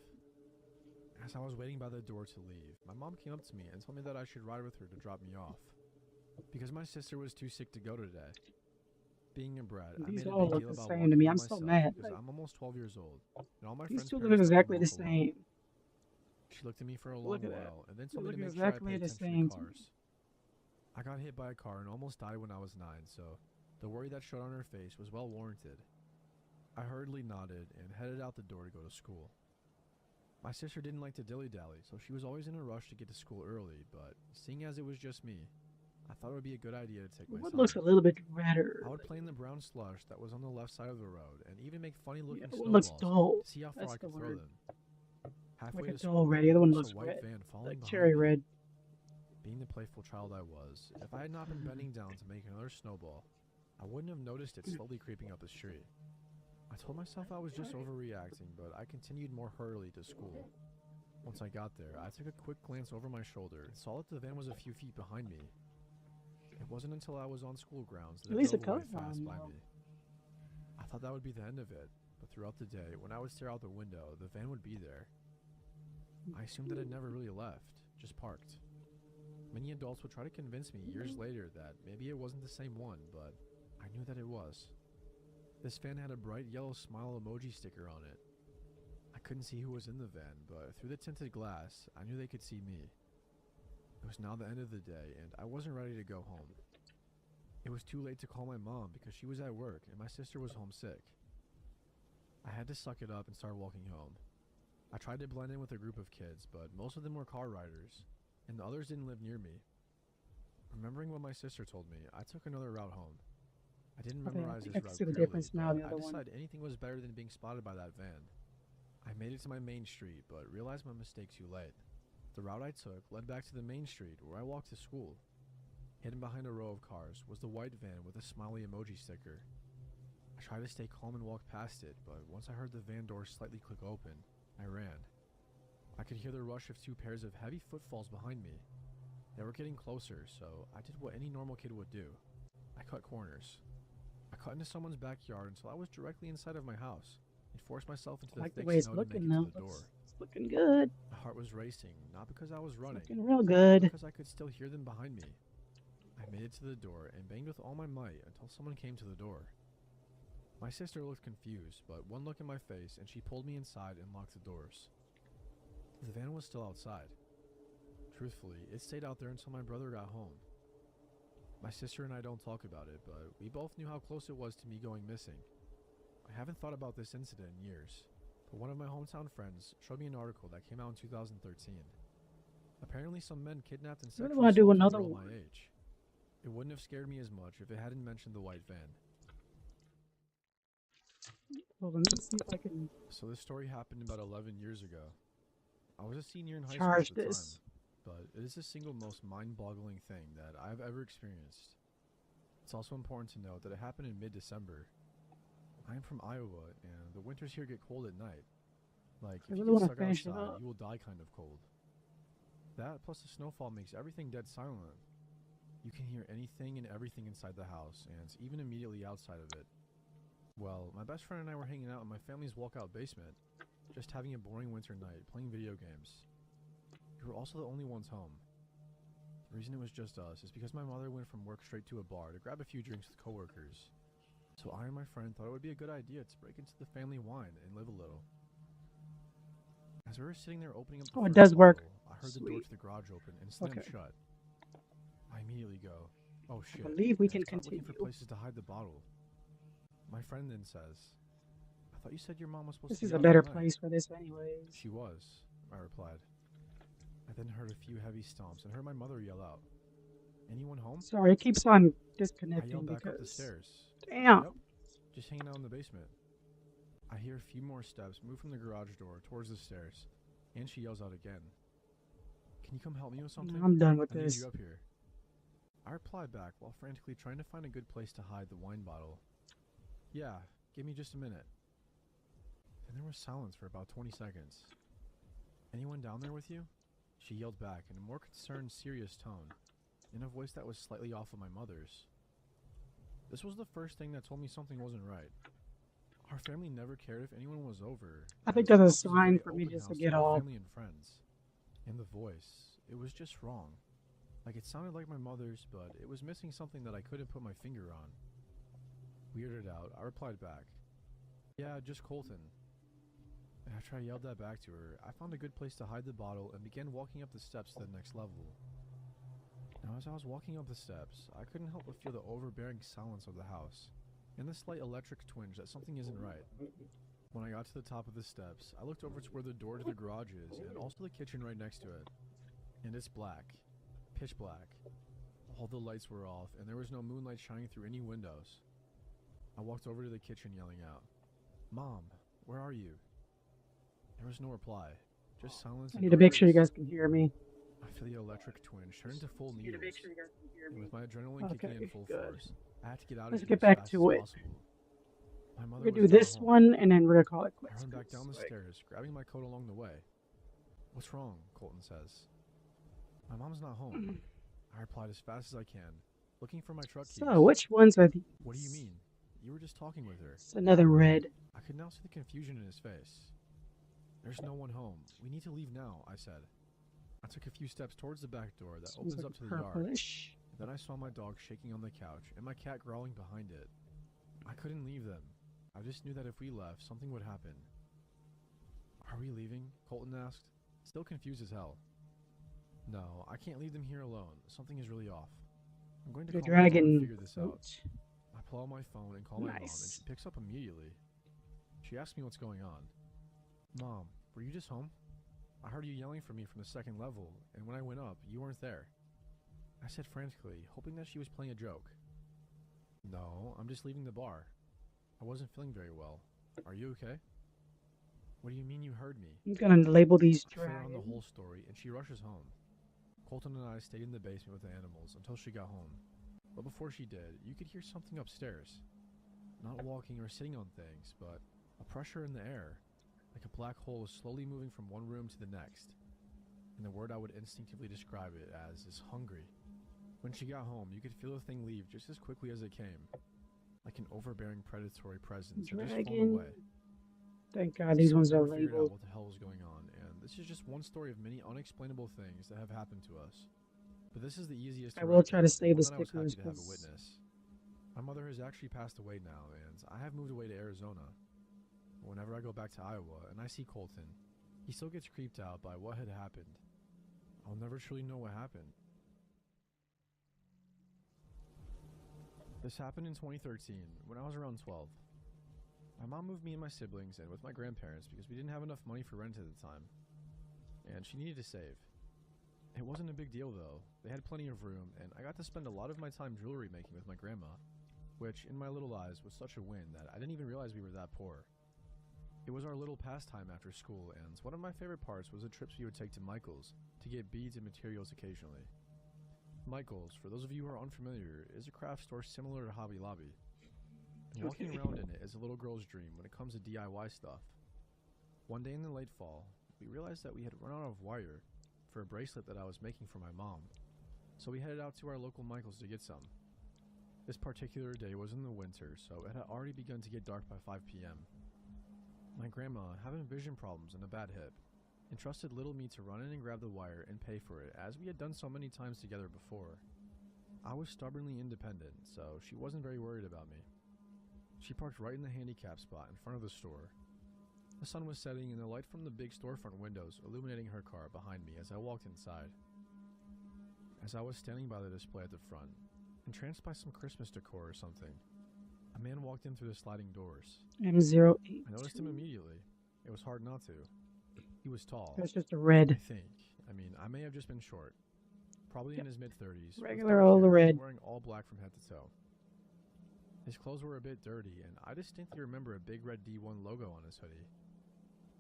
As I was waiting by the door to leave, my mom came up to me and told me that I should ride with her to drop me off, because my sister was too sick to go today. Being a brat, I These made a all big look deal the about same walking to me. by I'm so myself mad. because Like, I'm almost 12 years old, and all my these friends' two look parents let exactly me the walk alone. same. She looked at me for a long Look at that. while, and then They told me look to make sure I exactly paid the attention same to to me. cars. I got hit by a car and almost died when I was 9, so the worry that showed on her face was well warranted. I hurriedly nodded and headed out the door to go to school. My sister didn't like to dilly-dally, so she was always in a rush to get to school early, but seeing as it was just me, I thought it would be a good idea to take my What son. looks a little bit redder? I would play in the brown slush that was on the left side of the road, and even make funny-looking Yeah, snowballs what looks dull? to see how far That's I the could throw word. them. Halfway Like a to dull school, red. The other one there was looks a white red, van falling like behind cherry me. red. Being the playful child I was, if I had not been bending down to make another snowball, I wouldn't have noticed it slowly creeping up the street. I told myself I was just overreacting, but I continued more hurriedly to school. Once I got there, I took a quick glance over my shoulder and saw that the van was a few feet behind me. It wasn't until I was on school grounds that At it least the drove away color's fast on, by though. me. I thought that would be the end of it, but throughout the day, when I would stare out the window, the van would be there. I assumed that it never really left, just parked. Many adults would try to convince me years later that maybe it wasn't the same one, but I knew that it was. This van had a bright yellow smile emoji sticker on it. I couldn't see who was in the van, but through the tinted glass, I knew they could see me. It was now the end of the day, and I wasn't ready to go home. It was too late to call my mom because she was at work and my sister was homesick. I had to suck it up and start walking home. I tried to blend in with a group of kids, but most of them were car riders, and the others didn't live near me. Remembering what my sister told me, I took another route home. I didn't Okay, I memorize think this I can route see the clearly, difference now, but the I other one. decided anything was better than being spotted by that van. I made it to my main street, but realized my mistake too late. The route I took led back to the main street where I walked to school. Hidden behind a row of cars was the white van with a smiley emoji sticker. I tried to stay calm and walk past it, but once I heard the van door slightly click open, I ran. I could hear the rush of two pairs of heavy footfalls behind me. They were getting closer, so I did what any normal kid would do. I cut corners. I cut into someone's backyard until I was directly inside of my house and forced myself into I the like the thick way it's snow to make looking it now. to the door. It's looking good. My heart was racing, not because I was running, Looking real but good. because I could still hear them behind me. I made it to the door and banged with all my might until someone came to the door. My sister looked confused, but one look in my face and she pulled me inside and locked the doors. The van was still outside. Truthfully, it stayed out there until my brother got home. My sister and I don't talk about it, but we both knew how close it was to me going missing. I haven't thought about this incident in years, but one of my hometown friends showed me an article that came out in 2013. Apparently some men kidnapped and I really sexually want to do assaulted a another girl one. my age. It wouldn't have scared me as much if it hadn't mentioned the white van. Well, let me see if I can So this story happened about 11 years ago. I was a senior in high charge school at the this. time, but it is the single most mind-boggling thing that I've ever experienced. It's also important to note that it happened in mid-December. I am from Iowa, and the winters here get cold at night. Like, I if really you wanna get stuck finish it outside, up. you will die kind of cold. That, plus the snowfall, makes everything dead silent. You can hear anything and everything inside the house, and even immediately outside of it. Well, my best friend and I were hanging out in my family's walkout basement, just having a boring winter night, playing video games. We were also the only ones home. The reason it was just us is because my mother went from work straight to a bar to grab a few drinks with coworkers. So I and my friend thought it would be a good idea to break into the family wine and live a little. As we were sitting there opening up the Oh, it first does work. bottle, I heard the door Sweet. to the garage open and slam Okay. shut. I immediately go, oh shit, believe we and can start looking for continue. places to hide the bottle. My friend then says, I thought you said your mom was supposed This to is be a out better all night." place for this anyways. She was, I replied. I then heard a few heavy stomps and heard my mother yell out, anyone home? Sorry, it keeps on I disconnecting yelled back up the because stairs. damn. Yep, just hanging out in the basement. I hear a few more steps move from the garage door towards the stairs, and she yells out again. Can you come help me with something? I'm done with I need this. you up here. I reply back while frantically trying to find a good place to hide the wine bottle. Yeah, give me just a minute. Then there was silence for about 20 seconds. Anyone down there with you? She yelled back in a more concerned, serious tone, in a voice that was slightly off of my mother's. This was the first thing that told me something wasn't right. Our family never cared if anyone was over. I think as that's a the house was sign very for me open just to house get our off. family and friends. And the voice, it was just wrong. Like it sounded like my mother's, but it was missing something that I couldn't put my finger on. Weirded out, I replied back, yeah, just Colton. And after I yelled that back to her, I found a good place to hide the bottle and began walking up the steps to the next level. Now as I was walking up the steps, I couldn't help but feel the overbearing silence of the house, and the slight electric twinge that something isn't right. When I got to the top of the steps, I looked over to where the door to the garage is, and also the kitchen right next to it. And it's black. Pitch black. All the lights were off, and there was no moonlight shining through any windows. I walked over to the kitchen yelling out, "Mom, where are you?" There was no reply, just silence I and need to make sure you darkness. guys can hear me. I feel the electric twinge turn into full Need needles. to make sure you guys can hear And me. with my adrenaline kicking Okay, in full good. force, I had to get out Let's of get here as back fast to as it. possible. My mother We're gonna was do not this home. one and then we're gonna call it I quits. run back 'cause, down the like, stairs, grabbing my coat along the way. What's wrong? Colton says. My mom's not home. I replied as fast as I can, looking for my truck keys. So, which ones are these? What do you mean? You were just talking with her. It's another red. I could now see the confusion in his face. There's no one home. We need to leave now, I said. I took a few steps towards the back door that This one's opens like up to the yard. purplish. Then I saw my dog shaking on the couch and my cat growling behind it. I couldn't leave them. I just knew that if we left, something would happen. Are we leaving? Colton asked, still confused as hell. No, I can't leave them here alone. Something is really off. I'm going to The call my mom and dragon figure this out. fruit. I pull out my phone and call my mom, and Nice. she picks up immediately. She asks me what's going on. Mom, were you just home? I heard you yelling for me from the second level, and when I went up, you weren't there. I said frantically, hoping that she was playing a joke. No, I'm just leaving the bar. I wasn't feeling very well. Are you okay? What do you mean you heard me? I'm gonna label these I fill her on the dragons. whole story, and she rushes home. Colton and I stayed in the basement with the animals until she got home. But before she did, you could hear something upstairs. Not walking or sitting on things, but a pressure in the air, like a black hole is slowly moving from one room to the next. And the word I would instinctively describe it as is hungry. When she got home, you could feel the thing leave just as quickly as it came, like an overbearing predatory presence that just flown Dragon. away. Thank God these ones are Never figured out labeled. what the hell was going on, and this is just one story of many unexplainable things that have happened to us. But this is the easiest. I to will write try to down, save the one that I was happy stickers to have a 'cause- witness. My mother has actually passed away now, and I have moved away to Arizona. Whenever I go back to Iowa and I see Colton, he still gets creeped out by what had happened. I'll never truly know what happened. This happened in 2013, when I was around 12. My mom moved me and my siblings in with my grandparents because we didn't have enough money for rent at the time, and she needed to save. It wasn't a big deal though, they had plenty of room, and I got to spend a lot of my time jewelry making with my grandma, which in my little eyes was such a win that I didn't even realize we were that poor. It was our little pastime after school, and one of my favorite parts was the trips we would take to Michael's to get beads and materials occasionally. Michael's, for those of you who are unfamiliar, is a craft store similar to Hobby Lobby. And walking Okay. around in it is a little girl's dream when it comes to DIY stuff. One day in the late fall, we realized that we had run out of wire for a bracelet that I was making for my mom, so we headed out to our local Michael's to get some. This particular day was in the winter, so it had already begun to get dark by 5 p.m. My grandma, having vision problems and a bad hip, entrusted little me to run in and grab the wire and pay for it, as we had done so many times together before. I was stubbornly independent, so she wasn't very worried about me. She parked right in the handicap spot in front of the store. The sun was setting and the light from the big storefront windows illuminating her car behind me as I walked inside. As I was standing by the display at the front, entranced by some Christmas decor or something, a man walked in through the sliding doors. M08. I noticed him immediately. It was hard not to. He was tall. That's just a red. I think. I mean, I may have just been short. Probably in his mid-30s. with Regular dark all the hair, red. Wearing all black from head to toe. His clothes were a bit dirty, and I distinctly remember a big red D1 logo on his hoodie.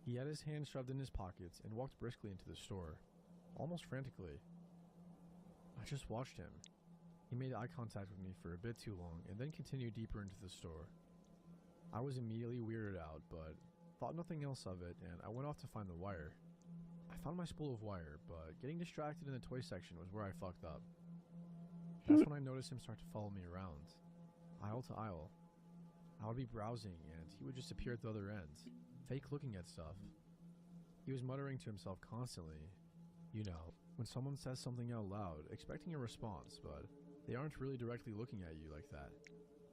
He had his hands shoved in his pockets and walked briskly into the store, almost frantically. I just watched him. He made eye contact with me for a bit too long and then continued deeper into the store. I was immediately weirded out, but thought nothing else of it, and I went off to find the wire. I found my spool of wire, but getting distracted in the toy section was where I fucked up. That's when I noticed him start to follow me around, aisle to aisle. I would be browsing, and he would just appear at the other end, fake looking at stuff. He was muttering to himself constantly. You know, when someone says something out loud, expecting a response, but they aren't really directly looking at you like that.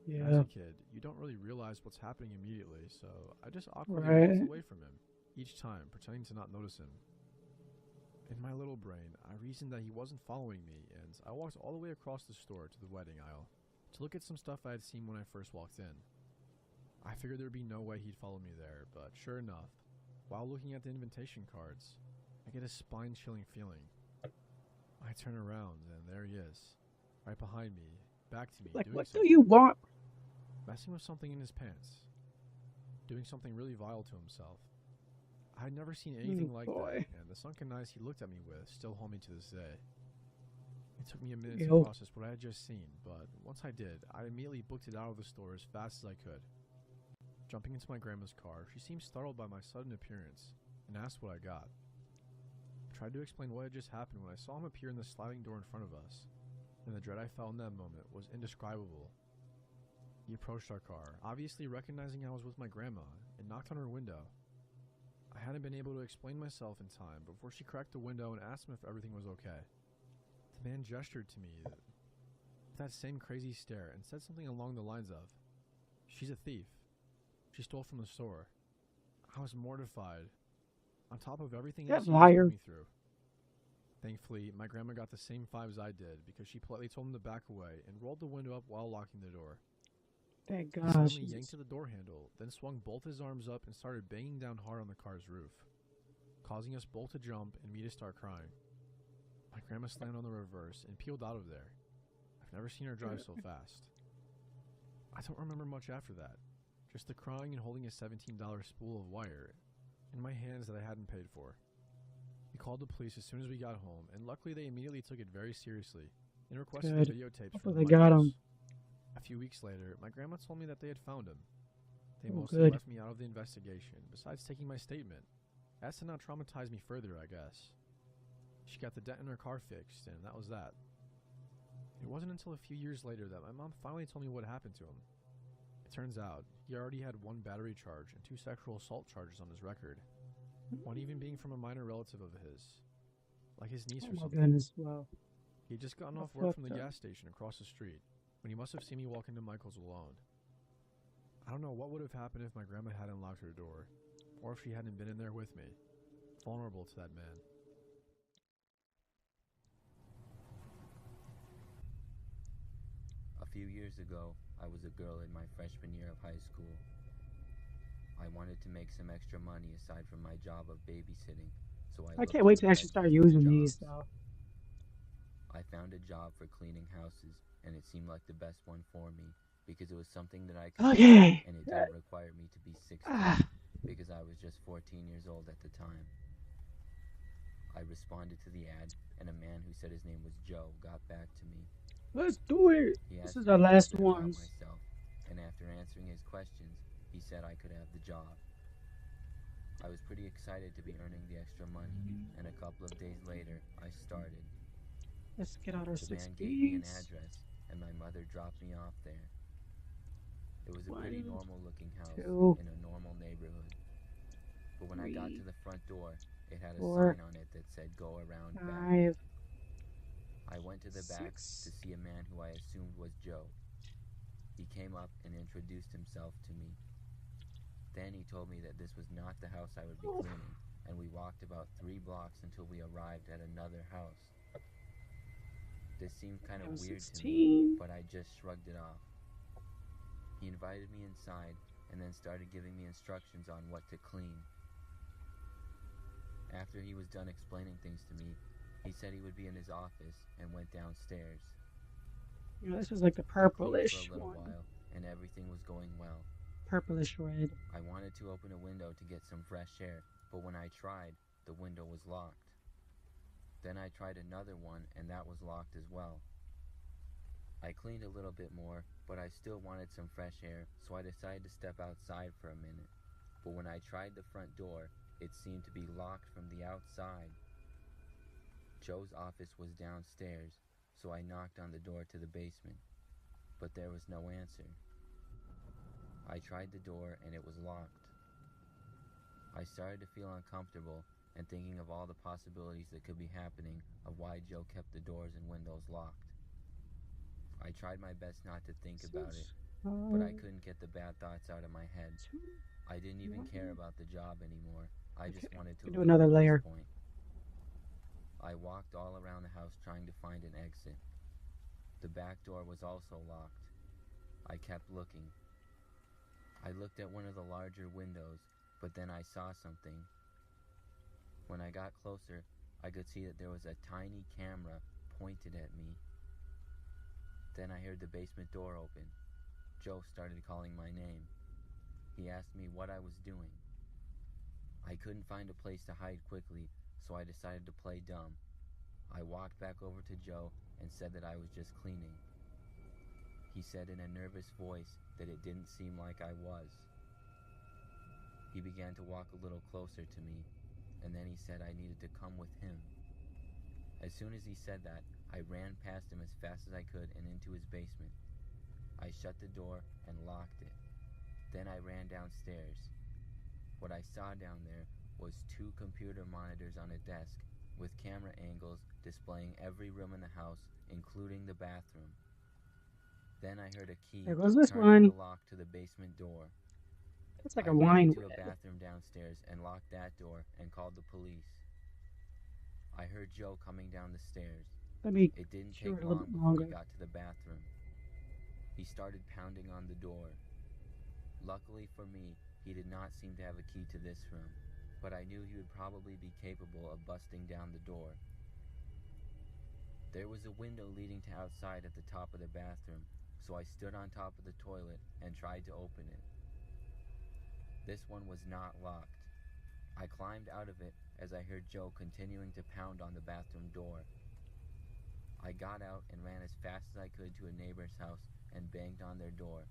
Yeah. As a kid, you don't really realize what's happening immediately, so I just awkwardly Right. walked away from him, each time pretending to not notice him. In my little brain, I reasoned that he wasn't following me, and I walked all the way across the store to the wedding aisle to look at some stuff I had seen when I first walked in. I figured there'd be no way he'd follow me there, but sure enough, while looking at the invitation cards, I get a spine-chilling feeling. I turn around, and there he is, right behind me, back to me, Like, doing what do something. you want? Messing with something in his pants. Doing something really vile to himself. I had never seen anything like boy. that, and the sunken eyes he looked at me with still haunt me to this day. It took me a minute Ew. to process what I had just seen, but once I did, I immediately booked it out of the store as fast as I could. Jumping into my grandma's car, she seemed startled by my sudden appearance, and asked what I got. I tried to explain what had just happened when I saw him appear in the sliding door in front of us, and the dread I felt in that moment was indescribable. He approached our car, obviously recognizing I was with my grandma, and knocked on her window. I hadn't been able to explain myself in time before she cracked the window and asked him if everything was okay. The man gestured to me with that same crazy stare and said something along the lines of, "She's a thief. She stole from the store." I was mortified, on top of everything That else he just liar. put me through. Thankfully, my grandma got the same vibes I did because she politely told him to back away and rolled the window up while locking the door. Thank He God. suddenly Jesus. yanked at the door handle, then swung both his arms up and started banging down hard on the car's roof, causing us both to jump and me to start crying. My grandma slammed on the reverse and peeled out of there. I've never seen her drive so fast. I don't remember much after that. Just the crying and holding a $17 spool of wire in my hands that I hadn't paid for. We called the police as soon as we got home, and luckily they immediately took it very seriously and requested the videotapes from Hopefully they got him. A few weeks later, my grandma told me that they had found him. They Oh, mostly good. left me out of the investigation, besides taking my statement. As to not traumatize me further, I guess. She got the dent in her car fixed, and that was that. It wasn't until a few years later that my mom finally told me what happened to him. It turns out, he already had 1 battery charge and 2 sexual assault charges on his record. One even being from a minor relative of his. Like his niece Oh or my something. goodness, wow. He had just gotten That's off work from the fucked up. gas station across the street, when he must have seen me walk into Michael's alone. I don't know what would have happened if my grandma hadn't locked her door, or if she hadn't been in there with me, vulnerable to that man. A few years ago, I was a girl in my freshman year of high school. I wanted to make some extra money aside from my job of babysitting, so I I looked can't wait to into actually start different using jobs. these, though. I found a job for cleaning houses, and it seemed like the best one for me because it was something that I could do, Okay. and it didn't require me to be 16 because I was just 14 years old at the time. I responded to the ad, and a man who said his name was Joe got back to me. Let's do it. He This asked is me our a little last bit about ones. myself, and after answering his questions, he said I could have the job. I was pretty excited to be earning the extra money, and a couple of days later, I started. Let's get out our The man gave me an 60s. address, and my mother dropped me off there. It was a pretty 1, normal-looking house 2, in a normal neighborhood. But when I got to 3, the front door, it had a 4, sign on it that said, "Go around back." 5. I went to the back 6. to see a man who I assumed was Joe. He came up and introduced himself to me. Then he told me that this was not the house I would be cleaning, and we walked about 3 blocks until we arrived at another house. This seemed kind of I'm weird to 16. me, but I just shrugged it off. He invited me inside and then started giving me instructions on what to clean. After he was done explaining things to me, he said he would be in his office and went downstairs. You know, this was like the I cleaned purplish for a little one. while, and everything was going well. Purplish red. I wanted to open a window to get some fresh air, but when I tried, the window was locked. Then I tried another one, and that was locked as well. I cleaned a little bit more, but I still wanted some fresh air, so I decided to step outside for a minute. But when I tried the front door, it seemed to be locked from the outside. Joe's office was downstairs, so I knocked on the door to the basement, but there was no answer. I tried the door and it was locked. I started to feel uncomfortable and thinking of all the possibilities that could be happening of why Joe kept the doors and windows locked. I tried my best not to think about it, but I couldn't get the bad thoughts out of my head. I didn't even care about the job anymore. I just wanted to do leave another at this layer. point. I walked all around the house trying to find an exit. The back door was also locked. I kept looking. I looked at one of the larger windows, but then I saw something. When I got closer, I could see that there was a tiny camera pointed at me. Then I heard the basement door open. Joe started calling my name. He asked me what I was doing. I couldn't find a place to hide quickly, so I decided to play dumb. I walked back over to Joe and said that I was just cleaning. He said in a nervous voice that it didn't seem like I was. He began to walk a little closer to me, and then he said I needed to come with him. As soon as he said that, I ran past him as fast as I could and into his basement. I shut the door and locked it. Then I ran downstairs. What I saw down there was 2 computer monitors on a desk with camera angles displaying every room in the house, including the bathroom. Then I heard a key There goes this turning one. the lock to the basement door. It's like I a ran wine into a red. bathroom downstairs and locked that door and called the police. I heard Joe coming down the stairs. Let me It didn't show take it a little long bit before longer. we got to the bathroom. He started pounding on the door. Luckily for me, he did not seem to have a key to this room, but I knew he would probably be capable of busting down the door. There was a window leading to outside at the top of the bathroom, so I stood on top of the toilet and tried to open it. This one was not locked. I climbed out of it as I heard Joe continuing to pound on the bathroom door. I got out and ran as fast as I could to a neighbor's house and banged on their door.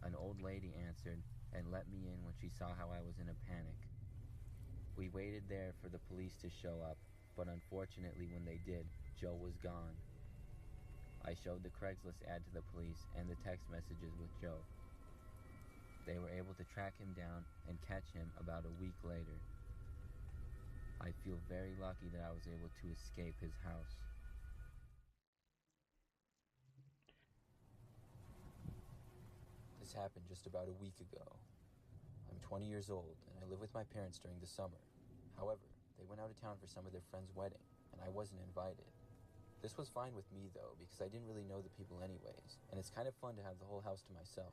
An old lady answered and let me in when she saw how I was in a panic. We waited there for the police to show up, but unfortunately when they did, Joe was gone. I showed the Craigslist ad to the police and the text messages with Joe. They were able to track him down and catch him about a week later. I feel very lucky that I was able to escape his house. This happened just about a week ago. I'm 20 years old and I live with my parents during the summer. However, they went out of town for some of their friend's wedding and I wasn't invited. This was fine with me though because I didn't really know the people anyways, and it's kind of fun to have the whole house to myself.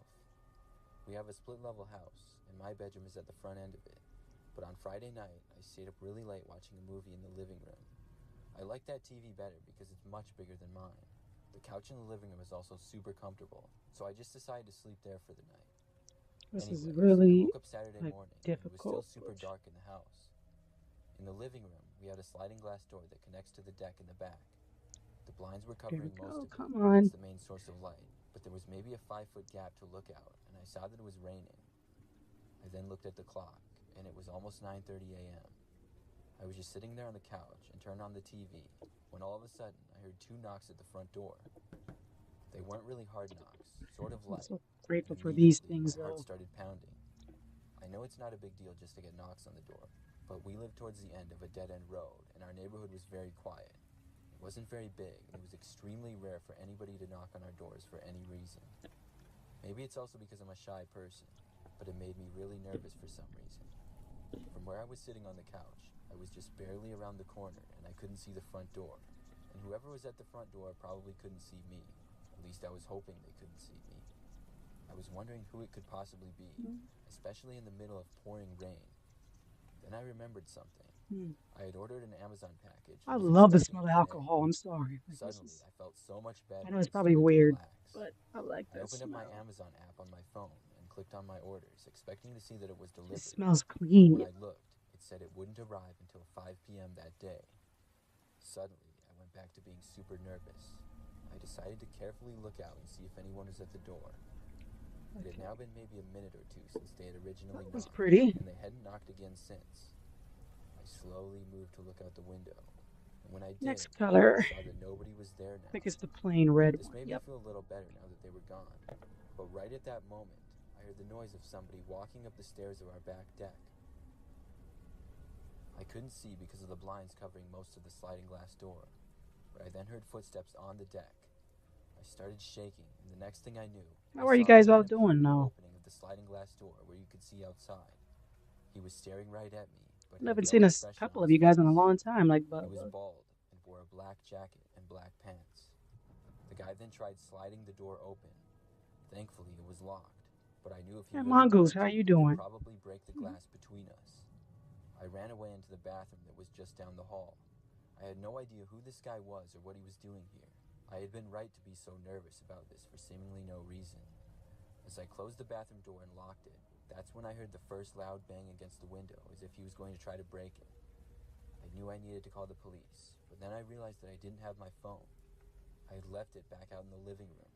We have a split-level house, and my bedroom is at the front end of it. But on Friday night, I stayed up really late watching a movie in the living room. I like that TV better because it's much bigger than mine. The couch in the living room is also super comfortable, so I just decided to sleep there for the night. This is Anyways, really I woke up Saturday like morning, and it was difficult. still super dark in the house. In the living room, we had a sliding glass door that connects to the deck in the back. The blinds were There we covering most go. of it. Come on. It's the main source of light, but there was maybe a 5-foot gap to look out, and I saw that it was raining. I then looked at the clock, and it was almost 9:30 a.m. I was just sitting there on the couch and turned on the TV when all of a sudden I heard 2 knocks at the front door. They weren't really hard knocks, sort of I'm light. so grateful and for these immediately, things, my heart though. started pounding. I know it's not a big deal just to get knocks on the door, but we lived towards the end of a dead-end road, and our neighborhood was very quiet. It wasn't very big, and it was extremely rare for anybody to knock on our doors for any reason. Maybe it's also because I'm a shy person, but it made me really nervous for some reason. From where I was sitting on the couch, I was just barely around the corner, and I couldn't see the front door. And whoever was at the front door probably couldn't see me. At least I was hoping they couldn't see me. I was wondering who it could possibly be, especially in the middle of pouring rain. Then I remembered something. I had ordered an Amazon package. I and was love the expecting smell of it today. alcohol. I'm sorry. Like, this Suddenly, is, I felt so much better. I know it's and probably started to weird, relax. but I like I that opened up my smell. Amazon app on my phone and clicked on my orders, expecting to see that it was delivered. It smells clean. When I looked, it said it wouldn't arrive until 5 p.m. that day. Suddenly, I went back to being super nervous. I decided to carefully look out and see if anyone was at the door. It had now been maybe a minute or two since they had originally That was knocked, pretty. and they hadn't knocked again since. I slowly moved to look out the window, and when I did, Next color. I saw that nobody was there I now. think it's the plain red This one. made Yep. me feel a little better now that they were gone. But right at that moment, I heard the noise of somebody walking up the stairs of our back deck. I couldn't see because of the blinds covering most of the sliding glass door, but I then heard footsteps on the deck. I started shaking, and the next thing I knew, How I are you saw a guys all man appear doing in the now? opening of the sliding glass door where you could see outside. He was staring right at me, but I he had haven't no seen a expression couple on of his you guys in a face. long time, like He was Bubba. bald and wore a black jacket and black pants. The guy then tried sliding the door open. Thankfully, it was locked, but I knew if he Hey, really Mongoose, wanted how to, you he could doing? probably break the glass between us. I ran away into the bathroom that was just down the hall. I had no idea who this guy was or what he was doing here. I had been right to be so nervous about this for seemingly no reason. As I closed the bathroom door and locked it, that's when I heard the first loud bang against the window, as if he was going to try to break it. I knew I needed to call the police, but then I realized that I didn't have my phone. I had left it back out in the living room.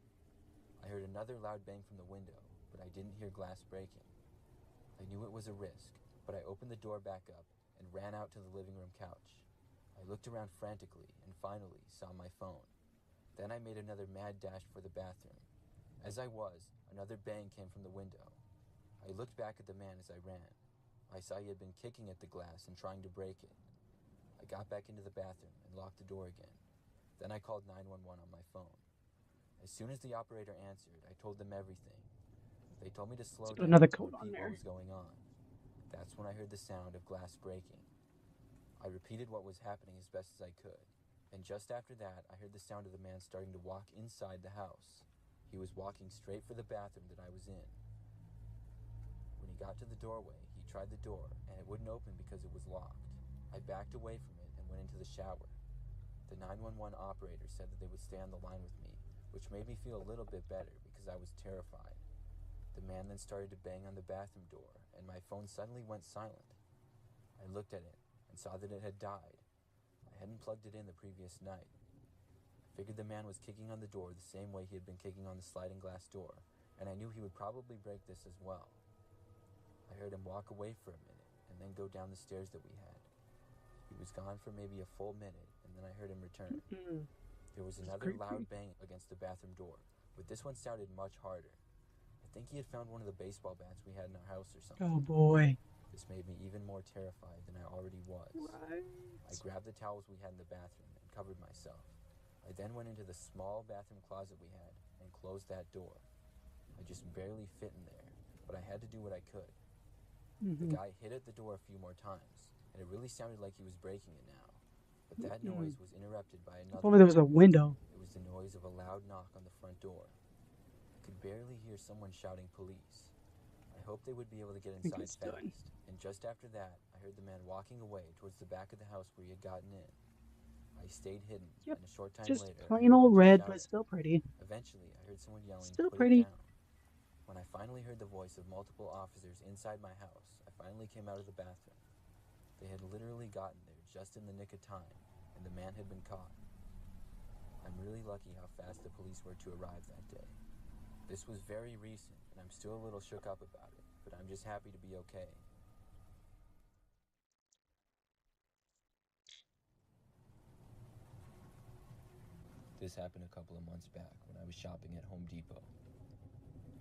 I heard another loud bang from the window, but I didn't hear glass breaking. I knew it was a risk, but I opened the door back up and ran out to the living room couch. I looked around frantically and finally saw my phone. Then I made another mad dash for the bathroom. As I was, another bang came from the window. I looked back at the man as I ran. I saw he had been kicking at the glass and trying to break it. I got back into the bathroom and locked the door again. Then I called 911 on my phone. As soon as the operator answered, I told them everything. They told me to slow Let's put down another and coat on repeat there. what was going on. That's when I heard the sound of glass breaking. I repeated what was happening as best as I could, and just after that, I heard the sound of the man starting to walk inside the house. He was walking straight for the bathroom that I was in. When he got to the doorway, he tried the door, and it wouldn't open because it was locked. I backed away from it and went into the shower. The 911 operator said that they would stay on the line with me, which made me feel a little bit better because I was terrified. The man then started to bang on the bathroom door, and my phone suddenly went silent. I looked at it and saw that it had died. I hadn't plugged it in the previous night. I figured the man was kicking on the door the same way he had been kicking on the sliding glass door, and I knew he would probably break this as well. I heard him walk away for a minute and then go down the stairs that we had. He was gone for maybe a full minute, and then I heard him return. There was another loud bang against the bathroom door, but this one sounded much harder. I think he had found one of the baseball bats we had in our house or something. Oh boy. This made me even more terrified than I already was. Right. I grabbed the towels we had in the bathroom and covered myself. I then went into the small bathroom closet we had and closed that door. I just barely fit in there, but I had to do what I could. The guy hit at the door a few more times, and it really sounded like he was breaking it now. But that noise was interrupted by If another. only there was a window. It was the noise of a loud knock on the front door. I could barely hear someone shouting police. I hoped they would be able to get inside fast. And just after that, I heard the man walking away towards the back of the house where he had gotten in. I stayed hidden, Yep. and a short time Just later, plain old red, but still pretty. Eventually, I heard someone yelling, Still "Put pretty." it down." When I finally heard the voice of multiple officers inside my house, I finally came out of the bathroom. They had literally gotten there just in the nick of time, and the man had been caught. I'm really lucky how fast the police were to arrive that day. This was very recent, and I'm still a little shook up about it, but I'm just happy to be okay. This happened a couple of months back when I was shopping at Home Depot.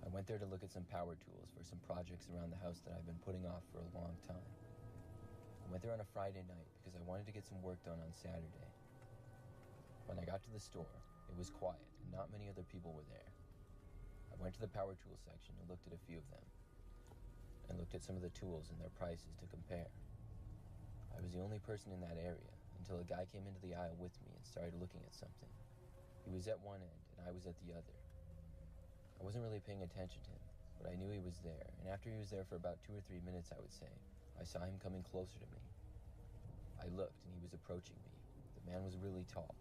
I went there to look at some power tools for some projects around the house that I've been putting off for a long time. I went there on a Friday night because I wanted to get some work done on Saturday. When I got to the store, it was quiet and not many other people were there. I went to the power tool section and looked at a few of them, and looked at some of the tools and their prices to compare. I was the only person in that area until a guy came into the aisle with me and started looking at something. He was at one end and I was at the other. I wasn't really paying attention to him, but I knew he was there, and after he was there for about 2 or 3 minutes, I would say, I saw him coming closer to me. I looked and he was approaching me. The man was really tall,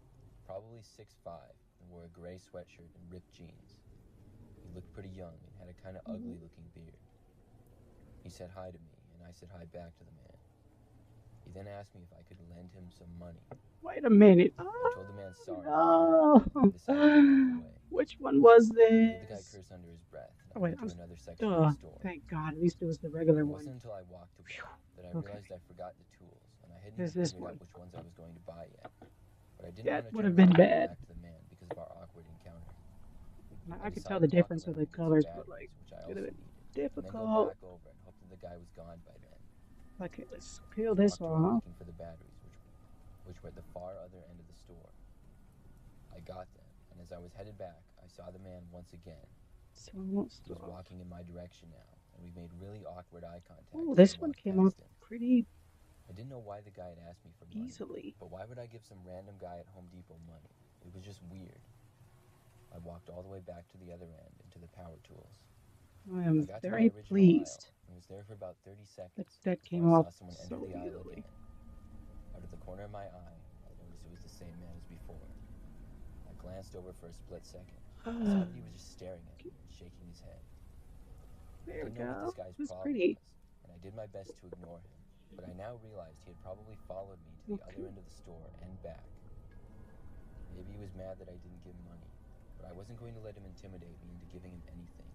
probably 6'5", and wore a gray sweatshirt and ripped jeans. He looked pretty young and had a kind of ugly looking beard. He said hi to me, and I said hi back to the man. He then asked me if I could lend him some money. Wait a minute. I told the man sorry. No. And decided to walk away. Which one was I heard the guy this? curse under his breath, and Oh, I wait, went to another section of the store. Thank God. At least it was the regular It one. wasn't until I walked away that I Okay. realized I forgot the tools, and I hadn't There's even this figured out one. which ones I was going to buy yet. But I didn't That want to would turn have been around and go bad. back to the man because of our awkward encounter. I could decided tell the to walk difference away with the with some colors, but batteries, like, which I it would also have been needed, and then go difficult. back over and hope that the guy was gone by then. Okay, let's peel I this walked around off. looking for the batteries, which were at the far other end of the store. I got them, and as I was headed back, I saw the man once again. So almost He was off. walking in my direction now, and we made really awkward eye contact. Oh, as this I one walked came off past him. pretty I didn't know why the guy had asked me for money. easily. But why would I give some random guy at Home Depot money? It was just weird. I walked all the way back to the other end, into the power tools. I am got to my very original pleased aisle, and was there for about 30 seconds. that before came I off saw someone so enter the aisle easily. again. Out of the corner of my eye, I noticed it was the same man as before. I glanced over for a split second. I saw that he was just staring at me and shaking his head. There I we didn't know go. what this guy's It's problem pretty. was, and I did my best to ignore him. But I now realized he had probably followed me to the other end of the store and back. Maybe he was mad that I didn't give him money, but I wasn't going to let him intimidate me into giving him anything.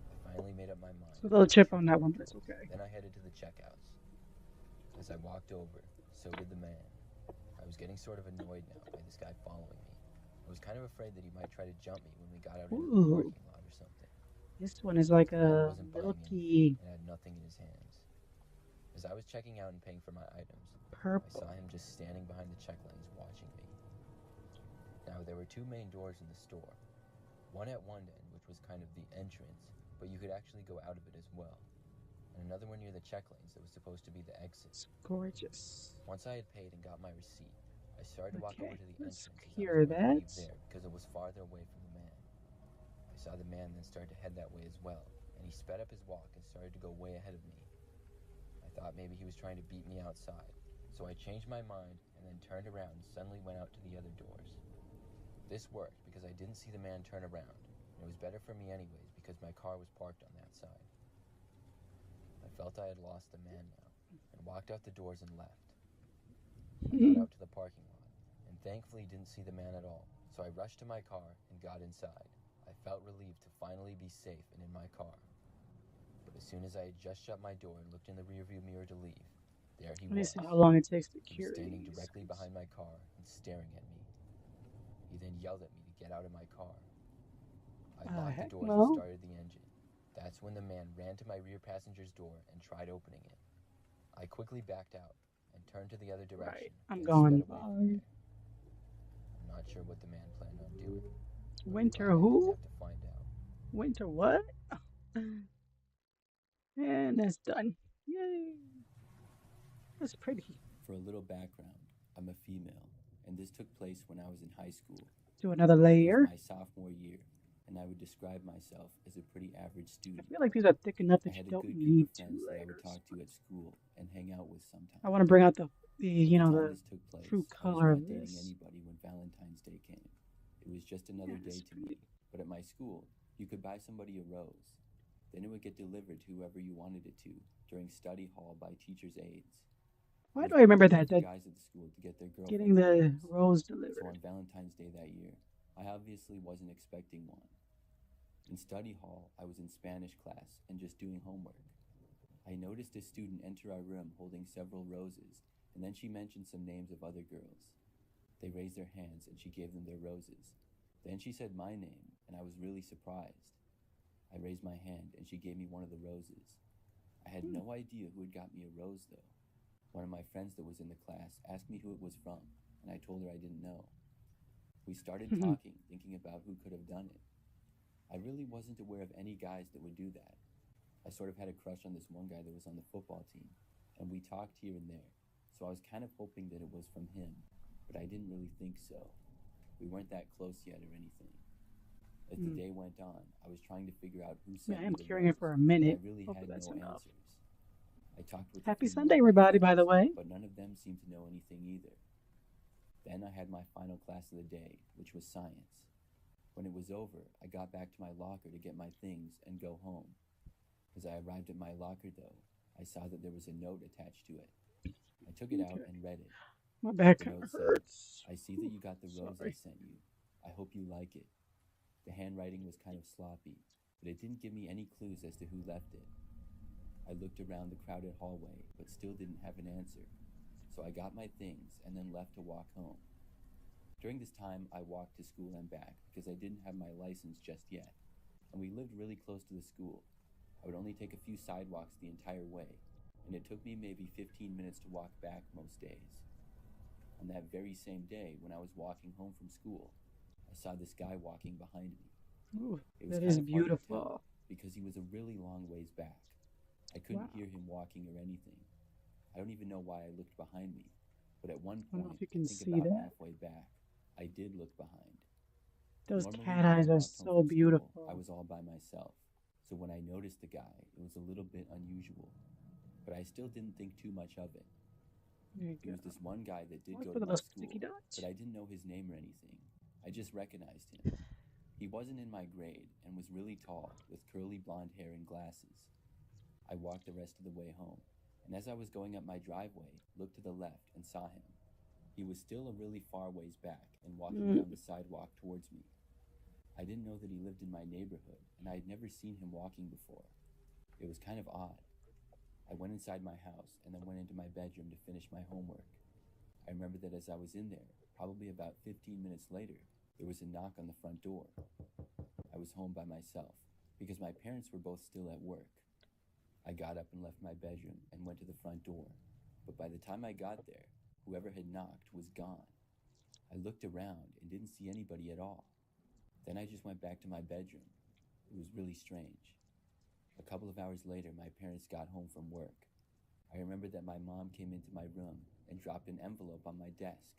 I finally made up my mind. So a little chip on that one, but it's okay. Then I headed to the checkouts. As I walked over, so did the man. I was getting sort of annoyed now by this guy following me. I was kind of afraid that he might try to jump me when we got out into the Ooh. parking lot or something. This one is like The man a wasn't buying milky anything and had nothing in his hands. As I was checking out and paying for my items, purple. I saw him just standing behind the check lanes watching me. Now, there were two main doors in the store. One at one end, which was kind of the entrance, but you could actually go out of it as well. And another one near the check lanes that was supposed to be the exit. Gorgeous. Once I had paid and got my receipt, I started to walk over Okay, to the let's entrance as I cure was going to that. leave there because it was farther away from the man. I saw the man then start to head that way as well, and he sped up his walk and started to go way ahead of me. I thought maybe he was trying to beat me outside, so I changed my mind and and then turned around and suddenly went out to the other doors. This worked because I didn't see the man turn around, and it was better for me anyways because my car was parked on that side. I felt I had lost the man now, and walked out the doors and left. I got out to the parking lot, and thankfully didn't see the man at all, so I rushed to my car and got inside. I felt relieved to finally be safe and in my car. But as soon as I had just shut my door and looked in the rearview mirror to leave, there he Let me was. see how long it takes to He cure was standing these. directly behind my car and staring at me. He then yelled at me to get out of my car. I locked the heck doors no. and started the engine. That's when the man ran to my rear passenger's door and tried opening it. I quickly backed out and turned to the other direction. Right, I'm and going. sped away from there. I'm not sure what the man planned on doing. Winter I didn't who? have to find out. Winter what? And that's done. Yay! That's pretty. For a little background, I'm a female, and this took place when I was in high school. Do another It was layer. my sophomore year, and I would describe myself as a pretty average I student. feel like these are thick enough I that you had a don't good need group of two friends that I would layers. talk to at school and hang out with sometimes. I want to bring out the you know, At the the time this took place, true I was color not of dating this. anybody when Valentine's Day came. It was just another Yeah, day it's to me. But at my school, you could buy somebody a rose. Then it would get delivered to whoever you wanted it to during study hall by teachers' aides. Why It do was I remember popular that? for That guys at the school to get their getting girlfriends the roses. rose So delivered. on Valentine's Day that year, I obviously wasn't expecting one. In study hall, I was in Spanish class and just doing homework. I noticed a student enter our room holding several roses, and then she mentioned some names of other girls. They raised their hands and she gave them their roses. Then she said my name, and I was really surprised. I raised my hand and she gave me one of the roses. I had no idea who had got me a rose though. One of my friends that was in the class asked me who it was from, and I told her I didn't know. We started talking, thinking about who could have done it. I really wasn't aware of any guys that would do that. I sort of had a crush on this one guy that was on the football team, and we talked here and there, so I was kind of hoping that it was from him, but I didn't really think so. We weren't that close yet or anything. As the day went on, I was trying to figure out who sent Yeah, I'm me the curing it rose, for a but minute. I really Hopefully had that's no enough. answers. I talked with a Happy few Sunday, more of my everybody, by the friends, way. but none of them seemed to know anything either. Then I had my final class of the day, which was science. When it was over, I got back to my locker to get my things and go home. As I arrived at my locker, though, I saw that there was a note attached to it. I took it out and read it. My back The kind note of said, hurts. I see that you got the rose I Sorry. sent you. I hope you like it. The handwriting was kind of sloppy, but it didn't give me any clues as to who left it. I looked around the crowded hallway, but still didn't have an answer. So I got my things and then left to walk home. During this time, I walked to school and back because I didn't have my license just yet, and we lived really close to the school. I would only take a few sidewalks the entire way, and it took me maybe 15 minutes to walk back most days. On that very same day, when I was walking home from school, I saw this guy walking behind me. Ooh, It was that kind is of hard to tell beautiful. because he was a really long ways back. I couldn't Wow. hear him walking or anything. I don't even know why I looked behind me, but at one I don't know point, if you can I think see about that. halfway back, I did look behind. Those Normally, cat when I eyes are walked home so from school, beautiful. I was all by myself, so when I noticed the guy, it was a little bit unusual, but I still didn't think too much of it. There you There go. was this one guy that did Always go look to at my those school, sticky dots. but I didn't know his name or anything. I just recognized him. He wasn't in my grade and was really tall, with curly blonde hair and glasses. I walked the rest of the way home, and as I was going up my driveway, looked to the left and saw him. He was still a really far ways back and walking down the sidewalk towards me. I didn't know that he lived in my neighborhood, and I had never seen him walking before. It was kind of odd. I went inside my house and then went into my bedroom to finish my homework. I remember that as I was in there, probably about 15 minutes later, there was a knock on the front door. I was home by myself because my parents were both still at work. I got up and left my bedroom and went to the front door, but by the time I got there, whoever had knocked was gone. I looked around and didn't see anybody at all. Then I just went back to my bedroom. It was really strange. A couple of hours later, my parents got home from work. I remember that my mom came into my room and dropped an envelope on my desk.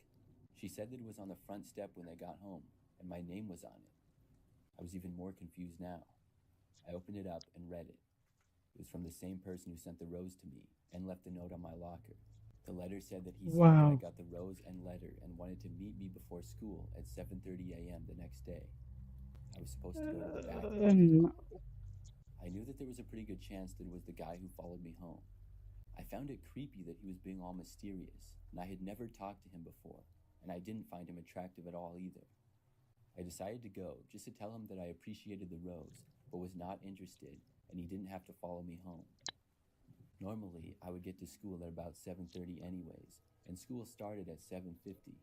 She said that it was on the front step when they got home, and my name was on it. I was even more confused now. I opened it up and read it. It was from the same person who sent the rose to me and left the note on my locker. The letter said that he said that I Wow. got the rose and letter and wanted to meet me before school at 7:30 a.m. the next day. I was supposed to go to the back door to No. talk. I knew that there was a pretty good chance that it was the guy who followed me home. I found it creepy that he was being all mysterious, and I had never talked to him before, and I didn't find him attractive at all either. I decided to go just to tell him that I appreciated the rose, but was not interested, and he didn't have to follow me home. Normally, I would get to school at about 7:30 anyways, and school started at 7:50.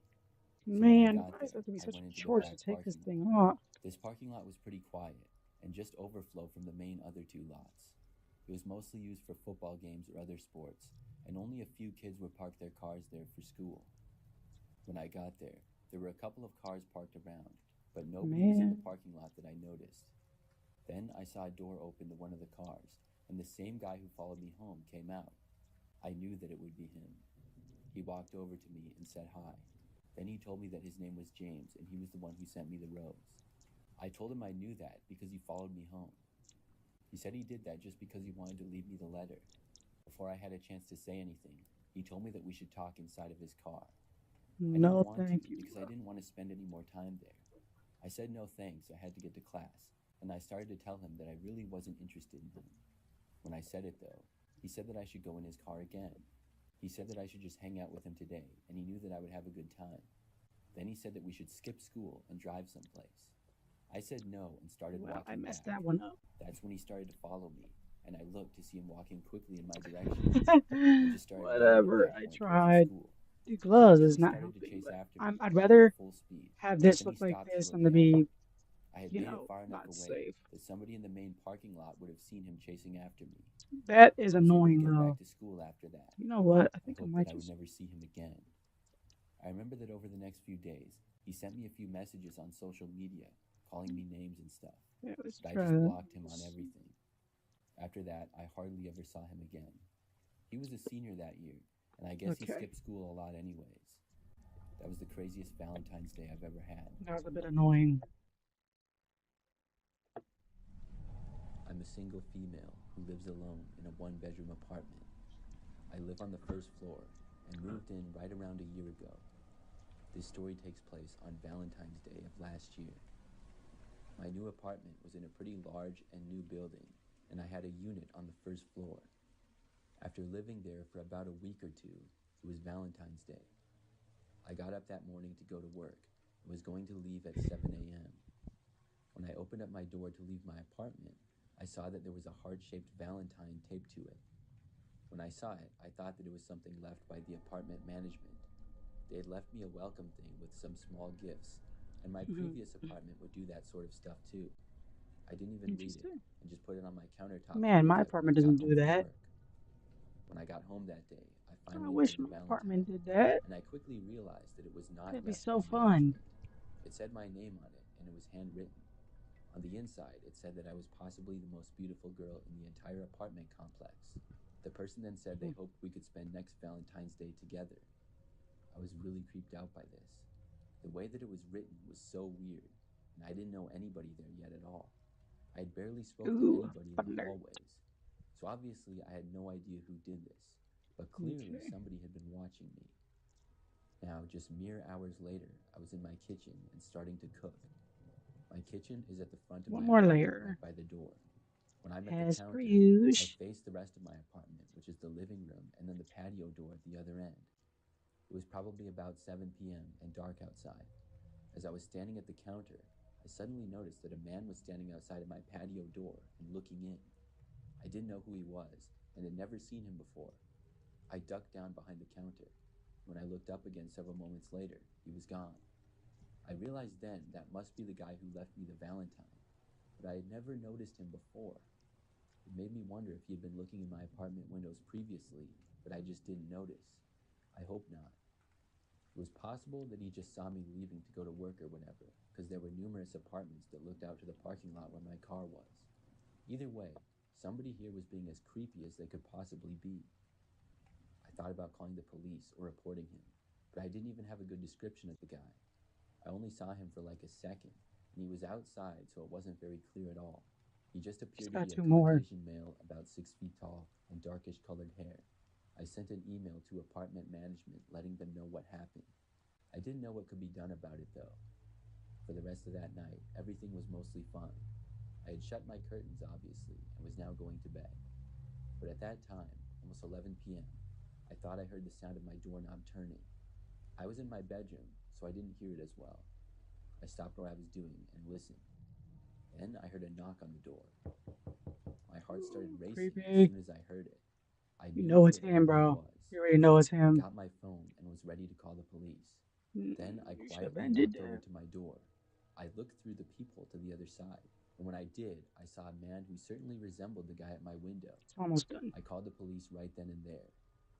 So when I Man, got why does it there, have to be I such went a into the chore to back take this parking thing lot. off? This parking lot was pretty quiet and just overflow from the main other two lots. It was mostly used for football games or other sports, and only a few kids would park their cars there for school. When I got there, there were a couple of cars parked around, but nobody was in the Man. parking lot that I noticed. Then I saw a door open to one of the cars, and the same guy who followed me home came out. I knew that it would be him. He walked over to me and said hi. Then he told me that his name was James and he was the one who sent me the rose. I told him I knew that because he followed me home. He said he did that just because he wanted to leave me the letter. Before I had a chance to say anything, he told me that we should talk inside of his car. I didn't No, want thank to you. because I didn't want to spend any more time there. I said no thanks, I had to get to class, and I started to tell him that I really wasn't interested in him. When I said it though, he said that I should go in his car again. He said that I should just hang out with him today, and he knew that I would have a good time. Then he said that we should skip school and drive someplace. I said no and started Well, I walking messed back. that one up. That's when he started to follow me, and I looked to see him walking quickly in my direction. I just started running at Whatever. that I point towards the tried. school. The He gloves is actually not started to helping, chase but after I'd me, running rather at full speed. have this Then he look like stopped this slowing than to down. be, I had you made it know, far enough not away safe. that somebody in the main parking lot would have seen him chasing after me. That is I was able to annoying, get though. back to school after that. You know what? I I think I hoped might that I would just. never see him again. I remember that over the next few days, he sent me a few messages on social media, calling me names and stuff. Yeah, let's But I try just that. blocked him on everything. After that, I hardly ever saw him again. He was a senior that year, and I guess he Okay. skipped school a lot anyways. That was the craziest Valentine's Day I've ever had. That was a bit annoying. I'm a single female who lives alone in a one-bedroom apartment. I live on the first floor and moved in right around a year ago. This story takes place on Valentine's Day of last year. My new apartment was in a pretty large and new building, and I had a unit on the first floor. After living there for about a week or two, it was Valentine's Day. I got up that morning to go to work and was going to leave at 7 a.m. When I opened up my door to leave my apartment, I saw that there was a heart-shaped Valentine taped to it. When I saw it, I thought that it was something left by the apartment management. They had left me a welcome thing with some small gifts, and my previous apartment would do that sort of stuff too. I didn't even read it Interesting. and just put it on my countertop to Man, look my at when apartment I got doesn't home do from that. work. When I got home that day, I I finally wish read the my Valentine, apartment did that. and I quickly realized that it was not That'd be left so by fun. management. It said my name on it, and it was handwritten. On the inside, it said that I was possibly the most beautiful girl in the entire apartment complex. The person then said they hoped we could spend next Valentine's Day together. I was really creeped out by this. The way that it was written was so weird, and I didn't know anybody there yet at all. I had barely spoke to Ooh, anybody in the thunder. hallways, so obviously I had no idea who did this, but clearly Okay. somebody had been watching me. Now, just mere hours later, I was in my kitchen and starting to cook. My kitchen is at the front of One my more apartment, layer. right by the door. When I'm at the As per counter, I usual. face the rest of my apartment, which is the living room and then the patio door at the other end. It was probably about 7 p.m. and dark outside. As I was standing at the counter, I suddenly noticed that a man was standing outside of my patio door and looking in. I didn't know who he was and had never seen him before. I ducked down behind the counter. When I looked up again several moments later, he was gone. I realized then that must be the guy who left me the Valentine, but I had never noticed him before. It made me wonder if he had been looking in my apartment windows previously, but I just didn't notice. I hope not. It was possible that he just saw me leaving to go to work or whatever, because there were numerous apartments that looked out to the parking lot where my car was. Either way, somebody here was being as creepy as they could possibly be. I thought about calling the police or reporting him, but I didn't even have a good description of the guy. I only saw him for like a second, and he was outside, so it wasn't very clear at all. He just appeared to got be a two more. Caucasian male about 6 feet tall and darkish colored hair. I sent an email to apartment management letting them know what happened. I didn't know what could be done about it though. For the rest of that night, everything was mostly fine. I had shut my curtains, obviously, and was now going to bed. But at that time, almost 11 p.m., I thought I heard the sound of my doorknob turning. I was in my bedroom, so I didn't hear it as well. I stopped what I was doing and listened. Then I heard a knock on the door. My heart started racing as soon as I heard it. I You knew know it's straight him, away who it bro. was. You already know it's I him. got my phone and was ready to call the police. Then I You should've quietly ended walked over there. to my door. I looked through the peephole to the other side, and when I did, I saw a man who certainly resembled the guy at my window. It's almost done. I called the police right then and there.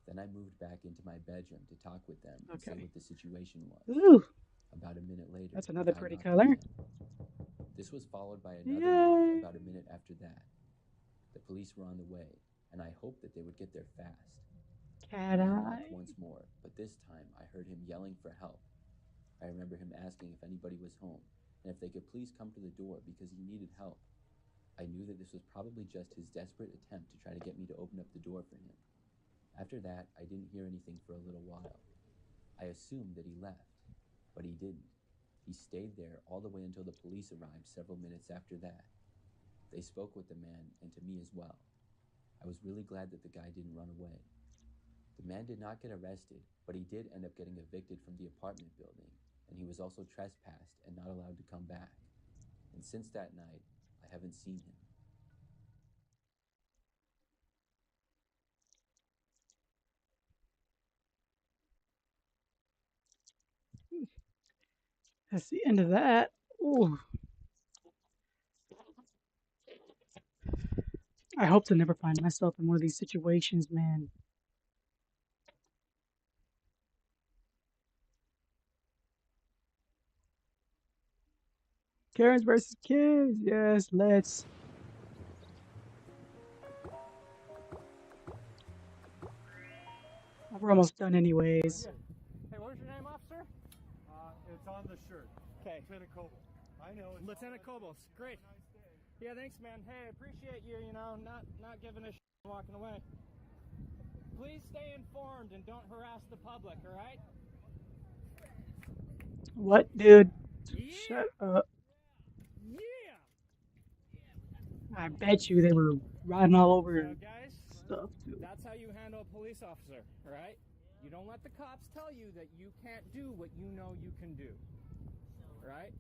Then I moved back into my bedroom to talk with them and say Okay. what the situation was. Ooh, About a minute later, that's the another guy pretty knocked color. again. This was followed by another knock Yay! about a minute after that. The police were on the way, and I hoped that they would get there fast. Cat The man eye. knocked once more, but this time I heard him yelling for help. I remember him asking if anybody was home and if they could please come to the door because he needed help. I knew that this was probably just his desperate attempt to try to get me to open up the door for him. After that, I didn't hear anything for a little while. I assumed that he left, but he didn't. He stayed there all the way until the police arrived several minutes after that. They spoke with the man and to me as well. I was really glad that the guy didn't run away. The man did not get arrested, but he did end up getting evicted from the apartment building, and he was also trespassed and not allowed to come back. And since that night, I haven't seen him. That's the end of that. Ooh. I hope to never find myself in one of these situations, man. Karens versus kids. Yes, let's. We're almost done anyways. Hey, what was your name, officer? It's on the shirt. Okay. Lieutenant Coble. I know. It's Lieutenant Kobos. Great. Yeah, thanks, man. Hey, I appreciate you, not giving a shit and walking away. Please stay informed and don't harass the public, all right? What, dude? Shut up. Yeah! I bet you they were riding all over So, guys, stuff, too. that's how you handle a police officer, all right? You don't let the cops tell you that you can't do what you know you can do, all right?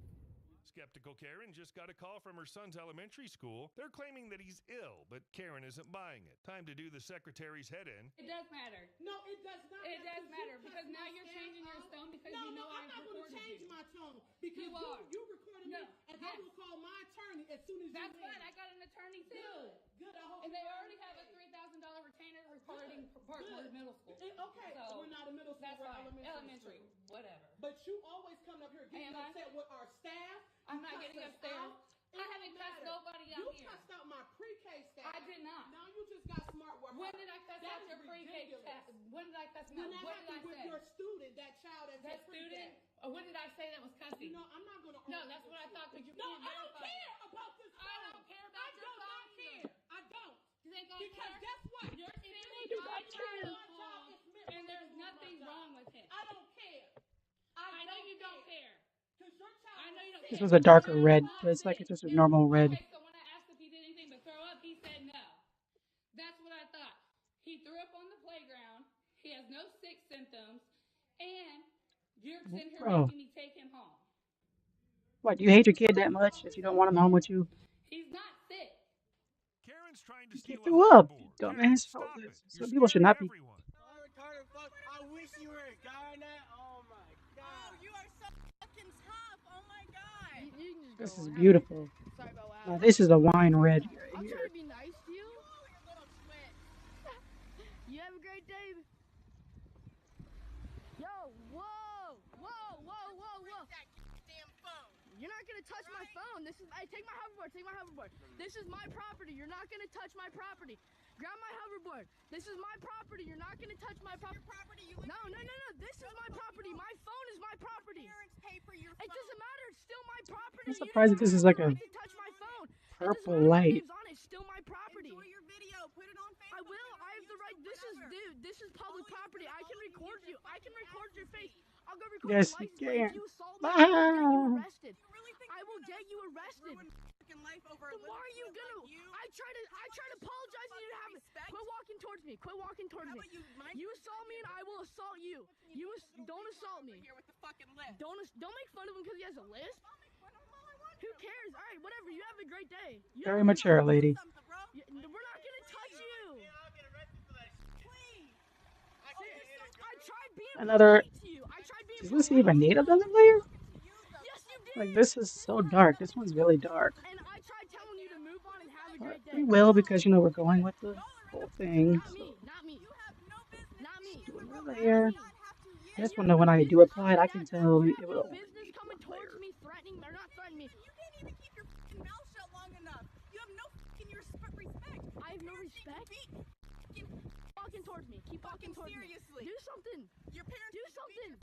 Skeptical Karen just got a call from her son's elementary school. They're claiming that he's ill, but Karen isn't buying it. Time to do the secretary's head in. It does matter. No, it does not. It does matter because now you're changing your tone because you know I'm not going to change my tone because you recorded me, and I will call my attorney as soon as That's you fine. I got an attorney too. Good. I hope And they already have a $3,000 retainer recording Parkwood Middle School. Okay, So, we're not a middle school. That's we're fine. elementary. Whatever. But you always come up here getting Am I? upset with our staff. I'm You not cuss getting us upstairs. out. I haven't cussed nobody out You here. cussed out my pre-K staff. I did not. Now you just got smart with When her. did I cuss That out is your pre-K ridiculous. staff? When did I cuss them When out? that What did I happened with say? your student, that child at That your pre-K. student? When did I say that was cussing? You know, I'm not going to No, that's what I thought because you No, can't I don't verify care it. about this phone. I don't care about I your do phone not either. care. I don't. You think I Because care? guess what? You're sitting You on got my your phone, and there's nothing wrong with it. I don't care. I know you don't care. Because your child I know you don't This care. was a darker red, but it's like it's just a normal red. Okay, so when I asked if he did anything but throw up, he said no. That's what I thought. He threw up on the playground. He has no sick symptoms, and you're sitting here Bro. making me take him home. What, do you hate your kid that much that you don't want him home with you? He's not sick. Karen's trying to You steal threw up, you dumbass. Some people should not be. I wish you were a guy on that. Oh my god. Oh, you are so fucking tough. Oh my god. This is beautiful. Sorry about what Now, this is a wine red right I'm here. trying to be nice to you. You have a great day. Yo, whoa, whoa, whoa, whoa, whoa. You're not gonna touch my phone. This is. Hey, take my hoverboard. Take my hoverboard. This is my property. You're not gonna touch my property. Grab my hoverboard. This is my property. You're not gonna touch my property. No, no, no, no. This is my property. My phone is my property. Parents pay for your phone. It doesn't matter. It's still my property. I'm surprised that this is like a Touch my phone. purple light. It's still my property. Enjoy your video. Put it on Facebook. I will. I have the right. This This is public property. I can record you. I can record your face. I'll go record Yes, your you license plate. can. If you assault me, I will get you Ah. arrested. I will get you arrested. Then why are you gonna? I try to apologize and you didn't have it. Quit walking towards me. Quit walking towards me. You assault me and I will assault you. Don't assault me. Don't make fun of him because he has a list. Who cares? All right, whatever. You have a great day. Very mature, lady. We're not gonna touch you. I tried being Another. polite to you. I tried being Does this even need another layer? Like, this is so dark. This one's really dark. And I tried telling you to move on and have a But great day. we will because, you know, we're going with the whole thing. Not me. Do another layer. I just want to know when I do apply it, I can tell it will. Business coming towards me, threatening. They're not threatening me. You can't even keep your fucking mouth shut long enough. You have no fucking respect. I have no respect. Walking towards me. Keep walking towards me. Do something. Your parents do something.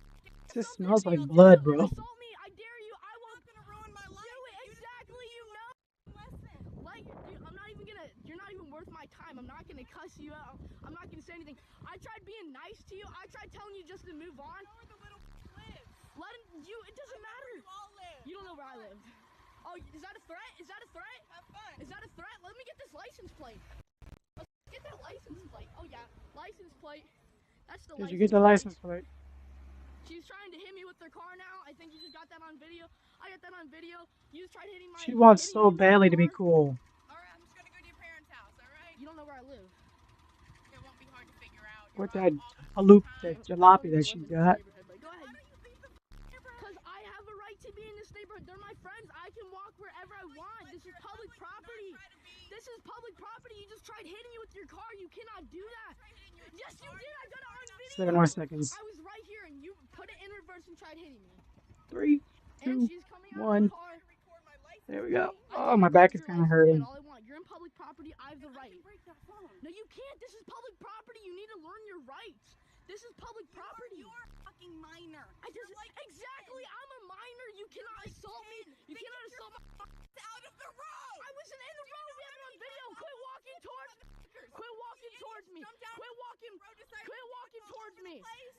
This smells like blood, bro. Assault me. I dare you. I will. Not gonna ruin my life. Do it exactly. You know. Like, dude, I'm not even gonna. You're not even worth my time. I'm not gonna cuss you out. I'm not gonna say anything. I tried being nice to you. I tried telling you just to move on. Let him. It doesn't matter. You don't know where I live. Oh, is that a threat? Is that a threat? Have fun. Is that a threat? Let me get this license plate. Let's get that license plate. Oh yeah, license plate. That's the. Did you get the license plate? She's trying to hit me with her car now. I think you just got that on video. I got that on video. You just tried hitting my. She wants so badly to be cool. Alright, I'm just gonna go to your parents' house, alright? You don't know where I live. It won't be hard to figure out. With that aloop, that jalopy that she got. Go ahead. Because I have a right to be in this neighborhood. They're my friends. I can walk wherever I want. This is public property. This is public property. You just tried hitting me with your car. You cannot do that. Yes, you did. I got it on video. 7 more seconds. I was right here and you put it in reverse and tried hitting me. 3, 2, And she's coming out of 1. the car. There we go. Oh, my back is kind of hurting. All I want. You're in public property. I have the right. No, you can't. This is public property. You need to learn your rights. This is public property. You're a fucking minor. Exactly. I'm a minor. You cannot assault me. You cannot assault me. Out of the road. I wasn't in the road. We have it on video. Quit walking towards me. Quit walking towards me. Quit walking. Quit walking towards me.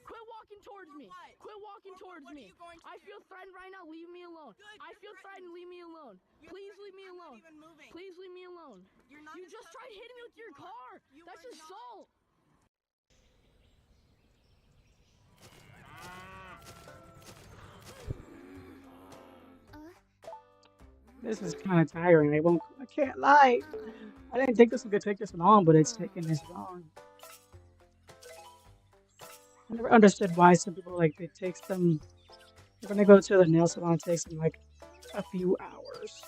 Quit walking towards me. Quit walking towards me. I feel threatened right now. Leave me alone. I feel threatened. Leave me alone. Please leave me alone. Please leave me alone. You just tried hitting me with your car. That's assault. This is kind of tiring. I can't lie. I didn't think this was gonna take this long, but it's taking this long. I never understood why some people like it takes them. When they go to the nail salon, it takes them like a few hours.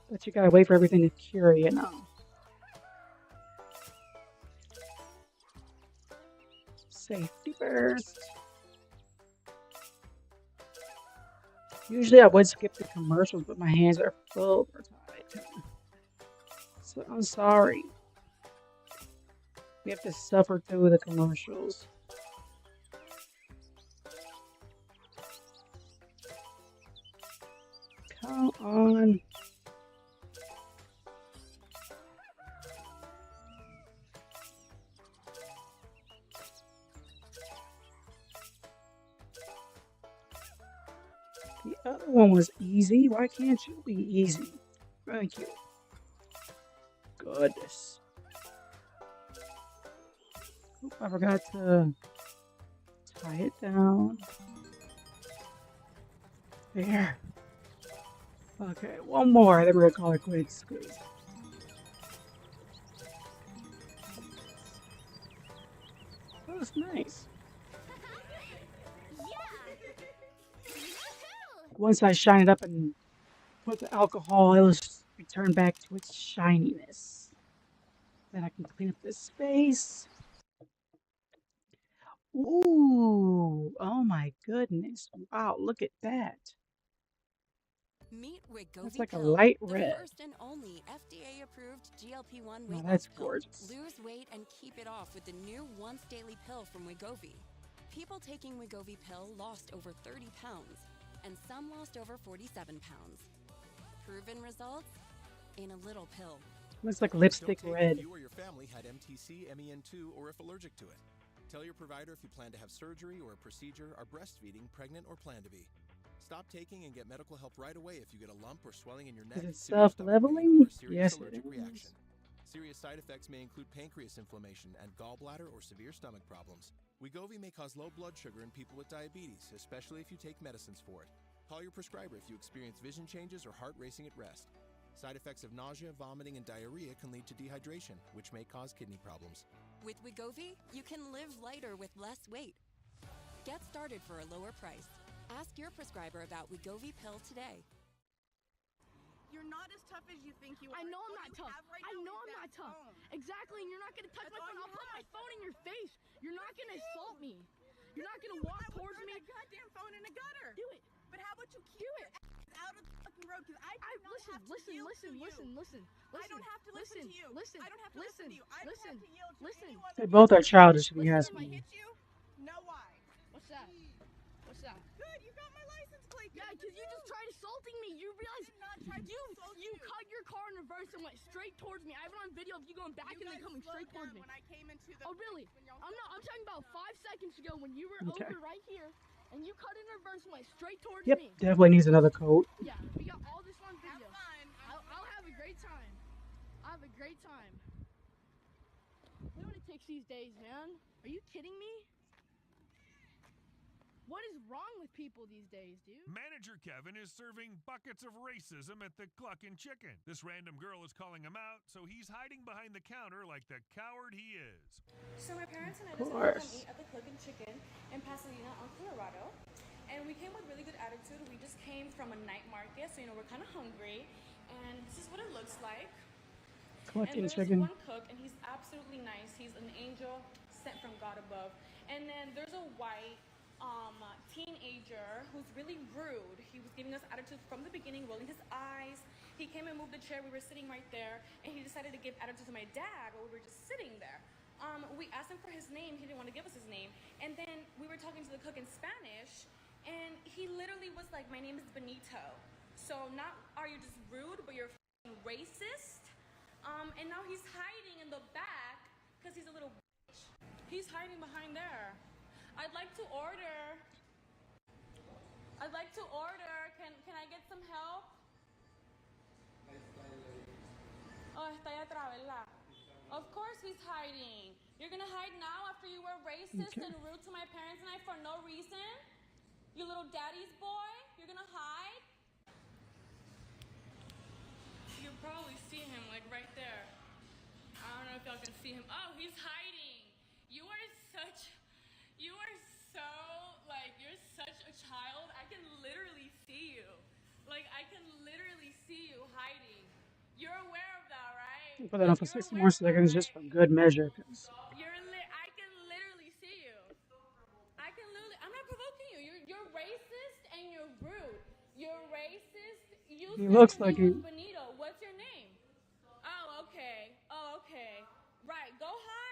But you gotta wait for everything to cure, you know. Safety first. Usually I would skip the commercials, but my hands are full for time. So I'm sorry. We have to suffer through the commercials. Come on. The other one was easy. Why can't you be easy? Thank you. Goodness. Oop, I forgot to tie it down. There. Okay, one more. Then we're gonna call it quits. That was nice. Once I shine it up and put the alcohol, it'll return back to its shininess. Then I can clean up this space. Ooh, oh my goodness. Wow, look at that. Meet Wegovy That's like a Pill, light the red. first and only FDA-approved GLP-1 Now weight that's loss pill. gorgeous. Lose weight and keep it off with the new once-daily pill from Wegovy. People taking Wegovy Pill lost over 30 pounds, and some lost over 47 pounds. Proven results? In a little pill. Looks like Don't lipstick take red. if you or your family had MTC, MEN2, or if allergic to it. Tell your provider if you plan to have surgery or a procedure, are breastfeeding, pregnant, or plan to be. Stop taking and get medical help right away if you get a lump or swelling in your neck, Is it severe stomach pain, self-leveling? or a serious Yes, it allergic is. reaction. Serious side effects may include pancreas inflammation and gallbladder or severe stomach problems. Wegovy may cause low blood sugar in people with diabetes, especially if you take medicines for it. Call your prescriber if you experience vision changes or heart racing at rest. Side effects of nausea, vomiting, and diarrhea can lead to dehydration, which may cause kidney problems. With Wegovy, you can live lighter with less weight. Get started for a lower price. Ask your prescriber about Wegovy Pill today. You're not as tough as you think you are. I know I'm What not you tough. have right I now know is I'm that not tough. phone. Exactly, and you're not gonna touch That's my all phone. you I'll put my have. phone in your face. You're not gonna assault me. You're not gonna You, walk I would towards throw me. that goddamn phone in the gutter. Do it. But how about you keep your ass out of the fucking road? Because I do not listen, have to listen, yield listen, to you. listen, listen, I don't have to listen to you. Listen, I don't have to listen to you. I don't listen, have to yield to listen. anyone. They both are childish if you ask If I me. hit you, know why. What's that? What's that? Good, you got my license plate. Yeah, because you just tried assaulting me. You realize you cut your car in reverse and went straight towards me. I have it on video of you going back and then coming straight towards me. When I came into the Oh really? I'm talking about 5 seconds ago when you were Okay. over right here and you cut in reverse and went straight towards Yep, me. definitely needs another coat. Yeah, we got all this on video. I'll have a great time. I'll have a great time. You know what it takes these days, man? Are you kidding me? What is wrong with people these days, dude? Manager Kevin is serving buckets of racism at the Cluckin' Chicken. This random girl is calling him out, so he's hiding behind the counter like the coward he is. So my parents and I Of decided to course. come eat at the Cluckin' Chicken in Pasadena on Colorado. And we came with really good attitude. We just came from a night market, so we're kind of hungry. And this is what it looks like. Cluckin' and there's Chicken. one cook, and he's absolutely nice. He's an angel sent from God above. And then there's a white teenager who's really rude. He was giving us attitude from the beginning, rolling his eyes. He came and moved the chair. We were sitting right there, and he decided to give attitude to my dad while we were just sitting there. We asked him for his name. He didn't want to give us his name. And then we were talking to the cook in Spanish, and he literally was like, "My name is Benito. So not are you just rude, but you're f***ing racist." And now he's hiding in the back because he's a little bitch. He's hiding behind there. I'd like to order. Can I get some help? Oh, está allá atrás, ¿verdad? Of course he's hiding. You're gonna hide now after you were racist and rude to my parents and I for no reason? You little daddy's boy? You're gonna hide? You can probably see him like right there. I don't know if y'all can see him. Oh, he's hiding. You are so, like, you're such a child. I can literally see you. Like, I can literally see you hiding. You're aware of that, right? Put that on for 6 more seconds just for good measure. 'Cause I can literally see you. I'm not provoking you. You're racist and you're rude. You're racist. You He said looks your like name he- was Benito. What's your name? Oh, okay. Right. Go hide.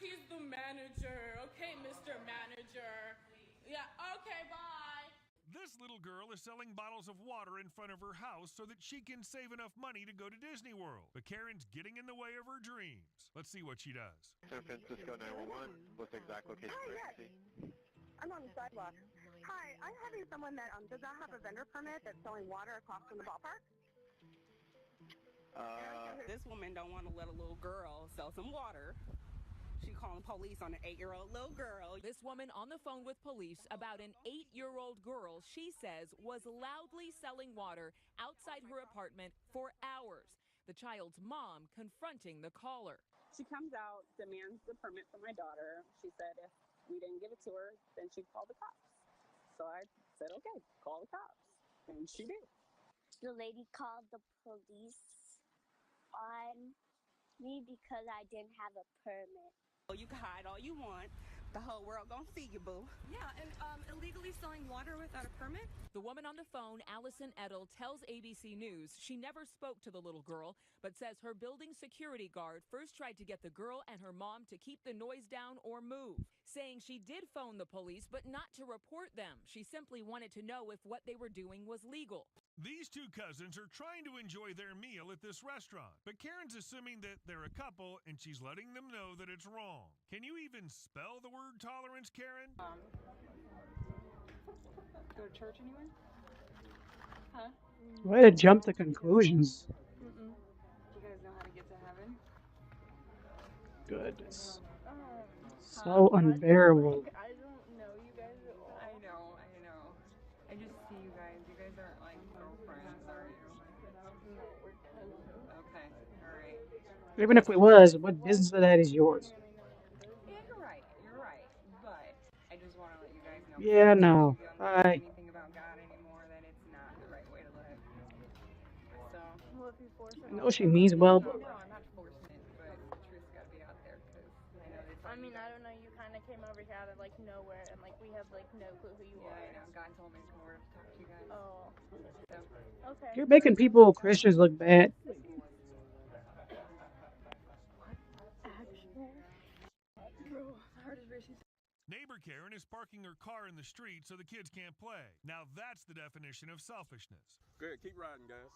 He's the manager. Okay, Mr. Manager. Yeah, okay, bye. This little girl is selling bottles of water in front of her house so that she can save enough money to go to Disney World. But Karen's getting in the way of her dreams. Let's see what she does. San Francisco 911. What's the exact location of emergency? I'm on the sidewalk. Hi, I'm having someone that does not have a vendor permit that's selling water across from the ballpark. This woman don't want to let a little girl sell some water. She calling police on an 8-year-old little girl. This woman on the phone with police about an 8-year-old girl she says was loudly selling water outside her apartment for hours. The child's mom confronting the caller. She comes out, demands the permit for my daughter. She said if we didn't give it to her, then she'd call the cops. So I said, okay, call the cops. And she did. The lady called the police on me because I didn't have a permit. Well, you can hide all you want. The whole world gonna see you, boo. Yeah, and illegally selling water without a permit? The woman on the phone, Allison Edel, tells ABC News she never spoke to the little girl, but says her building security guard first tried to get the girl and her mom to keep the noise down or move, saying she did phone the police, but not to report them. She simply wanted to know if what they were doing was legal. These two cousins are trying to enjoy their meal at this restaurant, but Karen's assuming that they're a couple and she's letting them know that it's wrong. Can you even spell the word tolerance, Karen? Go to church anywhere? Huh? Way to jump to conclusions. Mm-mm. You guys know how to get to heaven? Goodness. So unbearable. I don't know you guys at all. I know. I just see you guys. You guys aren't like girlfriends, are you? No, we're cousins. Okay, alright. Even if we was, what business of that is yours? Yeah, you're right. But I just want to let you guys know. Yeah, no. If you don't know anything about God anymore, then it's not the right way to live. So, well, if you force it I know she means well, but no, I'm not forcing it, but the truth's got to be out there because I know it's. I mean, I don't know. You kind of came over here out of like nowhere, and like we have like no clue who you are. Yeah, I know. God told me to come over to talk to you guys. Oh. So. Okay. you're making people, Christians, look bad. Neighbor Karen is parking her car in the street so the kids can't play. Now that's the definition of selfishness. Good, keep riding, guys.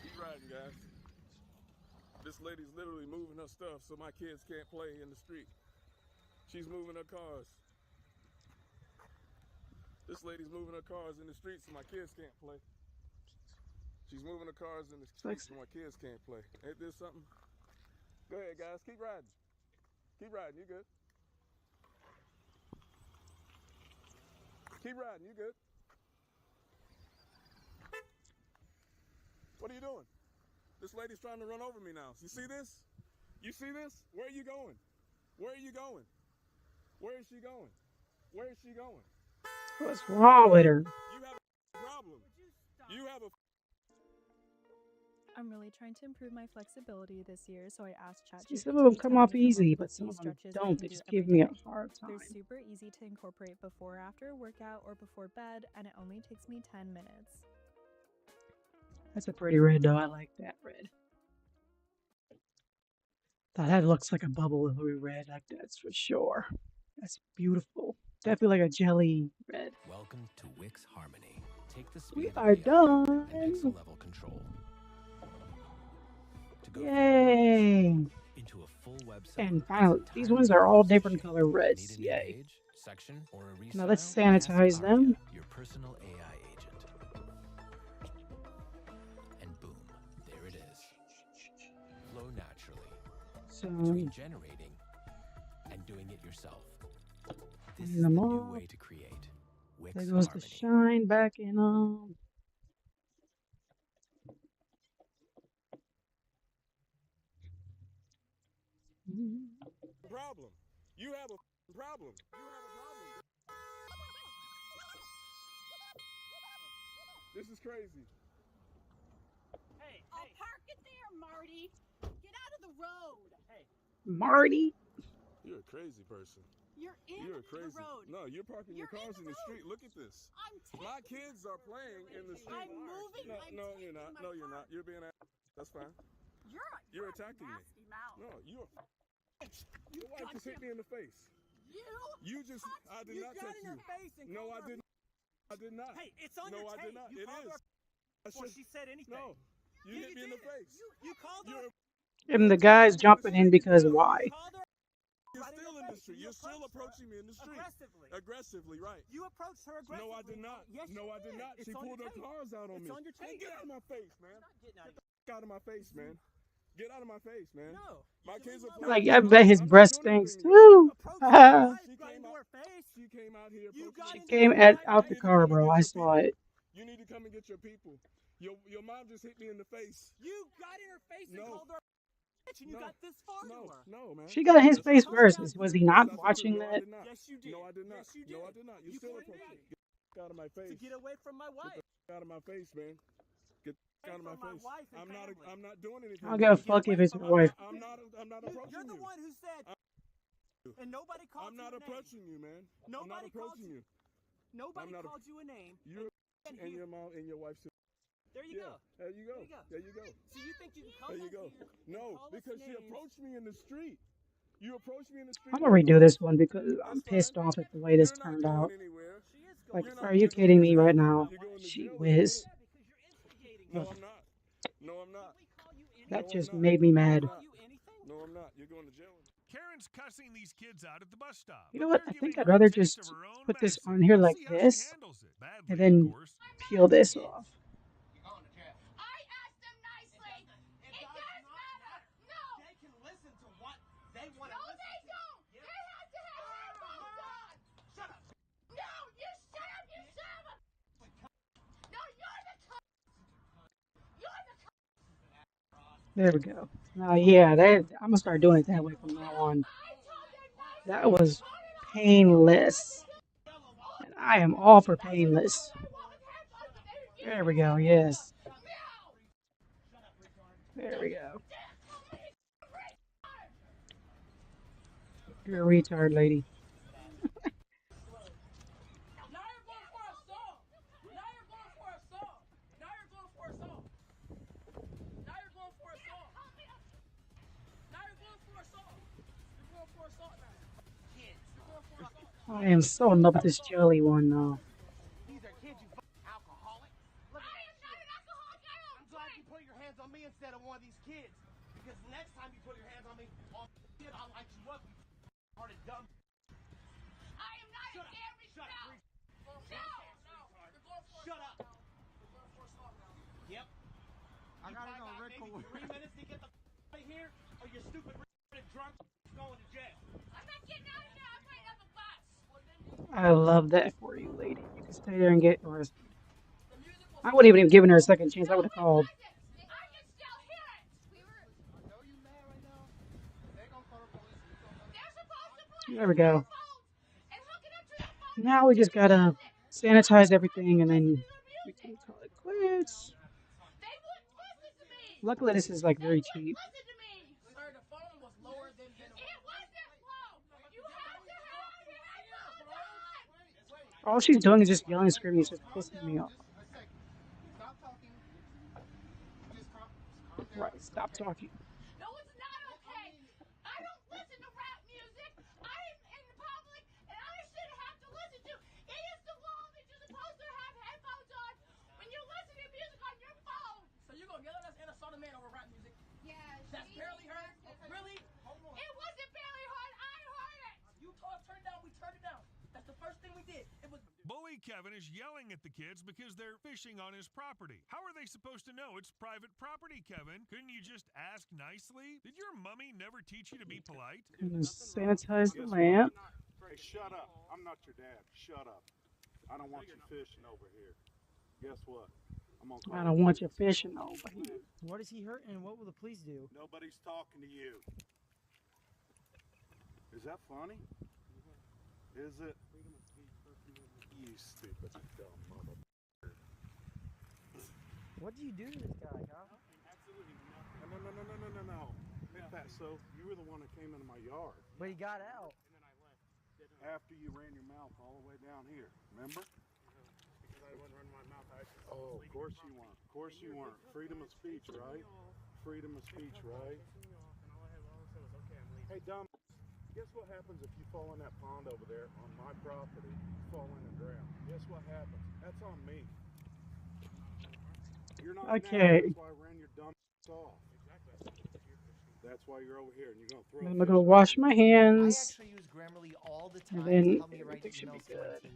Keep riding, guys. This lady's literally moving her stuff so my kids can't play in the street. She's moving her cars. This lady's moving her cars in the street so my kids can't play. She's moving her cars in the street so my kids can't play. Ain't this something? Go ahead, guys. Keep riding. Keep riding. You good? Keep riding. You good? What are you doing? This lady's trying to run over me now. You see this? You see this? Where are you going? Where are you going? Where is she going? Where is she going? What's wrong with her? You have a problem. You have a. I'm really trying to improve my flexibility this year, so I asked ChatGPT. See, some of them to come help off me come up easy, with but a some few of them stretches I don't. can They do just every give me a day. hard time. They're super easy to incorporate before or after a workout or before bed, and it only takes me 10 minutes. That's a pretty red, though. I like that red. That looks like a bubbly red, like that's for sure. That's beautiful. Definitely like a jelly red. Welcome to Wix Harmony. Take the speed We of are AI done. and pixel level control. To go Yay! into a full website. And finally, these ones are all different color reds. Need a new Yay. page, section, or a Now let's restyle? sanitize Ask them. Aria, your personal AI agent. And boom, there it is. Flow naturally. So, Between generating and doing it yourself. This is the them new all. way to create Wix There goes the Harmony. shine back in them. Problem. You have a problem. You have a problem. This is crazy. Hey, I'll park it there, Marty. Get out of the road. Hey. Marty. You're a crazy person. You're in You're the crazy. road. No, you're parking your You're cars in in the the street. Look at this. I'm My kids are playing in the street. I'm moving. No, I'm no, you're taking not. my No, you're car. not. You're being. That's fine. You're attacking me. nasty mouth. No, you're. Your wife just hit me in the face. You just. I did not touch you. No, I didn't. I did not. Hey, it's on no, your I did tape. not. You It called is. her before she said anything. No, you hit me in the face. You called her. And the guy's jumping in because why? You're still in the street. You're still approaching me in the street. Aggressively, right. You approached her aggressively. No, I did not. Yes, no, you I did did. not. It's She on pulled your her tape. cars out on It's me. on your Man, tape. get out of my face, man. Getting out of Get out of my face, man. Get out of my face, man. No. My kids are Like, playing. I bet his I'm not breath doing anything stinks to you. too. She came out here. She came out the car, bro. I saw it. You need to come and get your people. Your mom just hit me in the face. You got in her face and called her a bitch, and you got this far to her. No, man. She got in his face first. Was he not watching that? Yes, you did. No, I did not. Yes, you did. No, I did not. You still pointed approaching. at Get out of my face. To get away from my wife. Get out of my face, man. Get out of my from my face. wife and I'm not doing anything. I don't give a fuck if it's her wife. I'm not approaching You're the you. one who said. And nobody called I'm you not a name. approaching you, man. I'm not Nobody called approaching you. Nobody I'm not called you a name. You and your mom and your wife. There you go. There you go. There you go. So you think you can come There you up go. here and No, call us because she names? approached me in the street. You approached me in the street. I'm gonna redo this one because I'm pissed off at the way this turned out. Like, are you kidding me right now? You're going going to Gee jail. whiz. No, I'm not. No, I'm not. That just made me mad. No, I'm not. You're going to jail. Karen's cussing these kids out at the bus stop. You know what? I think I'd rather just put this on here like this Badly, and then of course. peel this off. There we go. Yeah, I'm gonna start doing it that way from now on. That was painless. And I am all for painless. There we go, yes. There we go. You're a retard, lady. I am so in love with this jelly one now. These are kids, you alcoholic. Look at that shit. I'm glad you put your hands on me instead of one of these kids. Because next time you put your hands on me, I'll light you up, you hearted dumb. I am not a damage Shut up. Shut up. Yep. I gotta go, Rick. Maybe 3 minutes to get the out of here, or your stupid drunk going to jail. I'm not getting out of here. I'm waiting on the bus. I love that for you, lady. You can stay there and get yours. I wouldn't even have given her a second chance. I would have called. There we go. Now we just gotta sanitize everything and then we can call it quits. Luckily, this is like very cheap. All she's doing is just yelling and screaming. It's just pissing me off. Right, stop talking. No, it's not okay. I don't listen to rap music. I am in the public, and I shouldn't have to listen to. It is the law that you're supposed to have headphones on when you're listening to music on your phone. So you're gonna yell at us and assault a man over rap music? Yeah. That's barely heard? Really? It wasn't barely heard. I heard it. You told us turn it down, we turned it down. That's the first thing we did. It was Bully Kevin is yelling at the kids because they're fishing on his property. How are they supposed to know it's private property, Kevin? Couldn't you just ask nicely? Did your mummy never teach you to be polite? Gonna sanitize the lamp. Hey, shut up. I'm not your dad. Shut up. I don't want you fishing over here. Guess what? I'm gonna call I don't want you fishing over here. What is he hurting and what will the police do? Nobody's talking to you. Is that funny? Is it? You stupid dumb mother. What did you do to this guy, huh? Absolutely nothing. No. Hit that, so you were the one that came into my yard. But he got out. After you ran your mouth all the way down here, remember? Because I wouldn't run my mouth. Oh, of course you weren't. Of course you weren't. Freedom of speech, right? Freedom of speech, right? Hey, dumb. Guess what happens if you fall in that pond over there on my property? You fall in and drown. Guess what happens? That's on me. You're not Okay. Now, that's why I ran your dumb off. That's why you're over here and you're gonna throw. I'm gonna go wash my hands. I actually use Grammarly all the time And then to help me write everything should be emails to my good. team.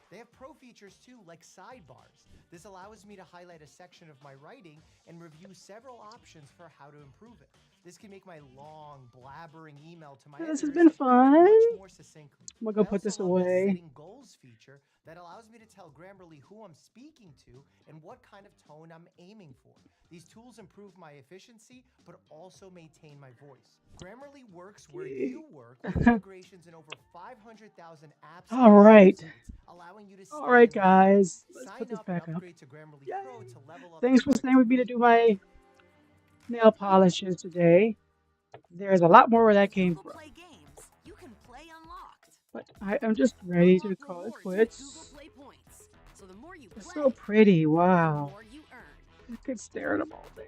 They have pro features too, like sidebars. This allows me to highlight a section of my writing and review several options for how to improve it. This can make my long, blabbering email to my This has editors been fun. much more succinctly. I'm gonna go I put this also love the away. setting goals feature that allows me to tell Grammarly who I'm speaking to and what kind of tone I'm aiming for. These tools improve my efficiency, but also maintain my voice. Grammarly works where you work with integrations in over 500,000 apps. All right. and websites, allowing you to All right, stay in guys. the Let's Sign put this up and back up. upgrade to Grammarly Pro to level up Thanks for your staying with me to do my nail polishes today. There's a lot more where that came from. Play games. You can play unlocked. But I am just ready to call it quits. Play points. So the more you It's play, so pretty. the Wow. more you earn. I could stare at them all day.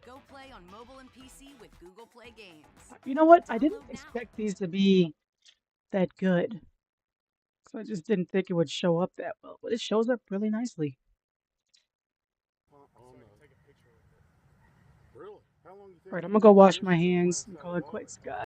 Go play on mobile and PC with Google Play Games. You know what? I didn't expect these to be that good. So I just didn't think it would show up that well, but it shows up really nicely. Really? How long do you think? Alright, I'm gonna go wash my hands and call it quits, guys.